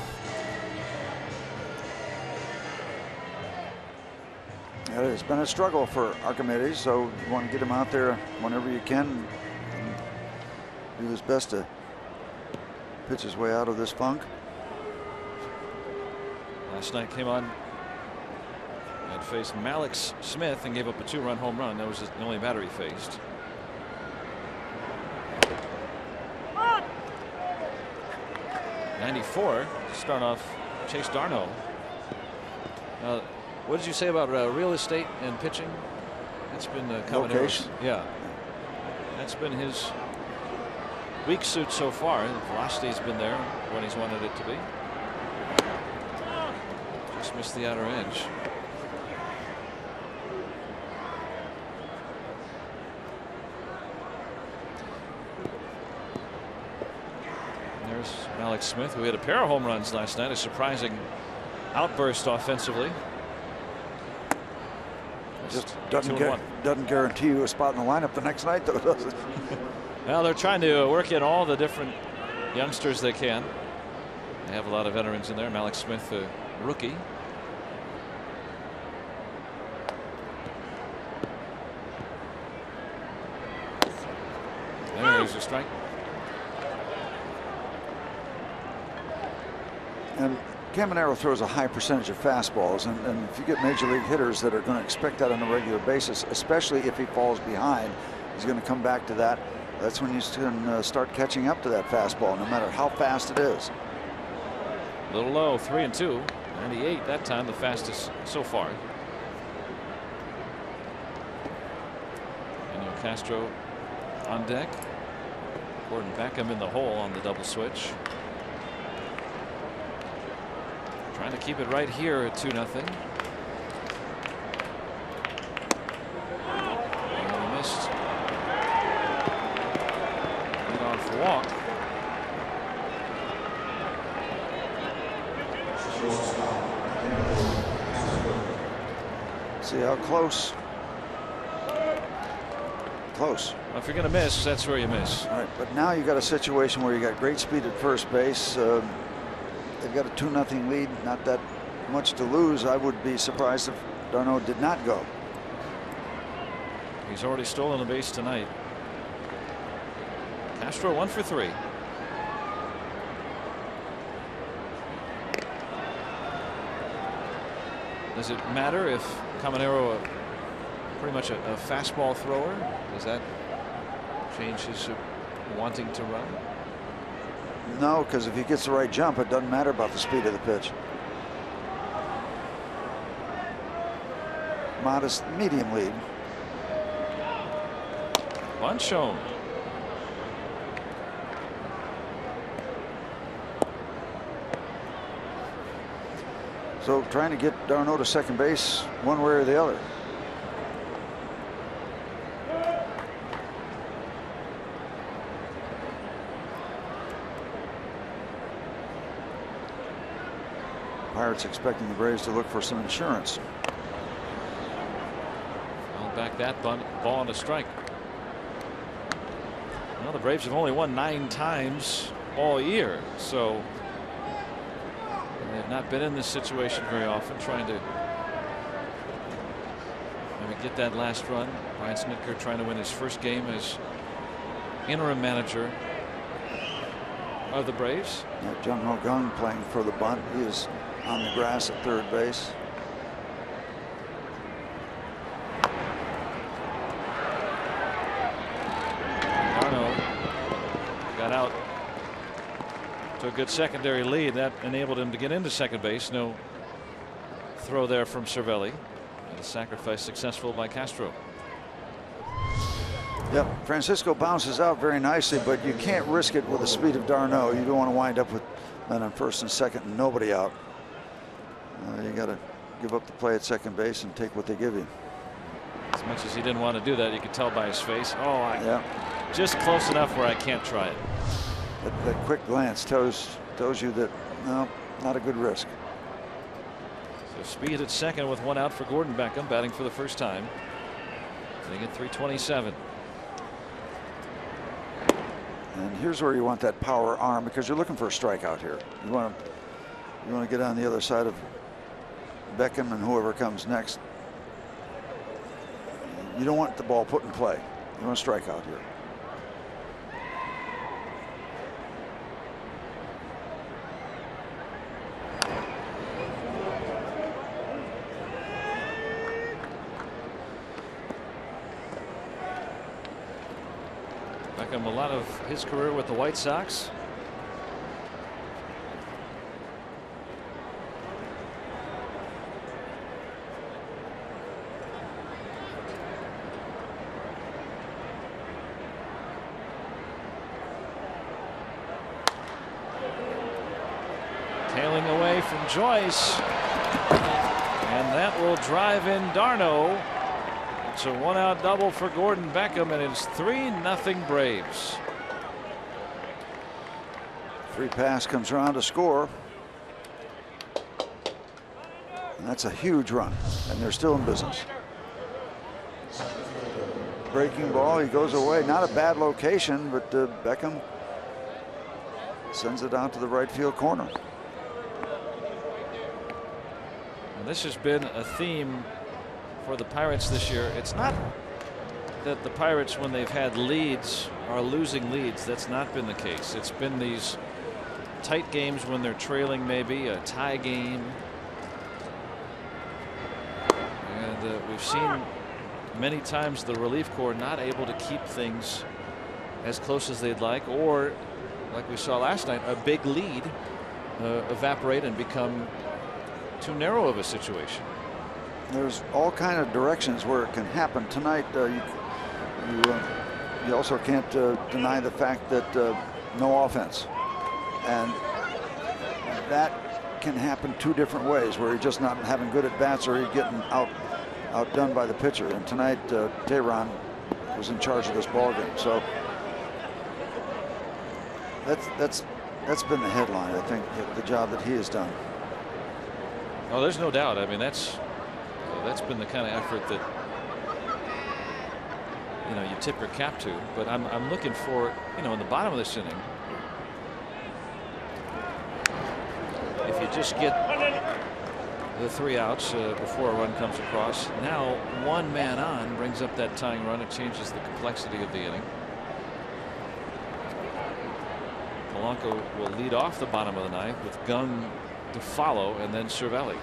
It's been a struggle for Archimedes, so you want to get him out there whenever you can and do his best to pitch his way out of this funk. Last night came on and faced Malix Smith and gave up a 2-run home run. That was the only batter he faced. '94 start off Chase Darno. What did you say about real estate and pitching? That's been Location. Yeah, that's been his weak suit so far. The velocity's been there when he's wanted it to be. Just missed the outer edge. There's Alex Smith, who hit a pair of home runs last night. A surprising outburst offensively. Just doesn't guarantee you a spot in the lineup the next night, though, does it? Well, they're trying to work in all the different youngsters they can. They have a lot of veterans in there. Alex Smith, a rookie. There's a strike. And Caminero throws a high percentage of fastballs, and if you get major league hitters that are going to expect that on a regular basis, especially if he falls behind, he's going to come back to that. That's when you can start catching up to that fastball, no matter how fast it is. A little low, 3-2, 98 that time, the fastest so far. Daniel Castro on deck. Gordon Beckham in the hole on the double switch. Trying to keep it right here at 2-0. And he missed. Lead-off walk. See how close. Close. Well, if you're going to miss, that's where you miss. All right, but now you got a situation where you got great speed at first base. They've got a 2-0 lead, not that much to lose. I would be surprised if d'Arnaud did not go. He's already stolen a base tonight. Castro 1 for 3. Does it matter if Caminero pretty much a fastball thrower? Does that change his wanting to run? No, because if he gets the right jump, it doesn't matter about the speed of the pitch. Modest medium lead. Bunt shown. So trying to get d'Arnaud to second base one way or the other. Pirates expecting the Braves to look for some insurance. Fouled back that bunt, ball on a strike. Well, the Braves have only won 9 times all year, so they've not been in this situation very often, trying to maybe get that last run. Brian Snitker trying to win his first game as interim manager of the Braves. Yeah, Jung Ho Kang playing for the bunt. He is on the grass at third base. d'Arnaud got out to a good secondary lead. That enabled him to get into second base. No throw there from Cervelli. And a sacrifice successful by Castro. Yep, Francisco bounces out very nicely, but you can't risk it with the speed of d'Arnaud. You don't want to wind up with men on first and second and nobody out. You got to give up the play at second base and take what they give you. As much as he didn't want to do that, you could tell by his face. Oh, yeah, just close enough where I can't try it. That quick glance tells you that no, not a good risk. So speed at second with 1 out for Gordon Beckham, batting for the first time. Hitting at 327. And here's where you want that power arm, because you're looking for a strikeout here. You want to get on the other side of Beckham and whoever comes next. You don't want the ball put in play. You want a strikeout here. Beckham, a lot of his career with the White Sox. Joyce. And that will drive in Darno. It's a 1-out double for Gordon Beckham, and it's 3-0 Braves. Free pass comes around to score. And that's a huge run, and they're still in business. Breaking ball, he goes away. Not a bad location, but Beckham sends it out to the right field corner. And this has been a theme for the Pirates this year. It's not that the Pirates, when they've had leads, are losing leads. That's not been the case. It's been these tight games when they're trailing, maybe a tie game. And we've seen many times the relief corps not able to keep things as close as they'd like, or like we saw last night, a big lead evaporate and become too narrow of a situation. There's all kind of directions where it can happen tonight. You also can't deny the fact that no offense, and that can happen two different ways, where you're just not having good at bats or you're getting outdone by the pitcher. And tonight Tehran was in charge of this ball game, so that's been the headline. I think the job that he has done. Oh, there's no doubt. I mean, that's been the kind of effort that you tip your cap to. But I'm looking for, in the bottom of this inning, if you just get the 3 outs before a run comes across, now 1 man on brings up that tying run. It changes the complexity of the inning. Polanco will lead off the bottom of the ninth with Gunn to follow, and then Cervelli.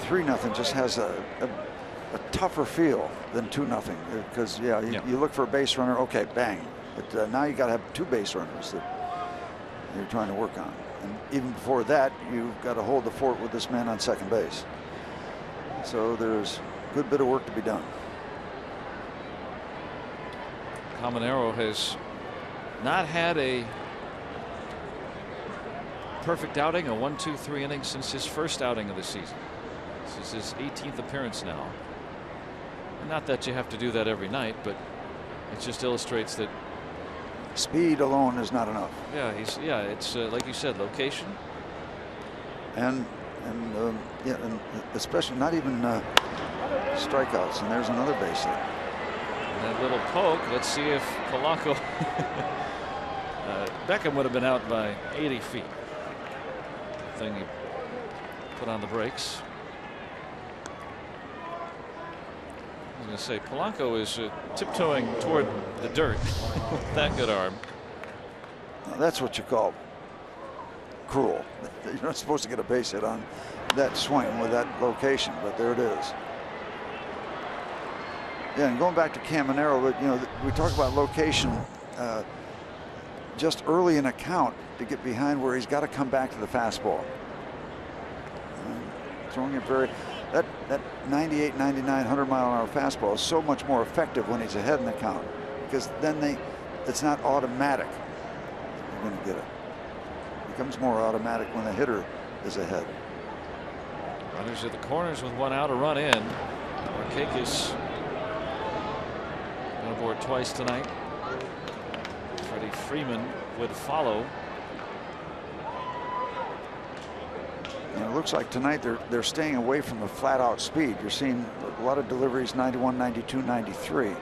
Three 3-0 just has a tougher feel than 2-0, because you look for a base runner, okay, bang, but now you got to have 2 base runners that you're trying to work on, and even before that you've got to hold the fort with this man on second base. So there's a good bit of work to be done. Caminero has not had a perfect outing, a 1-2-3 inning since his first outing of the season. This is his 18th appearance now. And not that you have to do that every night, but it just illustrates that speed alone is not enough. Yeah, it's like you said, location, and especially not even strikeouts. And there's another base hit. That little poke. Let's see if Polanco Beckham would have been out by 80 feet. Thing he put on the brakes. I was going to say Polanco is tiptoeing toward the dirt with that good arm. Now that's what you call cruel. You're not supposed to get a base hit on that swing with that location, but there it is. Yeah, and going back to Caminero, but we talk about location just early in a count to get behind where he's got to come back to the fastball. Throwing it that 98, 99, 100-mile-an-hour fastball is so much more effective when he's ahead in the count, because then it's not automatic. You're going to get it. It becomes more automatic when the hitter is ahead. Runners at the corners with 1 out, a run in. Markakis on board twice tonight. Freddie Freeman would follow. And it looks like tonight they're staying away from the flat out speed. You're seeing a lot of deliveries 91, 92, 93.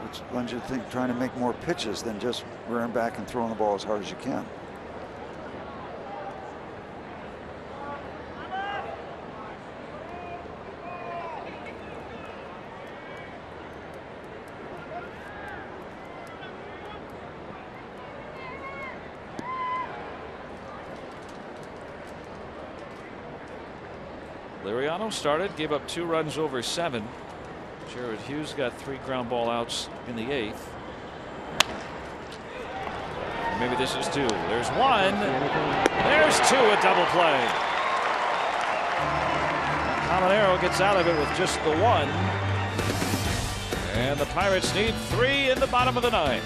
Which lends you to think trying to make more pitches than just rearing back and throwing the ball as hard as you can. Liriano started, gave up 2 runs over 7. Jared Hughes got 3 ground ball outs in the 8th. Maybe this is 2. There's 1. There's 2, a double play. Caminero gets out of it with just the 1. And the Pirates need 3 in the bottom of the 9th.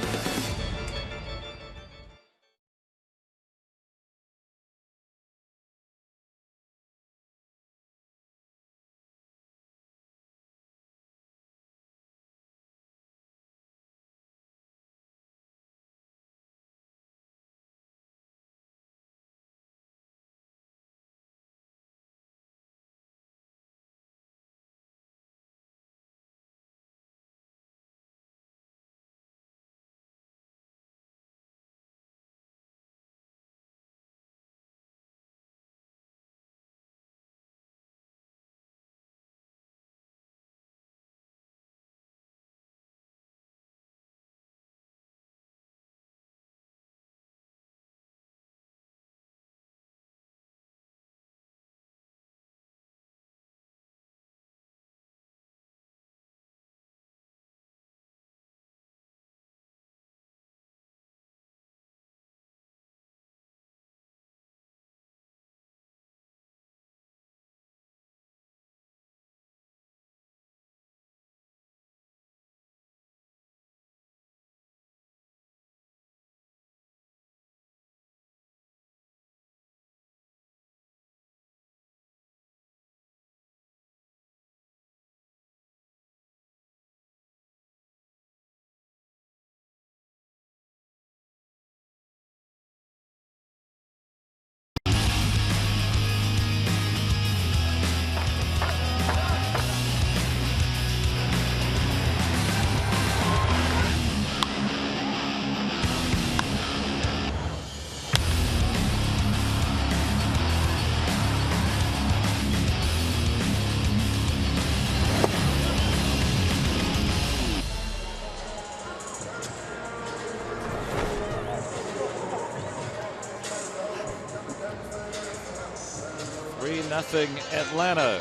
Nothing Atlanta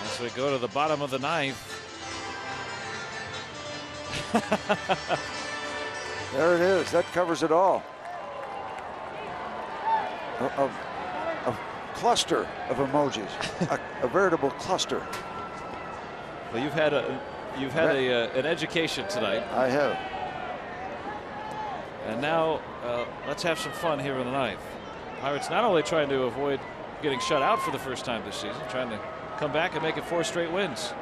as we go to the bottom of the 9th. There it is. That covers it all. A cluster of emojis, a veritable cluster. Well, you've had an education tonight. I have. And now let's have some fun here in the 9th. Pirates not only trying to avoid getting shut out for the first time this season, trying to come back and make it 4 straight wins.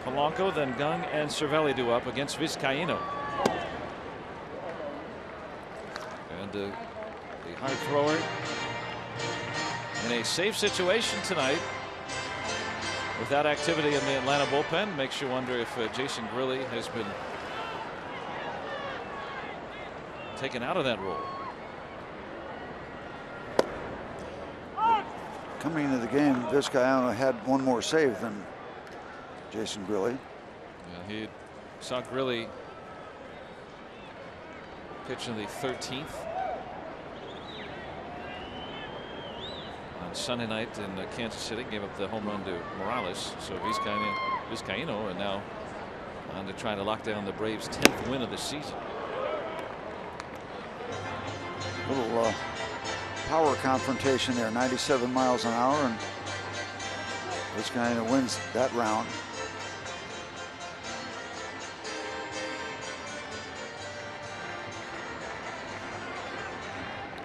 Polanco, then Gung and Cervelli do up against Vizcaino. And the hard thrower in a safe situation tonight without activity in the Atlanta bullpen. Makes you wonder if Jason Grilli has been taken out of that role. Coming into the game, Vizcaino had one more save than Jason Grilli. Yeah, he saw Grilli pitch in the 13th on Sunday night in Kansas City. Gave up the home run to Morales. So Vizcaino and now on to try to lock down the Braves' 10th win of the season. Little power confrontation there, 97 miles an hour, and Vizcaino wins that round.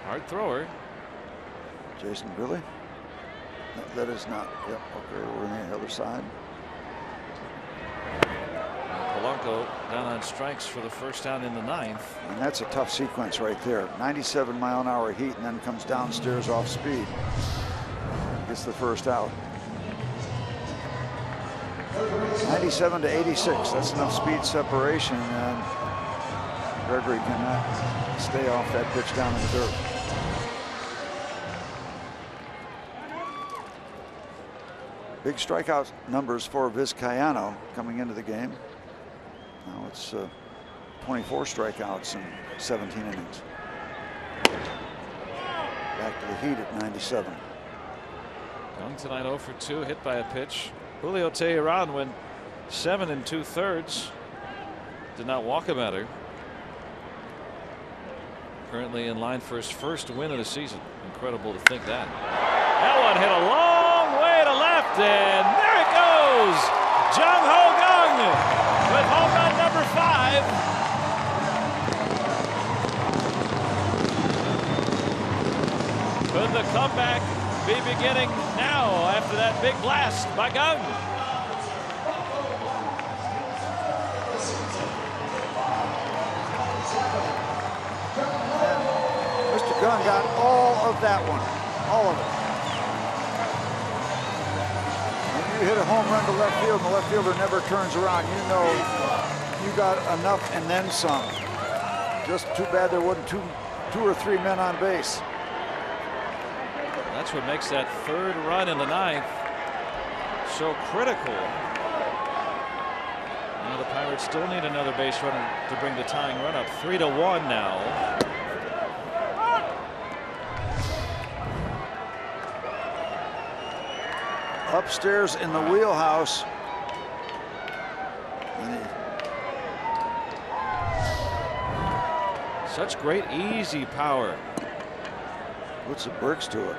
Hard thrower. Jason Grilli. That is not. Yep. Okay, we're on the other side. Polanco down on strikes for the first out in the 9th. And that's a tough sequence right there. 97 mile an hour heat and then comes downstairs off speed. Gets the first out. 97 to 86. That's enough speed separation, and Gregory cannot stay off that pitch down in the dirt. Big strikeout numbers for Vizcaino coming into the game. Now it's 24 strikeouts in 17 innings. Back to the heat at 97. Young tonight 0 for 2, hit by a pitch. Julio Teheran went 7 2/3. Did not walk a batter. Currently in line for his first win of the season. Incredible to think that. That one hit a long way to left, and there it goes. Jung Ho Kang with home run number 5. Could the comeback be beginning now after that big blast by Kang? Mr. Gunn got all of that one, all of it. When you hit a home run to left field and the left fielder never turns around, you know you got enough and then some. Just too bad there wasn't two or three men on base. That's what makes that 3rd run in the 9th so critical. Now the Pirates still need another base runner to bring the tying run up. 3-1 now. Upstairs in the wheelhouse. Such great easy power. Puts the bricks to it.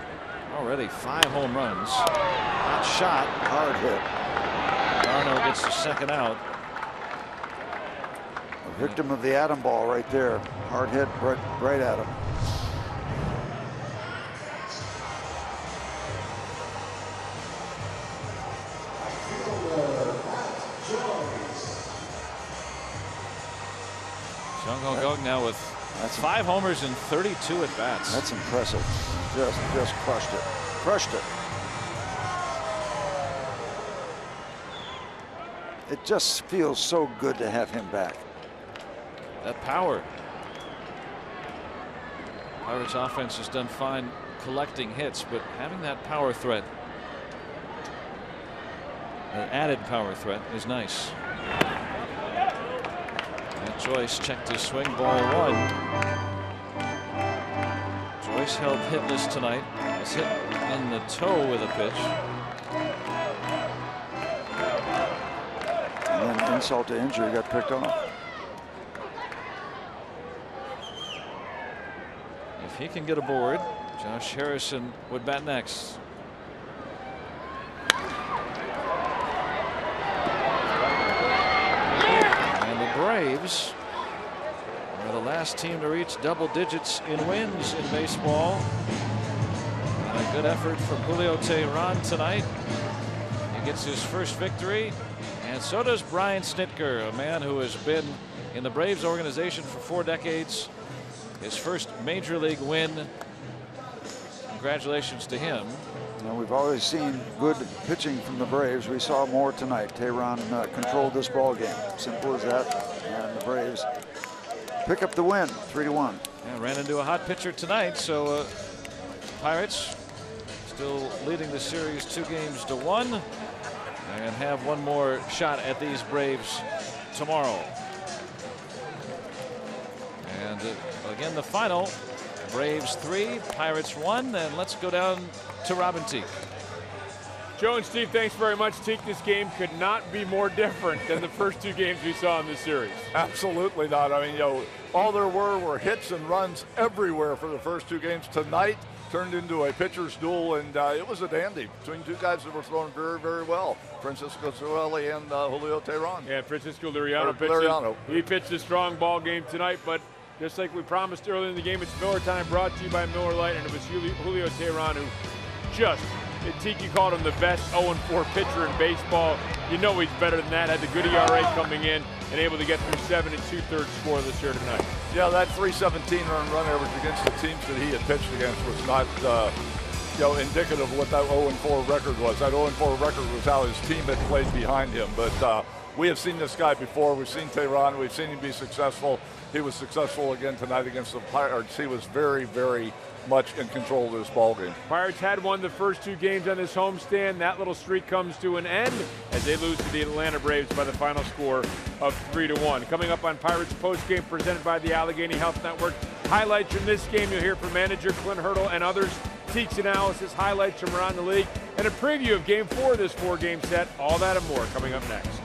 Already 5 home runs. Hot shot. Hard hit. Darno gets the second out. A victim of the atom ball right there. Hard hit right at him. Jung Ho Kang now with 5 homers and 32 at bats. That's impressive. Just crushed it. Crushed it. It just feels so good to have him back. That power. Pirates offense has done fine collecting hits, but having that power threat, an added power threat, is nice. And Joyce checked his swing, ball 1. Joyce held hitless tonight. Was hit in the toe with a pitch. And then insult to injury, got picked off. If he can get aboard, Josh Harrison would bat next. And the Braves are the last team to reach double digits in wins in baseball. And a good effort from Julio Teheran tonight. He gets his first victory, and so does Brian Snitker, a man who has been in the Braves organization for 4 decades. His first major league win. Congratulations to him. Now, we've always seen good pitching from the Braves. We saw more tonight. Teheran controlled this ball game. Simple as that. And the Braves pick up the win, 3-1. Yeah, ran into a hot pitcher tonight, so Pirates still leading the series 2-1 and have one more shot at these Braves tomorrow. And again, the final, Braves 3, Pirates 1. And let's go down to Robin Teak. Joe and Steve, thanks very much. Teak, this game could not be more different than the first 2 games we saw in this series. Absolutely not. I mean, you know, all there were hits and runs everywhere for the first 2 games. Tonight turned into a pitcher's duel, and it was a dandy between 2 guys that were throwing very, very well. Francisco Cervelli and Julio Teheran. Yeah, Francisco Liriano pitched. He pitched a strong ball game tonight, but just like we promised earlier in the game, it's Miller time, brought to you by Miller Lite, and it was Julio Teheran who just, Tiki called him the best 0-4 pitcher in baseball. You know he's better than that. Had the good ERA coming in and able to get through 7 2/3 score this year tonight. Yeah, that 317 run average against the teams that he had pitched against was not indicative of what that 0-4 record was. That 0-4 record was how his team had played behind him. But we have seen this guy before. We've seen Teheran. We've seen him be successful. He was successful again tonight against the Pirates. He was very, very much in control of this ball game. Pirates had won the first 2 games on this homestand. That little streak comes to an end as they lose to the Atlanta Braves by the final score of 3-1. Coming up on Pirates postgame presented by the Allegheny Health Network. Highlights from this game you'll hear from manager Clint Hurdle and others. Teak's analysis, highlights from around the league, and a preview of Game 4 of this 4-game set. All that and more coming up next.